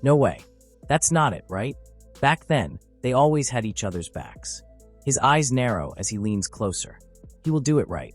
No way. That's not it, right? Back then, they always had each other's backs. His eyes narrow as he leans closer. He will do it right.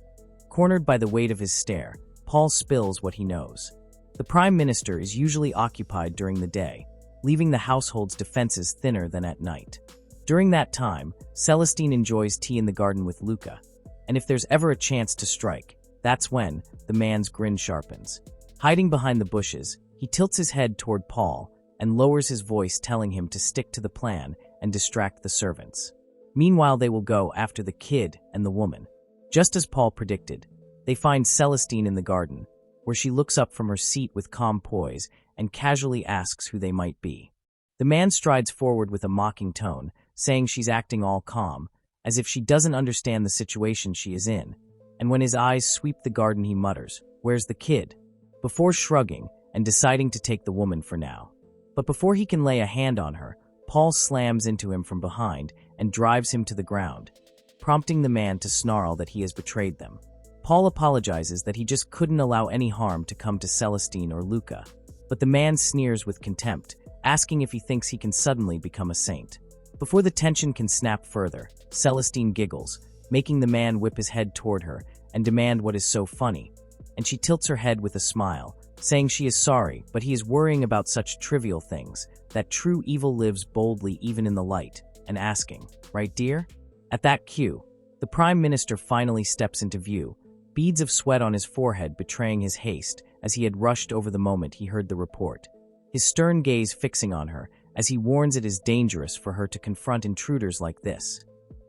Cornered by the weight of his stare, Paul spills what he knows. The Prime Minister is usually occupied during the day, leaving the household's defenses thinner than at night. During that time, Celestine enjoys tea in the garden with Luca, and if there's ever a chance to strike, that's when the man's grin sharpens. Hiding behind the bushes, he tilts his head toward Paul and lowers his voice, telling him to stick to the plan and distract the servants. Meanwhile, they will go after the kid and the woman. Just as Paul predicted, they find Celestine in the garden, where she looks up from her seat with calm poise and casually asks who they might be. The man strides forward with a mocking tone, saying she's acting all calm, as if she doesn't understand the situation she is in, and when his eyes sweep the garden he mutters, "Where's the kid?" before shrugging and deciding to take the woman for now. But before he can lay a hand on her, Paul slams into him from behind and drives him to the ground, prompting the man to snarl that he has betrayed them. Paul apologizes that he just couldn't allow any harm to come to Celestine or Luca, but the man sneers with contempt, asking if he thinks he can suddenly become a saint. Before the tension can snap further, Celestine giggles, making the man whip his head toward her and demand what is so funny, and she tilts her head with a smile, saying she is sorry, but he is worrying about such trivial things, that true evil lives boldly even in the light, and asking, "Right, dear?" At that cue, the Prime Minister finally steps into view, beads of sweat on his forehead betraying his haste as he had rushed over the moment he heard the report, his stern gaze fixing on her as he warns it is dangerous for her to confront intruders like this.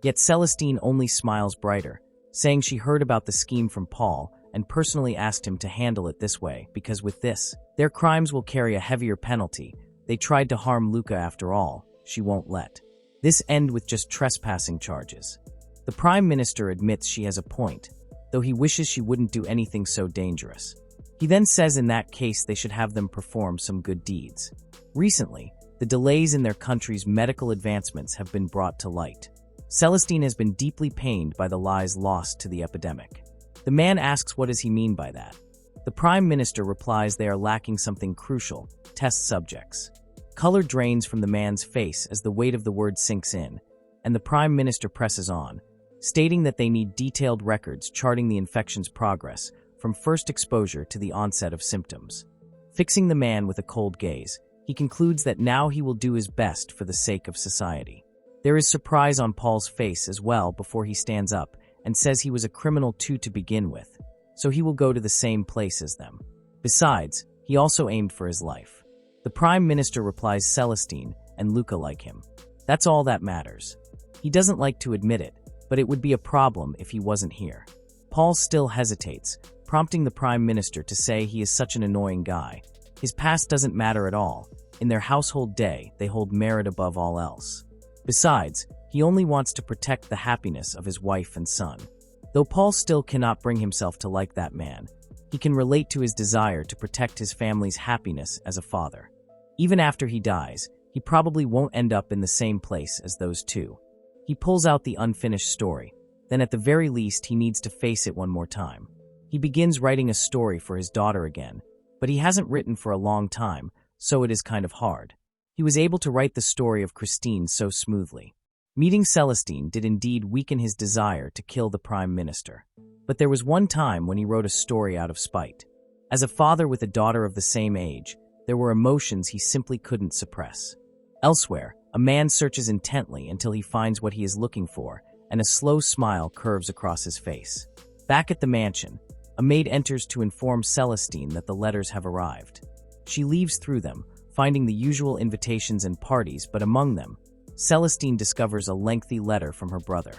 Yet Celestine only smiles brighter, saying she heard about the scheme from Paul and personally asked him to handle it this way because with this, their crimes will carry a heavier penalty. They tried to harm Luca after all, she won't let this end with just trespassing charges. The Prime Minister admits she has a point, though he wishes she wouldn't do anything so dangerous. He then says in that case they should have them perform some good deeds. Recently, the delays in their country's medical advancements have been brought to light. Celestine has been deeply pained by the lies lost to the epidemic. The man asks what does he mean by that. The Prime Minister replies they are lacking something crucial: test subjects. Color drains from the man's face as the weight of the word sinks in, and the Prime Minister presses on, stating that they need detailed records charting the infection's progress from first exposure to the onset of symptoms. Fixing the man with a cold gaze, he concludes that now he will do his best for the sake of society. There is surprise on Paul's face as well before he stands up and says he was a criminal too to begin with, so he will go to the same place as them. Besides, he also aimed for his life. The Prime Minister replies Celestine and Luca like him. That's all that matters. He doesn't like to admit it, but it would be a problem if he wasn't here. Paul still hesitates, prompting the Prime Minister to say he is such an annoying guy. His past doesn't matter at all. In their household day, they hold merit above all else. Besides, he only wants to protect the happiness of his wife and son. Though Paul still cannot bring himself to like that man, he can relate to his desire to protect his family's happiness as a father. Even after he dies, he probably won't end up in the same place as those two. He pulls out the unfinished story, then at the very least he needs to face it one more time. He begins writing a story for his daughter again, but he hasn't written for a long time, so it is kind of hard. He was able to write the story of Christine so smoothly. Meeting Celestine did indeed weaken his desire to kill the Prime Minister. But there was one time when he wrote a story out of spite. As a father with a daughter of the same age, there were emotions he simply couldn't suppress. Elsewhere, a man searches intently until he finds what he is looking for, and a slow smile curves across his face. Back at the mansion, a maid enters to inform Celestine that the letters have arrived. She leaves through them, finding the usual invitations and parties, but among them, Celestine discovers a lengthy letter from her brother.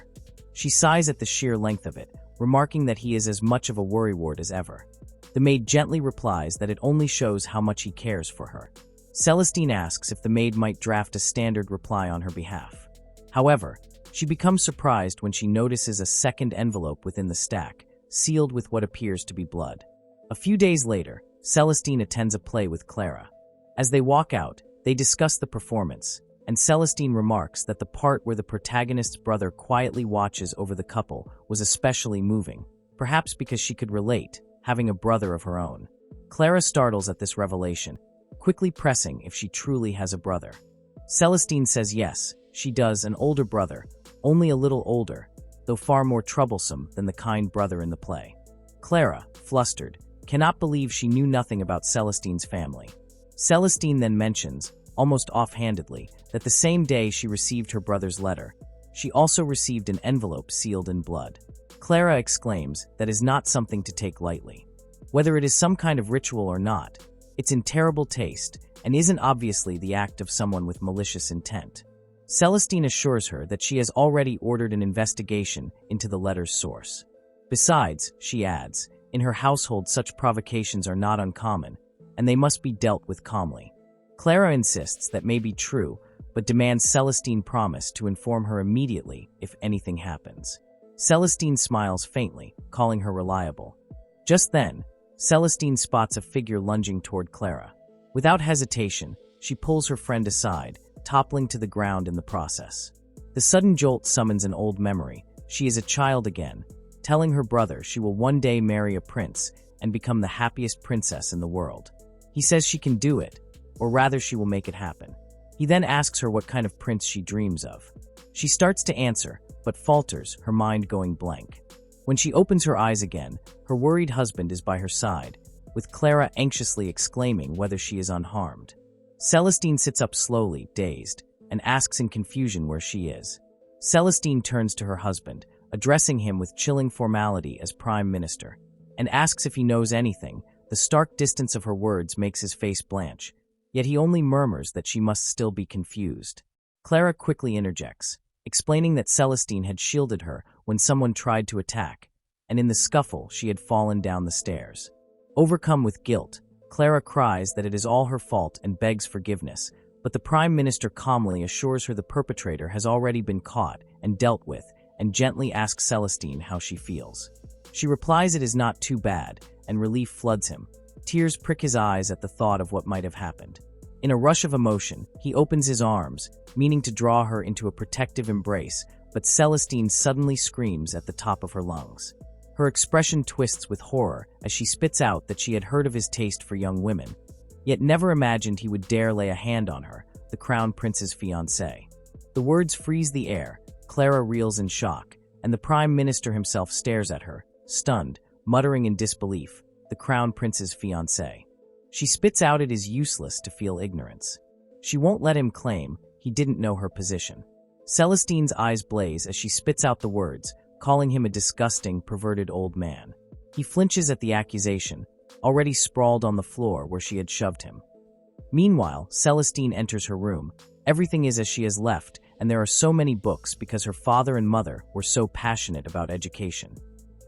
She sighs at the sheer length of it, remarking that he is as much of a worrywart as ever. The maid gently replies that it only shows how much he cares for her. Celestine asks if the maid might draft a standard reply on her behalf. However, she becomes surprised when she notices a second envelope within the stack, sealed with what appears to be blood. A few days later, Celestine attends a play with Clara. As they walk out, they discuss the performance, and Celestine remarks that the part where the protagonist's brother quietly watches over the couple was especially moving, perhaps because she could relate, having a brother of her own. Clara startles at this revelation, quickly pressing if she truly has a brother. Celestine says yes, she does, an older brother, only a little older, though far more troublesome than the kind brother in the play. Clara, flustered, cannot believe she knew nothing about Celestine's family. Celestine then mentions, almost offhandedly, that the same day she received her brother's letter, she also received an envelope sealed in blood. Clara exclaims that is not something to take lightly. Whether it is some kind of ritual or not, it's in terrible taste and isn't obviously the act of someone with malicious intent. Celestine assures her that she has already ordered an investigation into the letter's source. Besides, she adds, in her household such provocations are not uncommon, and they must be dealt with calmly. Clara insists that may be true, but demands Celestine promise to inform her immediately if anything happens. Celestine smiles faintly, calling her reliable. Just then, Celestine spots a figure lunging toward Clara. Without hesitation, she pulls her friend aside, toppling to the ground in the process. The sudden jolt summons an old memory. She is a child again, telling her brother she will one day marry a prince and become the happiest princess in the world. He says she can do it, or rather she will make it happen. He then asks her what kind of prince she dreams of. She starts to answer, but falters, her mind going blank. When she opens her eyes again, her worried husband is by her side, with Clara anxiously exclaiming whether she is unharmed. Celestine sits up slowly, dazed, and asks in confusion where she is. Celestine turns to her husband, addressing him with chilling formality as Prime Minister, and asks if he knows anything. The stark distance of her words makes his face blanch, yet he only murmurs that she must still be confused. Clara quickly interjects, explaining that Celestine had shielded her when someone tried to attack, and in the scuffle she had fallen down the stairs. Overcome with guilt, Clara cries that it is all her fault and begs forgiveness, but the Prime Minister calmly assures her the perpetrator has already been caught and dealt with, and gently asks Celestine how she feels. She replies it is not too bad, and relief floods him. Tears prick his eyes at the thought of what might have happened. In a rush of emotion, he opens his arms, meaning to draw her into a protective embrace, but Celestine suddenly screams at the top of her lungs. Her expression twists with horror as she spits out that she had heard of his taste for young women, yet never imagined he would dare lay a hand on her, the Crown Prince's fiancée. The words freeze the air, Clara reels in shock, and the Prime Minister himself stares at her, stunned, muttering in disbelief, the Crown Prince's fiancée. She spits out it is useless to feel ignorance. She won't let him claim he didn't know her position. Celestine's eyes blaze as she spits out the words, calling him a disgusting, perverted old man. He flinches at the accusation, already sprawled on the floor where she had shoved him. Meanwhile, Celestine enters her room. Everything is as she has left, and there are so many books because her father and mother were so passionate about education.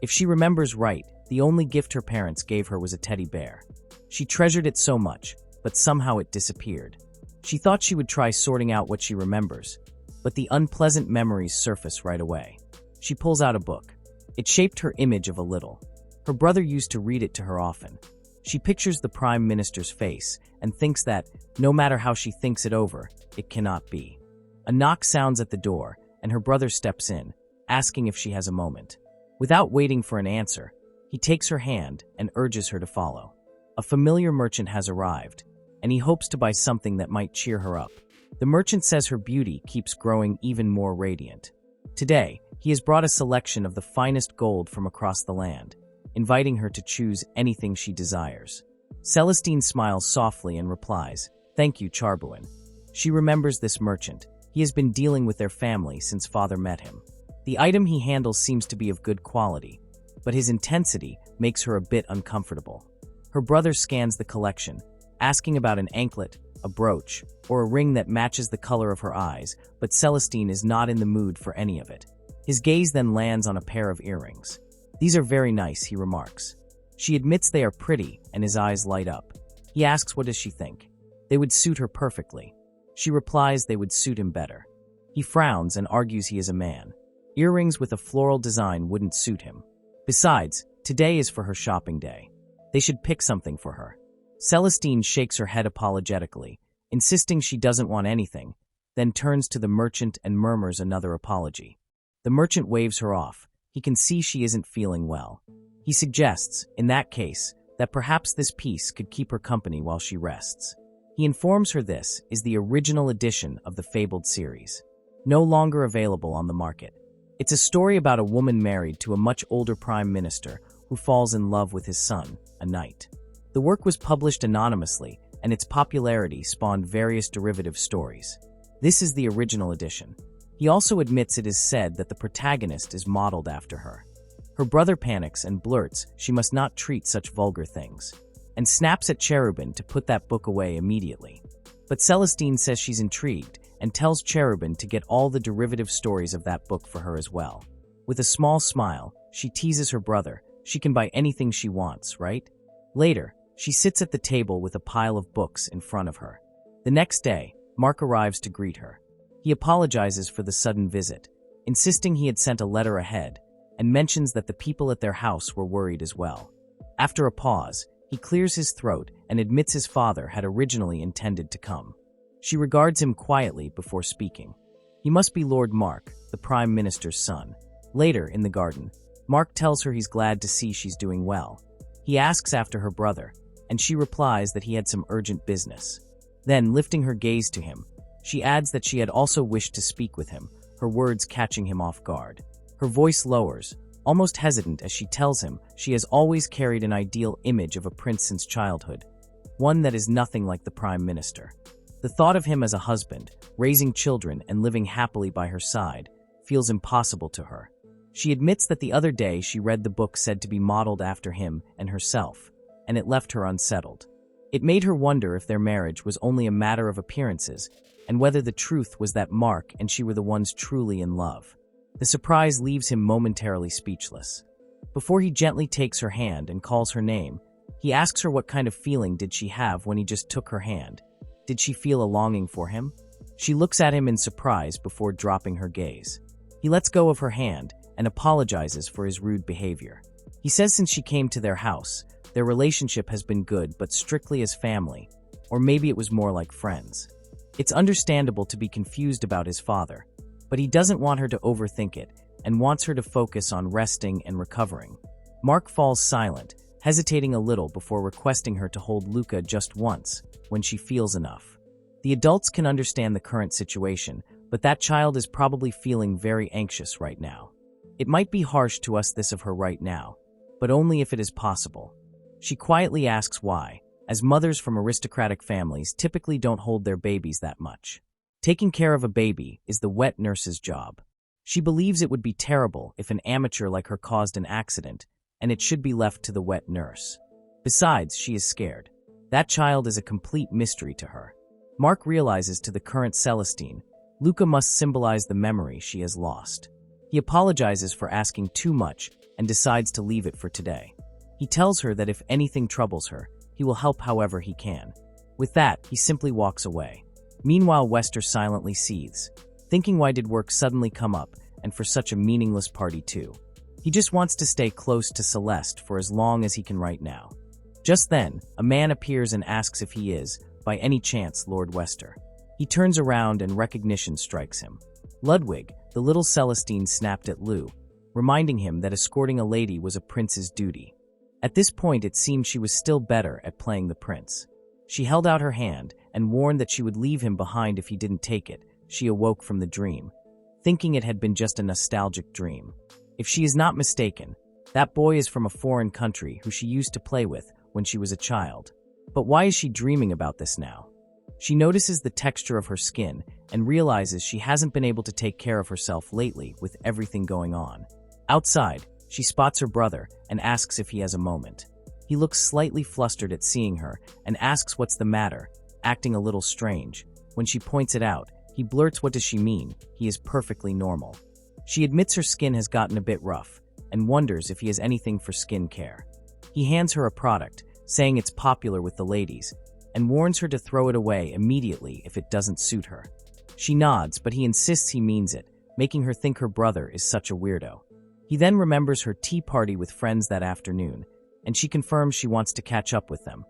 If she remembers right, the only gift her parents gave her was a teddy bear. She treasured it so much, but somehow it disappeared. She thought she would try sorting out what she remembers, but the unpleasant memories surface right away. She pulls out a book. It shaped her image of a little. Her brother used to read it to her often. She pictures the Prime Minister's face and thinks that, no matter how she thinks it over, it cannot be. A knock sounds at the door, and her brother steps in, asking if she has a moment. Without waiting for an answer, he takes her hand and urges her to follow. A familiar merchant has arrived, and he hopes to buy something that might cheer her up. The merchant says her beauty keeps growing even more radiant. Today, he has brought a selection of the finest gold from across the land, inviting her to choose anything she desires. Celestine smiles softly and replies, "Thank you, Charbuin." She remembers this merchant. He has been dealing with their family since father met him. The item he handles seems to be of good quality, but his intensity makes her a bit uncomfortable. Her brother scans the collection, asking about an anklet, a brooch, or a ring that matches the color of her eyes, but Celestine is not in the mood for any of it. His gaze then lands on a pair of earrings. "These are very nice," he remarks. She admits they are pretty, and his eyes light up. He asks what does she think. They would suit her perfectly. She replies they would suit him better. He frowns and argues he is a man. Earrings with a floral design wouldn't suit him. Besides, today is for her shopping day. They should pick something for her. Celestine shakes her head apologetically, insisting she doesn't want anything, then turns to the merchant and murmurs another apology. The merchant waves her off. He can see she isn't feeling well. He suggests, in that case, that perhaps this piece could keep her company while she rests. He informs her this is the original edition of the fabled series, no longer available on the market. It's a story about a woman married to a much older prime minister who falls in love with his son, a knight. The work was published anonymously, and its popularity spawned various derivative stories. This is the original edition. He also admits it is said that the protagonist is modeled after her. Her brother panics and blurts she must not treat such vulgar things, and snaps at Cherubin to put that book away immediately. But Celestine says she's intrigued and tells Cherubin to get all the derivative stories of that book for her as well. With a small smile, she teases her brother. She can buy anything she wants, right? Later, she sits at the table with a pile of books in front of her. The next day, Mark arrives to greet her. He apologizes for the sudden visit, insisting he had sent a letter ahead, and mentions that the people at their house were worried as well. After a pause, he clears his throat and admits his father had originally intended to come. She regards him quietly before speaking. He must be Lord Mark, the Prime Minister's son. Later, in the garden, Mark tells her he's glad to see she's doing well. He asks after her brother, and she replies that he had some urgent business. Then, lifting her gaze to him, she adds that she had also wished to speak with him, her words catching him off guard. Her voice lowers, almost hesitant as she tells him she has always carried an ideal image of a prince since childhood, one that is nothing like the Prime Minister. The thought of him as a husband, raising children and living happily by her side, feels impossible to her. She admits that the other day she read the book said to be modeled after him and herself, and it left her unsettled. It made her wonder if their marriage was only a matter of appearances, and whether the truth was that Mark and she were the ones truly in love. The surprise leaves him momentarily speechless. Before he gently takes her hand and calls her name, he asks her what kind of feeling did she have when he just took her hand. Did she feel a longing for him? She looks at him in surprise before dropping her gaze. He lets go of her hand and apologizes for his rude behavior. He says since she came to their house, their relationship has been good but strictly as family, or maybe it was more like friends. It's understandable to be confused about his father, but he doesn't want her to overthink it and wants her to focus on resting and recovering. Mark falls silent, hesitating a little before requesting her to hold Luca just once, when she feels enough. The adults can understand the current situation, but that child is probably feeling very anxious right now. It might be harsh to us this of her right now, but only if it is possible. She quietly asks why, as mothers from aristocratic families typically don't hold their babies that much. Taking care of a baby is the wet nurse's job. She believes it would be terrible if an amateur like her caused an accident, and it should be left to the wet nurse. Besides, she is scared. That child is a complete mystery to her. Mark realizes to the current Celestine, Luca must symbolize the memory she has lost. He apologizes for asking too much and decides to leave it for today. He tells her that if anything troubles her, he will help however he can. With that, he simply walks away. Meanwhile, Wester silently seethes, thinking why did work suddenly come up, and for such a meaningless party too. He just wants to stay close to Celeste for as long as he can right now. Just then, a man appears and asks if he is, by any chance, Lord Wester. He turns around and recognition strikes him. Ludwig, the little Celestine, snapped at Lou, reminding him that escorting a lady was a prince's duty. At this point, it seemed she was still better at playing the prince. She held out her hand and warned that she would leave him behind if he didn't take it. She awoke from the dream, thinking it had been just a nostalgic dream. If she is not mistaken, that boy is from a foreign country who she used to play with when she was a child. But why is she dreaming about this now? She notices the texture of her skin and realizes she hasn't been able to take care of herself lately with everything going on. Outside, she spots her brother and asks if he has a moment. He looks slightly flustered at seeing her and asks what's the matter, acting a little strange. When she points it out, he blurts what does she mean, he is perfectly normal. She admits her skin has gotten a bit rough and wonders if he has anything for skin care. He hands her a product, saying it's popular with the ladies, and warns her to throw it away immediately if it doesn't suit her. She nods, but he insists he means it, making her think her brother is such a weirdo. He then remembers her tea party with friends that afternoon, and she confirms she wants to catch up with them,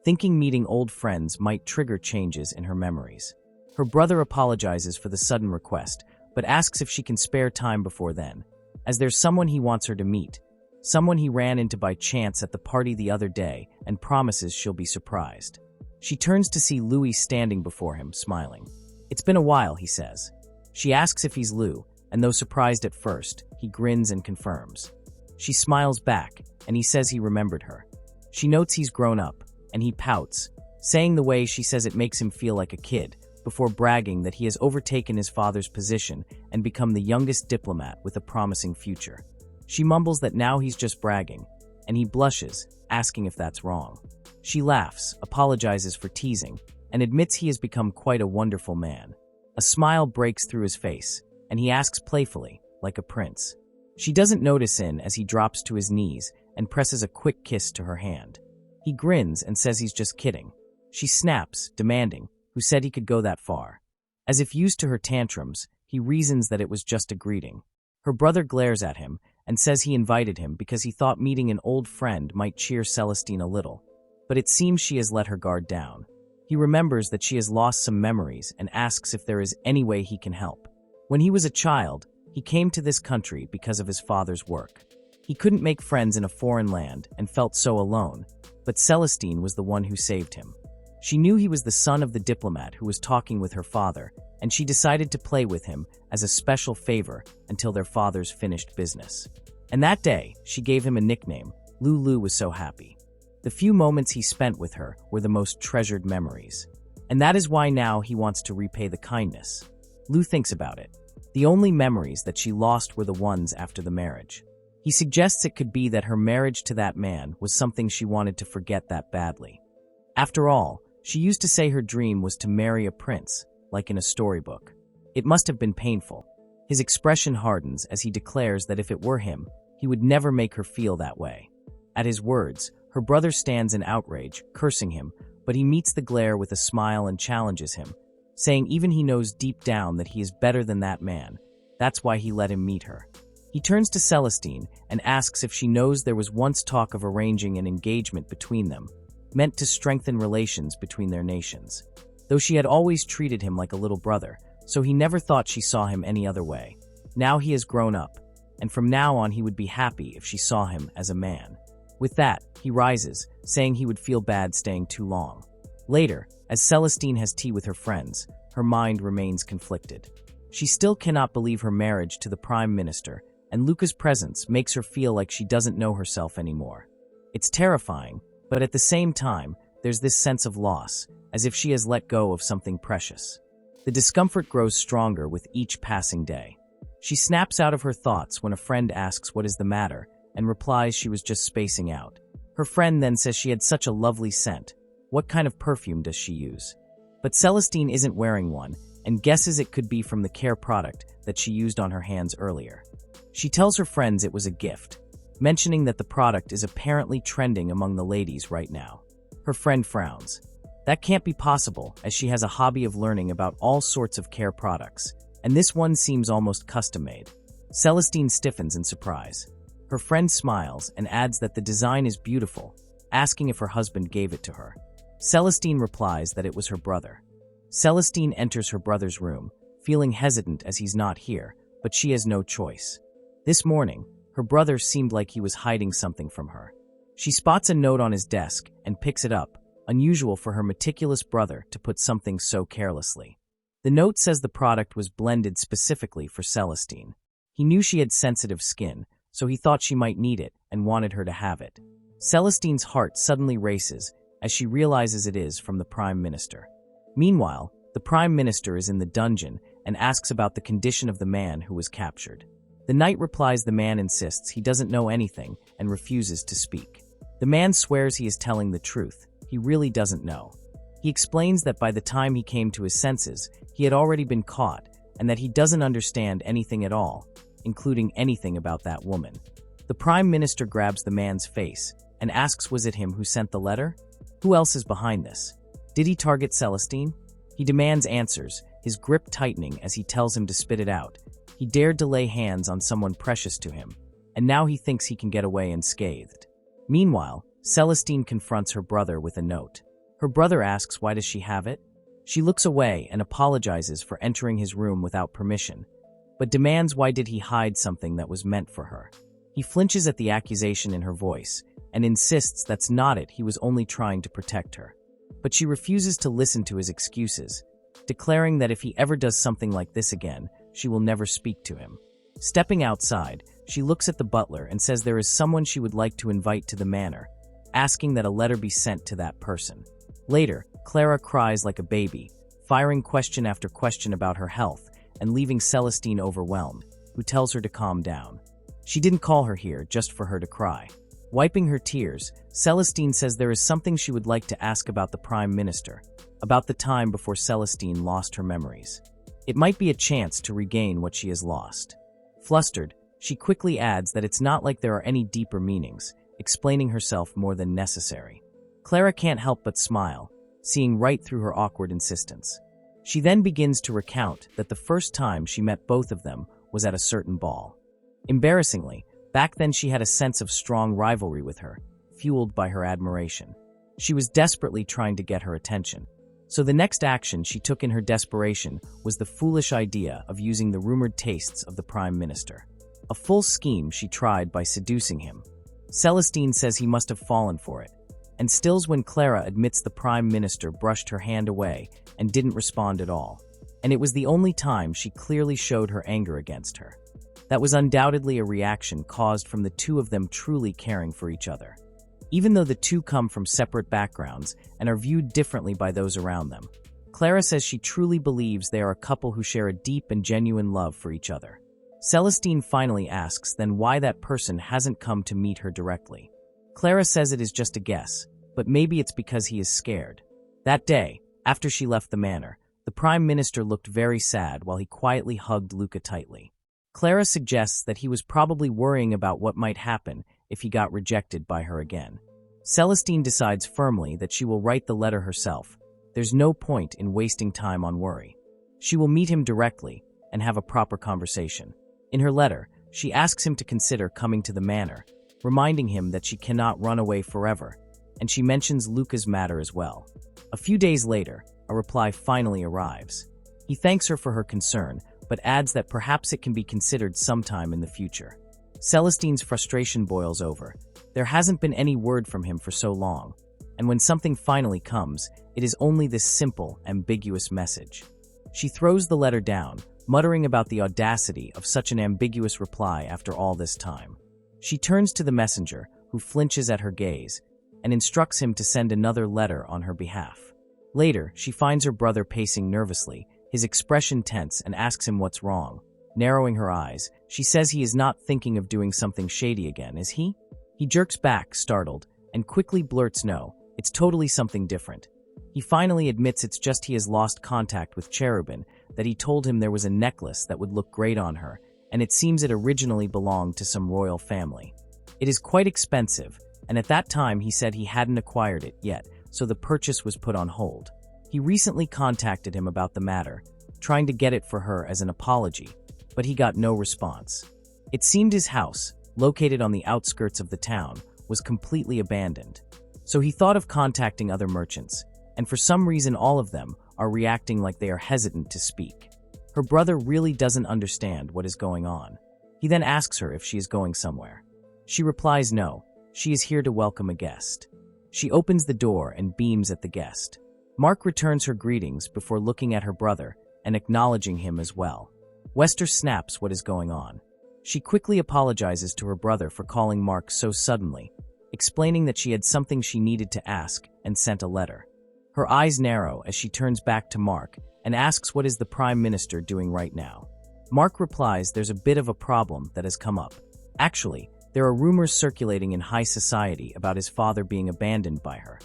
thinking meeting old friends might trigger changes in her memories. Her brother apologizes for the sudden request, but asks if she can spare time before then, as there's someone he wants her to meet, someone he ran into by chance at the party the other day, and promises she'll be surprised. She turns to see Louis standing before him, smiling. It's been a while, he says. She asks if he's Lou, and though surprised at first, he grins and confirms. She smiles back, and he says he remembered her. She notes he's grown up, and he pouts, saying the way she says it makes him feel like a kid, before bragging that he has overtaken his father's position and become the youngest diplomat with a promising future. She mumbles that now he's just bragging, and he blushes, asking if that's wrong. She laughs, apologizes for teasing, and admits he has become quite a wonderful man. A smile breaks through his face, and he asks playfully, like a prince. She doesn't notice in as he drops to his knees and presses a quick kiss to her hand. He grins and says he's just kidding. She snaps, demanding, who said he could go that far. As if used to her tantrums, he reasons that it was just a greeting. Her brother glares at him and says he invited him because he thought meeting an old friend might cheer Celestine a little. But it seems she has let her guard down. He remembers that she has lost some memories and asks if there is any way he can help. When he was a child, he came to this country because of his father's work. He couldn't make friends in a foreign land and felt so alone, but Celestine was the one who saved him. She knew he was the son of the diplomat who was talking with her father, and she decided to play with him as a special favor until their fathers finished business. And that day, she gave him a nickname. Lulu was so happy. The few moments he spent with her were the most treasured memories. And that is why now he wants to repay the kindness. Lou thinks about it. The only memories that she lost were the ones after the marriage. He suggests it could be that her marriage to that man was something she wanted to forget that badly. After all, she used to say her dream was to marry a prince, like in a storybook. It must have been painful. His expression hardens as he declares that if it were him, he would never make her feel that way. At his words, her brother stands in outrage, cursing him, but he meets the glare with a smile and challenges him, saying even he knows deep down that he is better than that man. That's why he let him meet her. He turns to Celestine and asks if she knows there was once talk of arranging an engagement between them, meant to strengthen relations between their nations. Though she had always treated him like a little brother, so he never thought she saw him any other way. Now he has grown up, and from now on he would be happy if she saw him as a man. With that, he rises, saying he would feel bad staying too long. Later, as Celestine has tea with her friends, her mind remains conflicted. She still cannot believe her marriage to the Prime Minister, and Luca's presence makes her feel like she doesn't know herself anymore. It's terrifying, but at the same time, there's this sense of loss, as if she has let go of something precious. The discomfort grows stronger with each passing day. She snaps out of her thoughts when a friend asks what is the matter, and replies she was just spacing out. Her friend then says she had such a lovely scent. What kind of perfume does she use? But Celestine isn't wearing one, and guesses it could be from the care product that she used on her hands earlier. She tells her friends it was a gift, mentioning that the product is apparently trending among the ladies right now. Her friend frowns. That can't be possible, as she has a hobby of learning about all sorts of care products, and this one seems almost custom-made. Celestine stiffens in surprise. Her friend smiles and adds that the design is beautiful, asking if her husband gave it to her. Celestine replies that it was her brother. Celestine enters her brother's room, feeling hesitant as he's not here, but she has no choice. This morning, her brother seemed like he was hiding something from her. She spots a note on his desk and picks it up, unusual for her meticulous brother to put something so carelessly. The note says the product was blended specifically for Celestine. He knew she had sensitive skin, so he thought she might need it and wanted her to have it. Celestine's heart suddenly races as she realizes it is from the Prime Minister. Meanwhile, the Prime Minister is in the dungeon and asks about the condition of the man who was captured. The knight replies the man insists he doesn't know anything and refuses to speak. The man swears he is telling the truth. He really doesn't know. He explains that by the time he came to his senses, he had already been caught and that he doesn't understand anything at all, including anything about that woman. The Prime Minister grabs the man's face and asks was it him who sent the letter? Who else is behind this? Did he target Celestine? He demands answers, his grip tightening as he tells him to spit it out. He dared to lay hands on someone precious to him, and now he thinks he can get away unscathed. Meanwhile, Celestine confronts her brother with a note. Her brother asks why does she have it? She looks away and apologizes for entering his room without permission, but demands why did he hide something that was meant for her. He flinches at the accusation in her voice and insists that's not it, he was only trying to protect her. But she refuses to listen to his excuses, declaring that if he ever does something like this again, she will never speak to him. Stepping outside, she looks at the butler and says there is someone she would like to invite to the manor, asking that a letter be sent to that person. Later, Clara cries like a baby, firing question after question about her health and leaving Celestine overwhelmed, who tells her to calm down. She didn't call her here just for her to cry. Wiping her tears, Celestine says there is something she would like to ask about the Prime Minister, about the time before Celestine lost her memories. It might be a chance to regain what she has lost. Flustered, she quickly adds that it's not like there are any deeper meanings, explaining herself more than necessary. Clara can't help but smile, seeing right through her awkward insistence. She then begins to recount that the first time she met both of them was at a certain ball. Embarrassingly, back then she had a sense of strong rivalry with her, fueled by her admiration. She was desperately trying to get her attention. So the next action she took in her desperation was the foolish idea of using the rumored tastes of the Prime Minister. A full scheme she tried by seducing him. Celestine says he must have fallen for it, and stills when Clara admits the Prime Minister brushed her hand away and didn't respond at all. And it was the only time she clearly showed her anger against her. That was undoubtedly a reaction caused from the two of them truly caring for each other. Even though the two come from separate backgrounds and are viewed differently by those around them, Clara says she truly believes they are a couple who share a deep and genuine love for each other. Celestine finally asks then why that person hasn't come to meet her directly. Clara says it is just a guess, but maybe it's because he is scared. That day, after she left the manor, the Prime Minister looked very sad while he quietly hugged Luca tightly. Clara suggests that he was probably worrying about what might happen if he got rejected by her again. Celestine decides firmly that she will write the letter herself. There's no point in wasting time on worry. She will meet him directly and have a proper conversation. In her letter, she asks him to consider coming to the manor, reminding him that she cannot run away forever, and she mentions Luca's matter as well. A few days later, a reply finally arrives. He thanks her for her concern, but adds that perhaps it can be considered sometime in the future. Celestine's frustration boils over. There hasn't been any word from him for so long, and when something finally comes, it is only this simple, ambiguous message. She throws the letter down, muttering about the audacity of such an ambiguous reply after all this time. She turns to the messenger, who flinches at her gaze, and instructs him to send another letter on her behalf. Later, she finds her brother pacing nervously, his expression tense, and asks him what's wrong. Narrowing her eyes, she says he is not thinking of doing something shady again, is he? He jerks back, startled, and quickly blurts no, it's totally something different. He finally admits it's just he has lost contact with Cherubin, that he told him there was a necklace that would look great on her, and it seems it originally belonged to some royal family. It is quite expensive, and at that time he said he hadn't acquired it yet, so the purchase was put on hold. He recently contacted him about the matter, trying to get it for her as an apology, but he got no response. It seemed his house, located on the outskirts of the town, was completely abandoned. So he thought of contacting other merchants, and for some reason all of them are reacting like they are hesitant to speak. Her brother really doesn't understand what is going on. He then asks her if she is going somewhere. She replies no, she is here to welcome a guest. She opens the door and beams at the guest. Mark returns her greetings before looking at her brother and acknowledging him as well. Wester snaps what is going on. She quickly apologizes to her brother for calling Mark so suddenly, explaining that she had something she needed to ask and sent a letter. Her eyes narrow as she turns back to Mark and asks what is the Prime Minister doing right now. Mark replies there's a bit of a problem that has come up. Actually, there are rumors circulating in high society about his father being abandoned by her.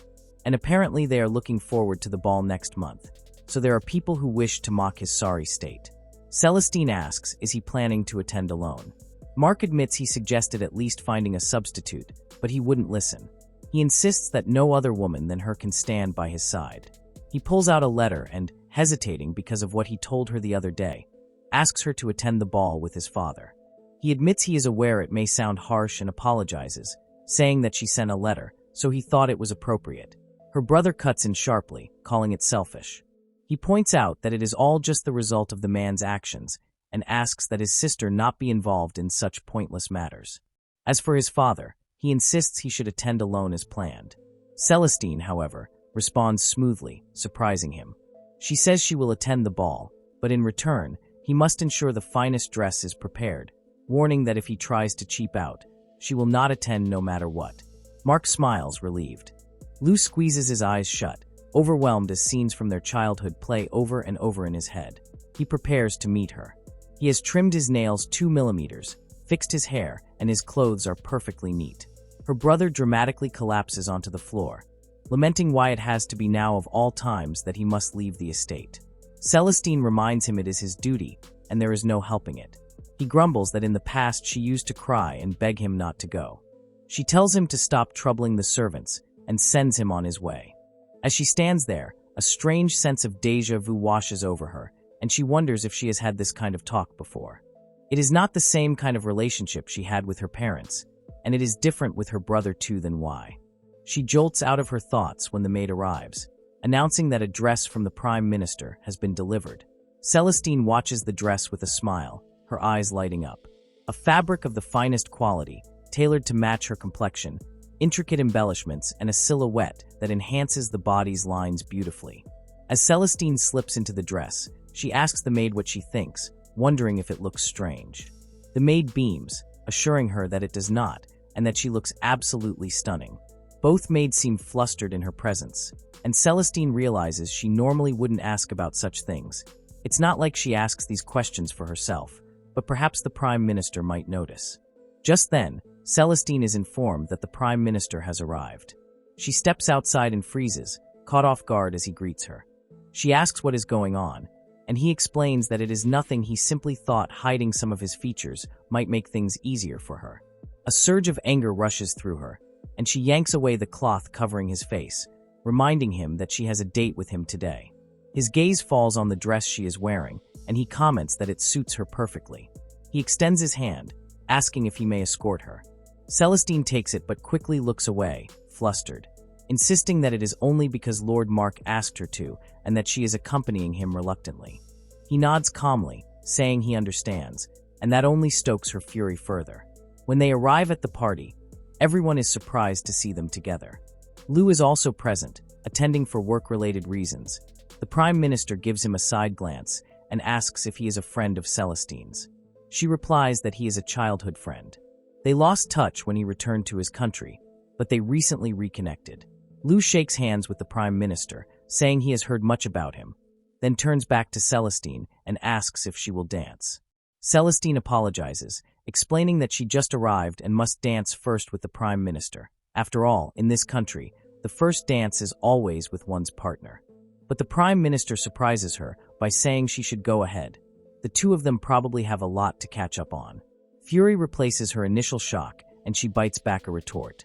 And apparently they are looking forward to the ball next month, so there are people who wish to mock his sorry state. Celestine asks, is he planning to attend alone? Mark admits he suggested at least finding a substitute, but he wouldn't listen. He insists that no other woman than her can stand by his side. He pulls out a letter and, hesitating because of what he told her the other day, asks her to attend the ball with his father. He admits he is aware it may sound harsh and apologizes, saying that she sent a letter, so he thought it was appropriate. Her brother cuts in sharply, calling it selfish. He points out that it is all just the result of the man's actions and asks that his sister not be involved in such pointless matters. As for his father, he insists he should attend alone as planned. Celestine, however, responds smoothly, surprising him. She says she will attend the ball, but in return, he must ensure the finest dress is prepared, warning that if he tries to cheap out, she will not attend no matter what. Mark smiles, relieved. Lou squeezes his eyes shut, overwhelmed as scenes from their childhood play over and over in his head. He prepares to meet her. He has trimmed his nails 2 millimeters, fixed his hair, and his clothes are perfectly neat. Her brother dramatically collapses onto the floor, lamenting why it has to be now of all times that he must leave the estate. Celestine reminds him it is his duty, and there is no helping it. He grumbles that in the past she used to cry and beg him not to go. She tells him to stop troubling the servants and sends him on his way. As she stands there, a strange sense of déjà vu washes over her, and she wonders if she has had this kind of talk before. It is not the same kind of relationship she had with her parents, and it is different with her brother too than why. She jolts out of her thoughts when the maid arrives, announcing that a dress from the Prime Minister has been delivered. Celestine watches the dress with a smile, her eyes lighting up. A fabric of the finest quality, tailored to match her complexion, intricate embellishments, and a silhouette that enhances the body's lines beautifully. As Celestine slips into the dress, she asks the maid what she thinks, wondering if it looks strange. The maid beams, assuring her that it does not, and that she looks absolutely stunning. Both maids seem flustered in her presence, and Celestine realizes she normally wouldn't ask about such things. It's not like she asks these questions for herself, but perhaps the Prime Minister might notice. Just then, Celestine is informed that the Prime Minister has arrived. She steps outside and freezes, caught off guard as he greets her. She asks what is going on, and he explains that it is nothing. He simply thought hiding some of his features might make things easier for her. A surge of anger rushes through her, and she yanks away the cloth covering his face, reminding him that she has a date with him today. His gaze falls on the dress she is wearing, and he comments that it suits her perfectly. He extends his hand, asking if he may escort her. Celestine takes it but quickly looks away, flustered, insisting that it is only because Lord Mark asked her to and that she is accompanying him reluctantly. He nods calmly, saying he understands, and that only stokes her fury further. When they arrive at the party, everyone is surprised to see them together. Lu is also present, attending for work-related reasons. The Prime Minister gives him a side glance and asks if he is a friend of Celestine's. She replies that he is a childhood friend. They lost touch when he returned to his country, but they recently reconnected. Lu shakes hands with the Prime Minister, saying he has heard much about him, then turns back to Celestine and asks if she will dance. Celestine apologizes, explaining that she just arrived and must dance first with the Prime Minister. After all, in this country, the first dance is always with one's partner. But the Prime Minister surprises her by saying she should go ahead. The two of them probably have a lot to catch up on. Fury replaces her initial shock, and she bites back a retort.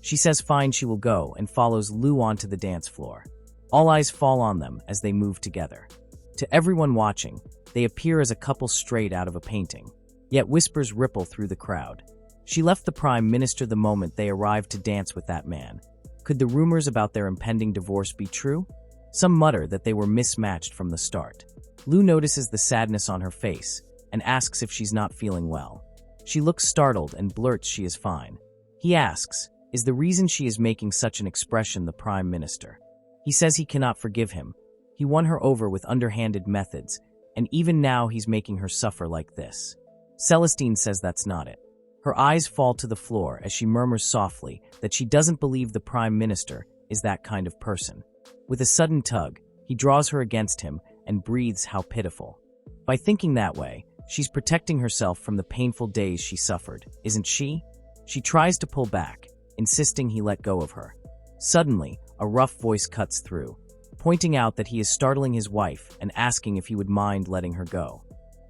She says fine, she will go, and follows Lu onto the dance floor. All eyes fall on them as they move together. To everyone watching, they appear as a couple straight out of a painting. Yet whispers ripple through the crowd. She left the Prime Minister the moment they arrived to dance with that man. Could the rumors about their impending divorce be true? Some mutter that they were mismatched from the start. Lu notices the sadness on her face and asks if she's not feeling well. She looks startled and blurts she is fine. He asks, is the reason she is making such an expression the Prime Minister? He says he cannot forgive him. He won her over with underhanded methods, and even now he's making her suffer like this. Celestine says that's not it. Her eyes fall to the floor as she murmurs softly that she doesn't believe the Prime Minister is that kind of person. With a sudden tug, he draws her against him and breathes how pitiful. By thinking that way, she's protecting herself from the painful days she suffered, isn't she? She tries to pull back, insisting he let go of her. Suddenly, a rough voice cuts through, pointing out that he is startling his wife and asking if he would mind letting her go.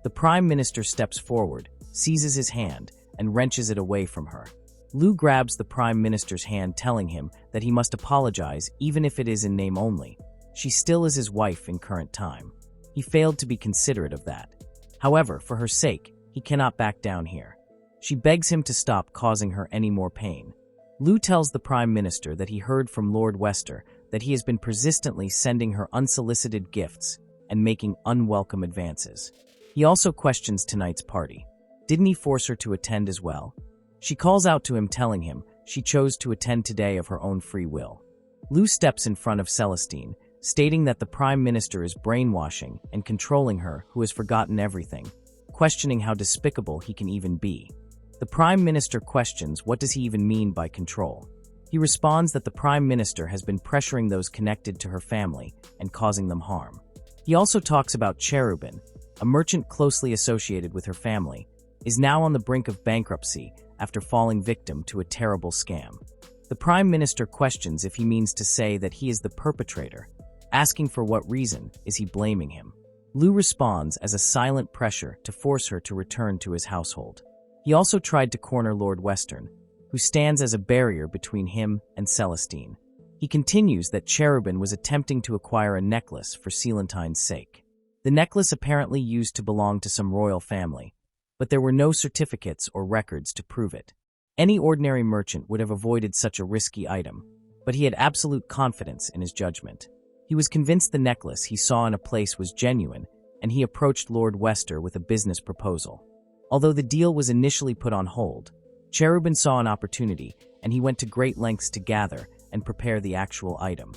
The Prime Minister steps forward, seizes his hand, and wrenches it away from her. Lu grabs the Prime Minister's hand, telling him that he must apologize even if it is in name only. She still is his wife in current time. He failed to be considerate of that. However, for her sake, he cannot back down here. She begs him to stop causing her any more pain. Lu tells the Prime Minister that he heard from Lord Wester that he has been persistently sending her unsolicited gifts and making unwelcome advances. He also questions tonight's party. Didn't he force her to attend as well? She calls out to him, telling him she chose to attend today of her own free will. Lu steps in front of Celestine, stating that the Prime Minister is brainwashing and controlling her, who has forgotten everything, questioning how despicable he can even be. The Prime Minister questions what does he even mean by control. He responds that the Prime Minister has been pressuring those connected to her family and causing them harm. He also talks about Cherubin, a merchant closely associated with her family, is now on the brink of bankruptcy after falling victim to a terrible scam. The Prime Minister questions if he means to say that he is the perpetrator, asking for what reason is he blaming him. Lu responds as a silent pressure to force her to return to his household. He also tried to corner Lord Western, who stands as a barrier between him and Celestine. He continues that Cherubin was attempting to acquire a necklace for Celantine's sake. The necklace apparently used to belong to some royal family, but there were no certificates or records to prove it. Any ordinary merchant would have avoided such a risky item, but he had absolute confidence in his judgment. He was convinced the necklace he saw in a place was genuine, and he approached Lord Wester with a business proposal. Although the deal was initially put on hold, Cherubin saw an opportunity, and he went to great lengths to gather and prepare the actual item.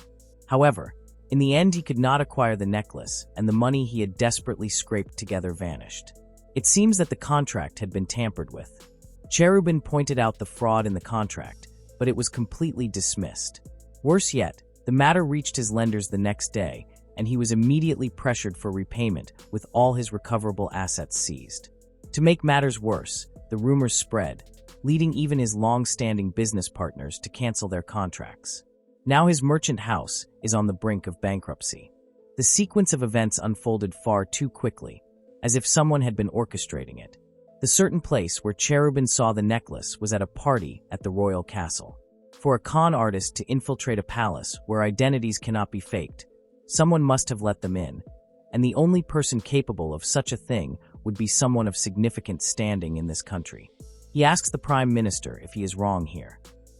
However, in the end he could not acquire the necklace, and the money he had desperately scraped together vanished. It seems that the contract had been tampered with. Cherubin pointed out the fraud in the contract, but it was completely dismissed. Worse yet, the matter reached his lenders the next day, and he was immediately pressured for repayment with all his recoverable assets seized. To make matters worse, the rumors spread, leading even his long-standing business partners to cancel their contracts. Now his merchant house is on the brink of bankruptcy. The sequence of events unfolded far too quickly, as if someone had been orchestrating it. The certain place where Cherubin saw the necklace was at a party at the royal castle. For a con artist to infiltrate a palace where identities cannot be faked, someone must have let them in, and the only person capable of such a thing would be someone of significant standing in this country. He asks the Prime Minister if he is wrong here.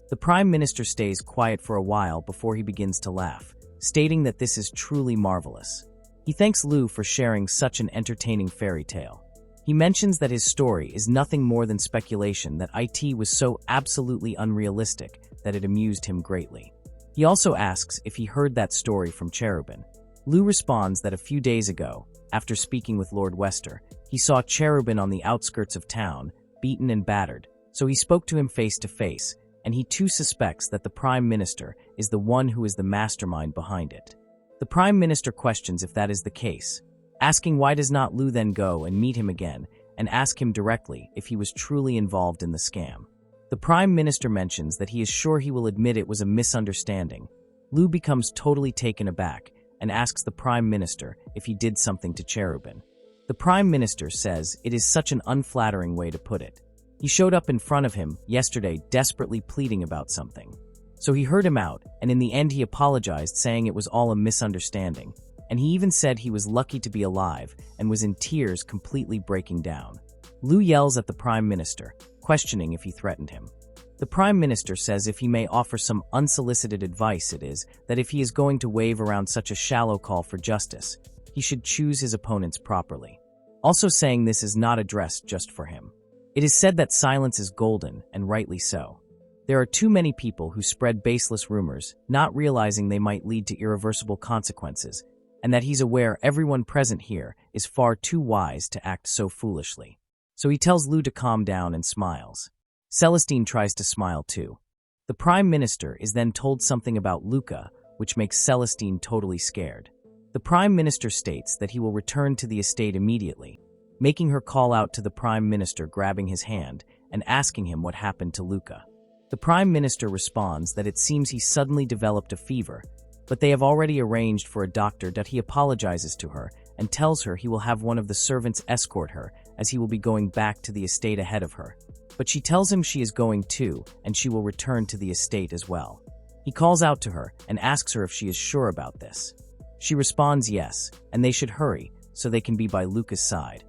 The Prime Minister stays quiet for a while before he begins to laugh, stating that this is truly marvelous. He thanks Lu for sharing such an entertaining fairy tale. He mentions that his story is nothing more than speculation, that it was so absolutely unrealistic that it amused him greatly. He also asks if he heard that story from Cherubin. Lu responds that a few days ago, after speaking with Lord Wester, he saw Cherubin on the outskirts of town, beaten and battered, so he spoke to him face to face, and he too suspects that the Prime Minister is the one who is the mastermind behind it. The Prime Minister questions if that is the case, asking why does not Lu then go and meet him again and ask him directly if he was truly involved in the scam. The Prime Minister mentions that he is sure he will admit it was a misunderstanding. Lu becomes totally taken aback and asks the Prime Minister if he did something to Cherubin. The Prime Minister says it is such an unflattering way to put it. He showed up in front of him yesterday desperately pleading about something. So he heard him out, and in the end he apologized, saying it was all a misunderstanding, and he even said he was lucky to be alive and was in tears, completely breaking down. Lu yells at the Prime Minister, questioning if he threatened him. The Prime Minister says if he may offer some unsolicited advice, it is that if he is going to wave around such a shallow call for justice, he should choose his opponents properly. Also saying this is not addressed just for him. It is said that silence is golden, and rightly so. There are too many people who spread baseless rumors, not realizing they might lead to irreversible consequences, and that he's aware everyone present here is far too wise to act so foolishly. So he tells Lu to calm down and smiles. Celestine tries to smile too. The Prime Minister is then told something about Luca, which makes Celestine totally scared. The Prime Minister states that he will return to the estate immediately, making her call out to the Prime Minister, grabbing his hand and asking him what happened to Luca. The Prime Minister responds that it seems he suddenly developed a fever, but they have already arranged for a doctor. That he apologizes to her and tells her he will have one of the servants escort her, as he will be going back to the estate ahead of her. But she tells him she is going too, and she will return to the estate as well. He calls out to her and asks her if she is sure about this. She responds yes, and they should hurry so they can be by Luca's side.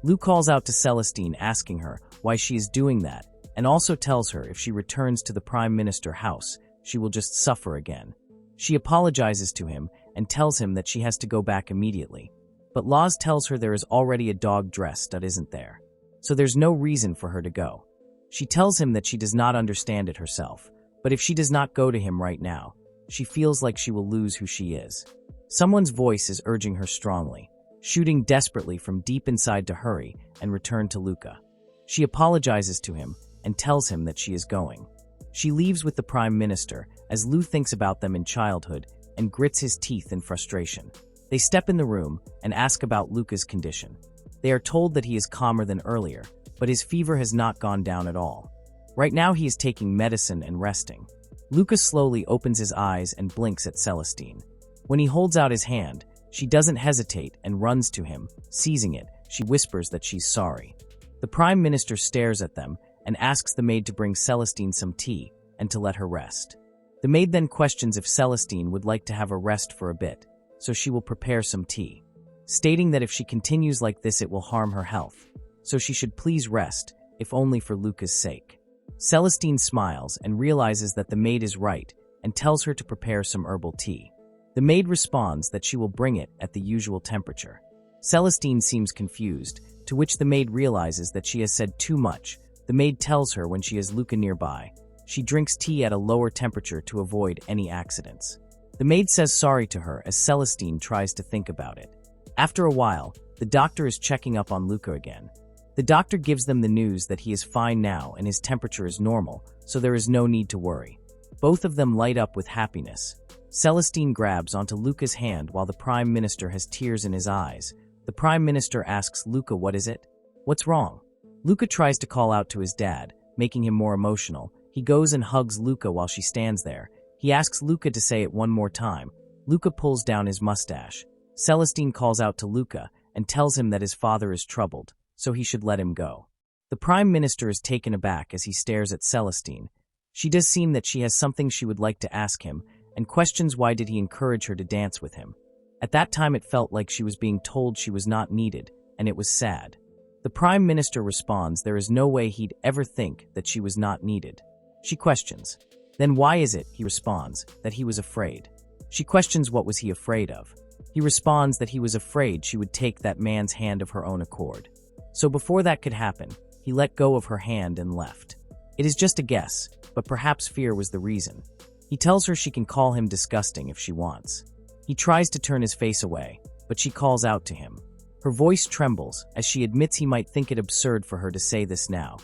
Lu calls out to Celestine asking her why she is doing that, and also tells her if she returns to the Prime Minister house, she will just suffer again. She apologizes to him and tells him that she has to go back immediately. But Laz tells her there is already a dog dressed that isn't there, so there's no reason for her to go. She tells him that she does not understand it herself, but if she does not go to him right now, she feels like she will lose who she is. Someone's voice is urging her strongly, shooting desperately from deep inside to hurry and return to Luca. She apologizes to him and tells him that she is going. She leaves with the Prime Minister as Lu thinks about them in childhood and grits his teeth in frustration. They step in the room and ask about Luca's condition. They are told that he is calmer than earlier, but his fever has not gone down at all. Right now he is taking medicine and resting. Luca slowly opens his eyes and blinks at Celestine. When he holds out his hand, she doesn't hesitate and runs to him. Seizing it, she whispers that she's sorry. The Prime Minister stares at them and asks the maid to bring Celestine some tea and to let her rest. The maid then questions if Celestine would like to have a rest for a bit, so she will prepare some tea, stating that if she continues like this it will harm her health, so she should please rest, if only for Luca's sake. Celestine smiles and realizes that the maid is right and tells her to prepare some herbal tea. The maid responds that she will bring it at the usual temperature. Celestine seems confused, to which the maid realizes that she has said too much. The maid tells her when she has Luca nearby. She drinks tea at a lower temperature to avoid any accidents. The maid says sorry to her as Celestine tries to think about it. After a while, the doctor is checking up on Luca again. The doctor gives them the news that he is fine now and his temperature is normal, so there is no need to worry. Both of them light up with happiness. Celestine grabs onto Luca's hand while the Prime Minister has tears in his eyes. The Prime Minister asks Luca, "What is it? What's wrong?" Luca tries to call out to his dad, making him more emotional. He goes and hugs Luca while she stands there. He asks Luca to say it one more time. Luca pulls down his mustache. Celestine calls out to Luca and tells him that his father is troubled, so he should let him go. The Prime Minister is taken aback as he stares at Celestine. She does seem that she has something she would like to ask him and questions why did he encourage her to dance with him. At that time it felt like she was being told she was not needed, and it was sad. The Prime Minister responds there is no way he'd ever think that she was not needed. She questions. Then why is it, he responds, that he was afraid? She questions what was he afraid of. He responds that he was afraid she would take that man's hand of her own accord. So before that could happen, he let go of her hand and left. It is just a guess, but perhaps fear was the reason. He tells her she can call him disgusting if she wants. He tries to turn his face away, but she calls out to him. Her voice trembles as she admits he might think it absurd for her to say this now.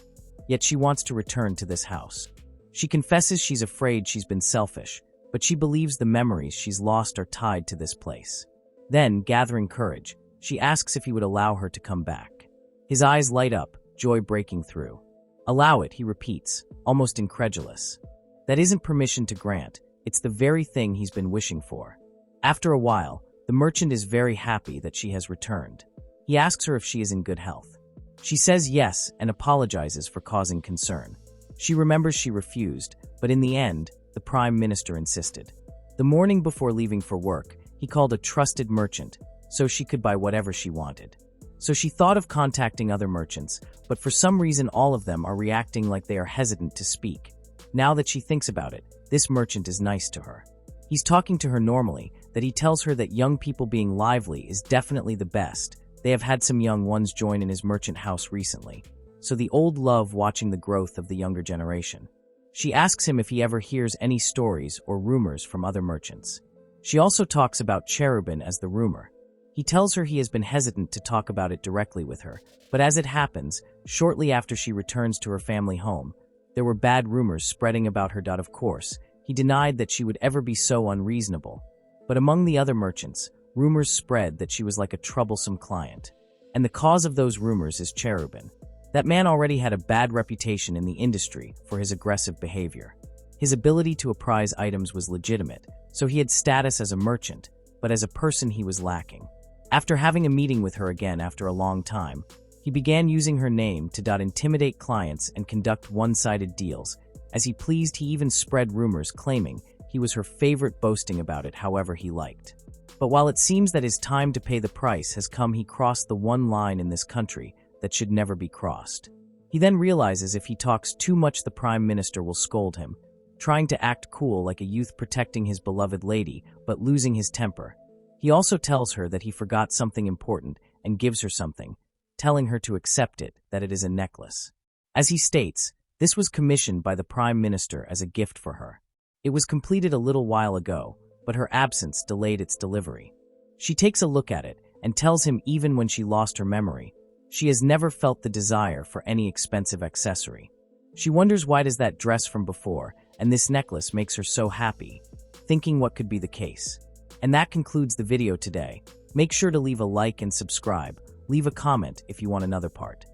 Yet she wants to return to this house. She confesses she's afraid she's been selfish, but she believes the memories she's lost are tied to this place. Then, gathering courage, she asks if he would allow her to come back. His eyes light up, joy breaking through. Allow it, he repeats, almost incredulous. That isn't permission to grant, it's the very thing he's been wishing for. After a while, the merchant is very happy that she has returned. He asks her if she is in good health. She says yes and apologizes for causing concern. She remembers she refused, but in the end, the Prime Minister insisted. The morning before leaving for work, he called a trusted merchant, so she could buy whatever she wanted. So she thought of contacting other merchants, but for some reason all of them are reacting like they are hesitant to speak. Now that she thinks about it, this merchant is nice to her. He's talking to her normally, that he tells her that young people being lively is definitely the best. They have had some young ones join in his merchant house recently, so the old love watching the growth of the younger generation. She asks him if he ever hears any stories or rumors from other merchants. She also talks about Cherubin as the rumor. He tells her he has been hesitant to talk about it directly with her, but as it happens, shortly after she returns to her family home, there were bad rumors spreading about her. Of course, he denied that she would ever be so unreasonable. But among the other merchants, rumors spread that she was like a troublesome client. And the cause of those rumors is Cherubin. That man already had a bad reputation in the industry for his aggressive behavior. His ability to apprise items was legitimate, so he had status as a merchant, but as a person he was lacking. After having a meeting with her again after a long time, he began using her name to intimidate clients and conduct one-sided deals. As he pleased, he even spread rumors claiming he was her favorite, boasting about it however he liked. But while it seems that his time to pay the price has come, he crossed the one line in this country that should never be crossed. He then realizes if he talks too much, the Prime Minister will scold him, trying to act cool like a youth protecting his beloved lady, but losing his temper. He also tells her that he forgot something important and gives her something, telling her to accept it, that it is a necklace. As he states, this was commissioned by the Prime Minister as a gift for her. It was completed a little while ago, but her absence delayed its delivery. She takes a look at it and tells him even when she lost her memory, she has never felt the desire for any expensive accessory. She wonders why does that dress from before, and this necklace makes her so happy, thinking what could be the case. And that concludes the video today. Make sure to leave a like and subscribe. Leave a comment if you want another part.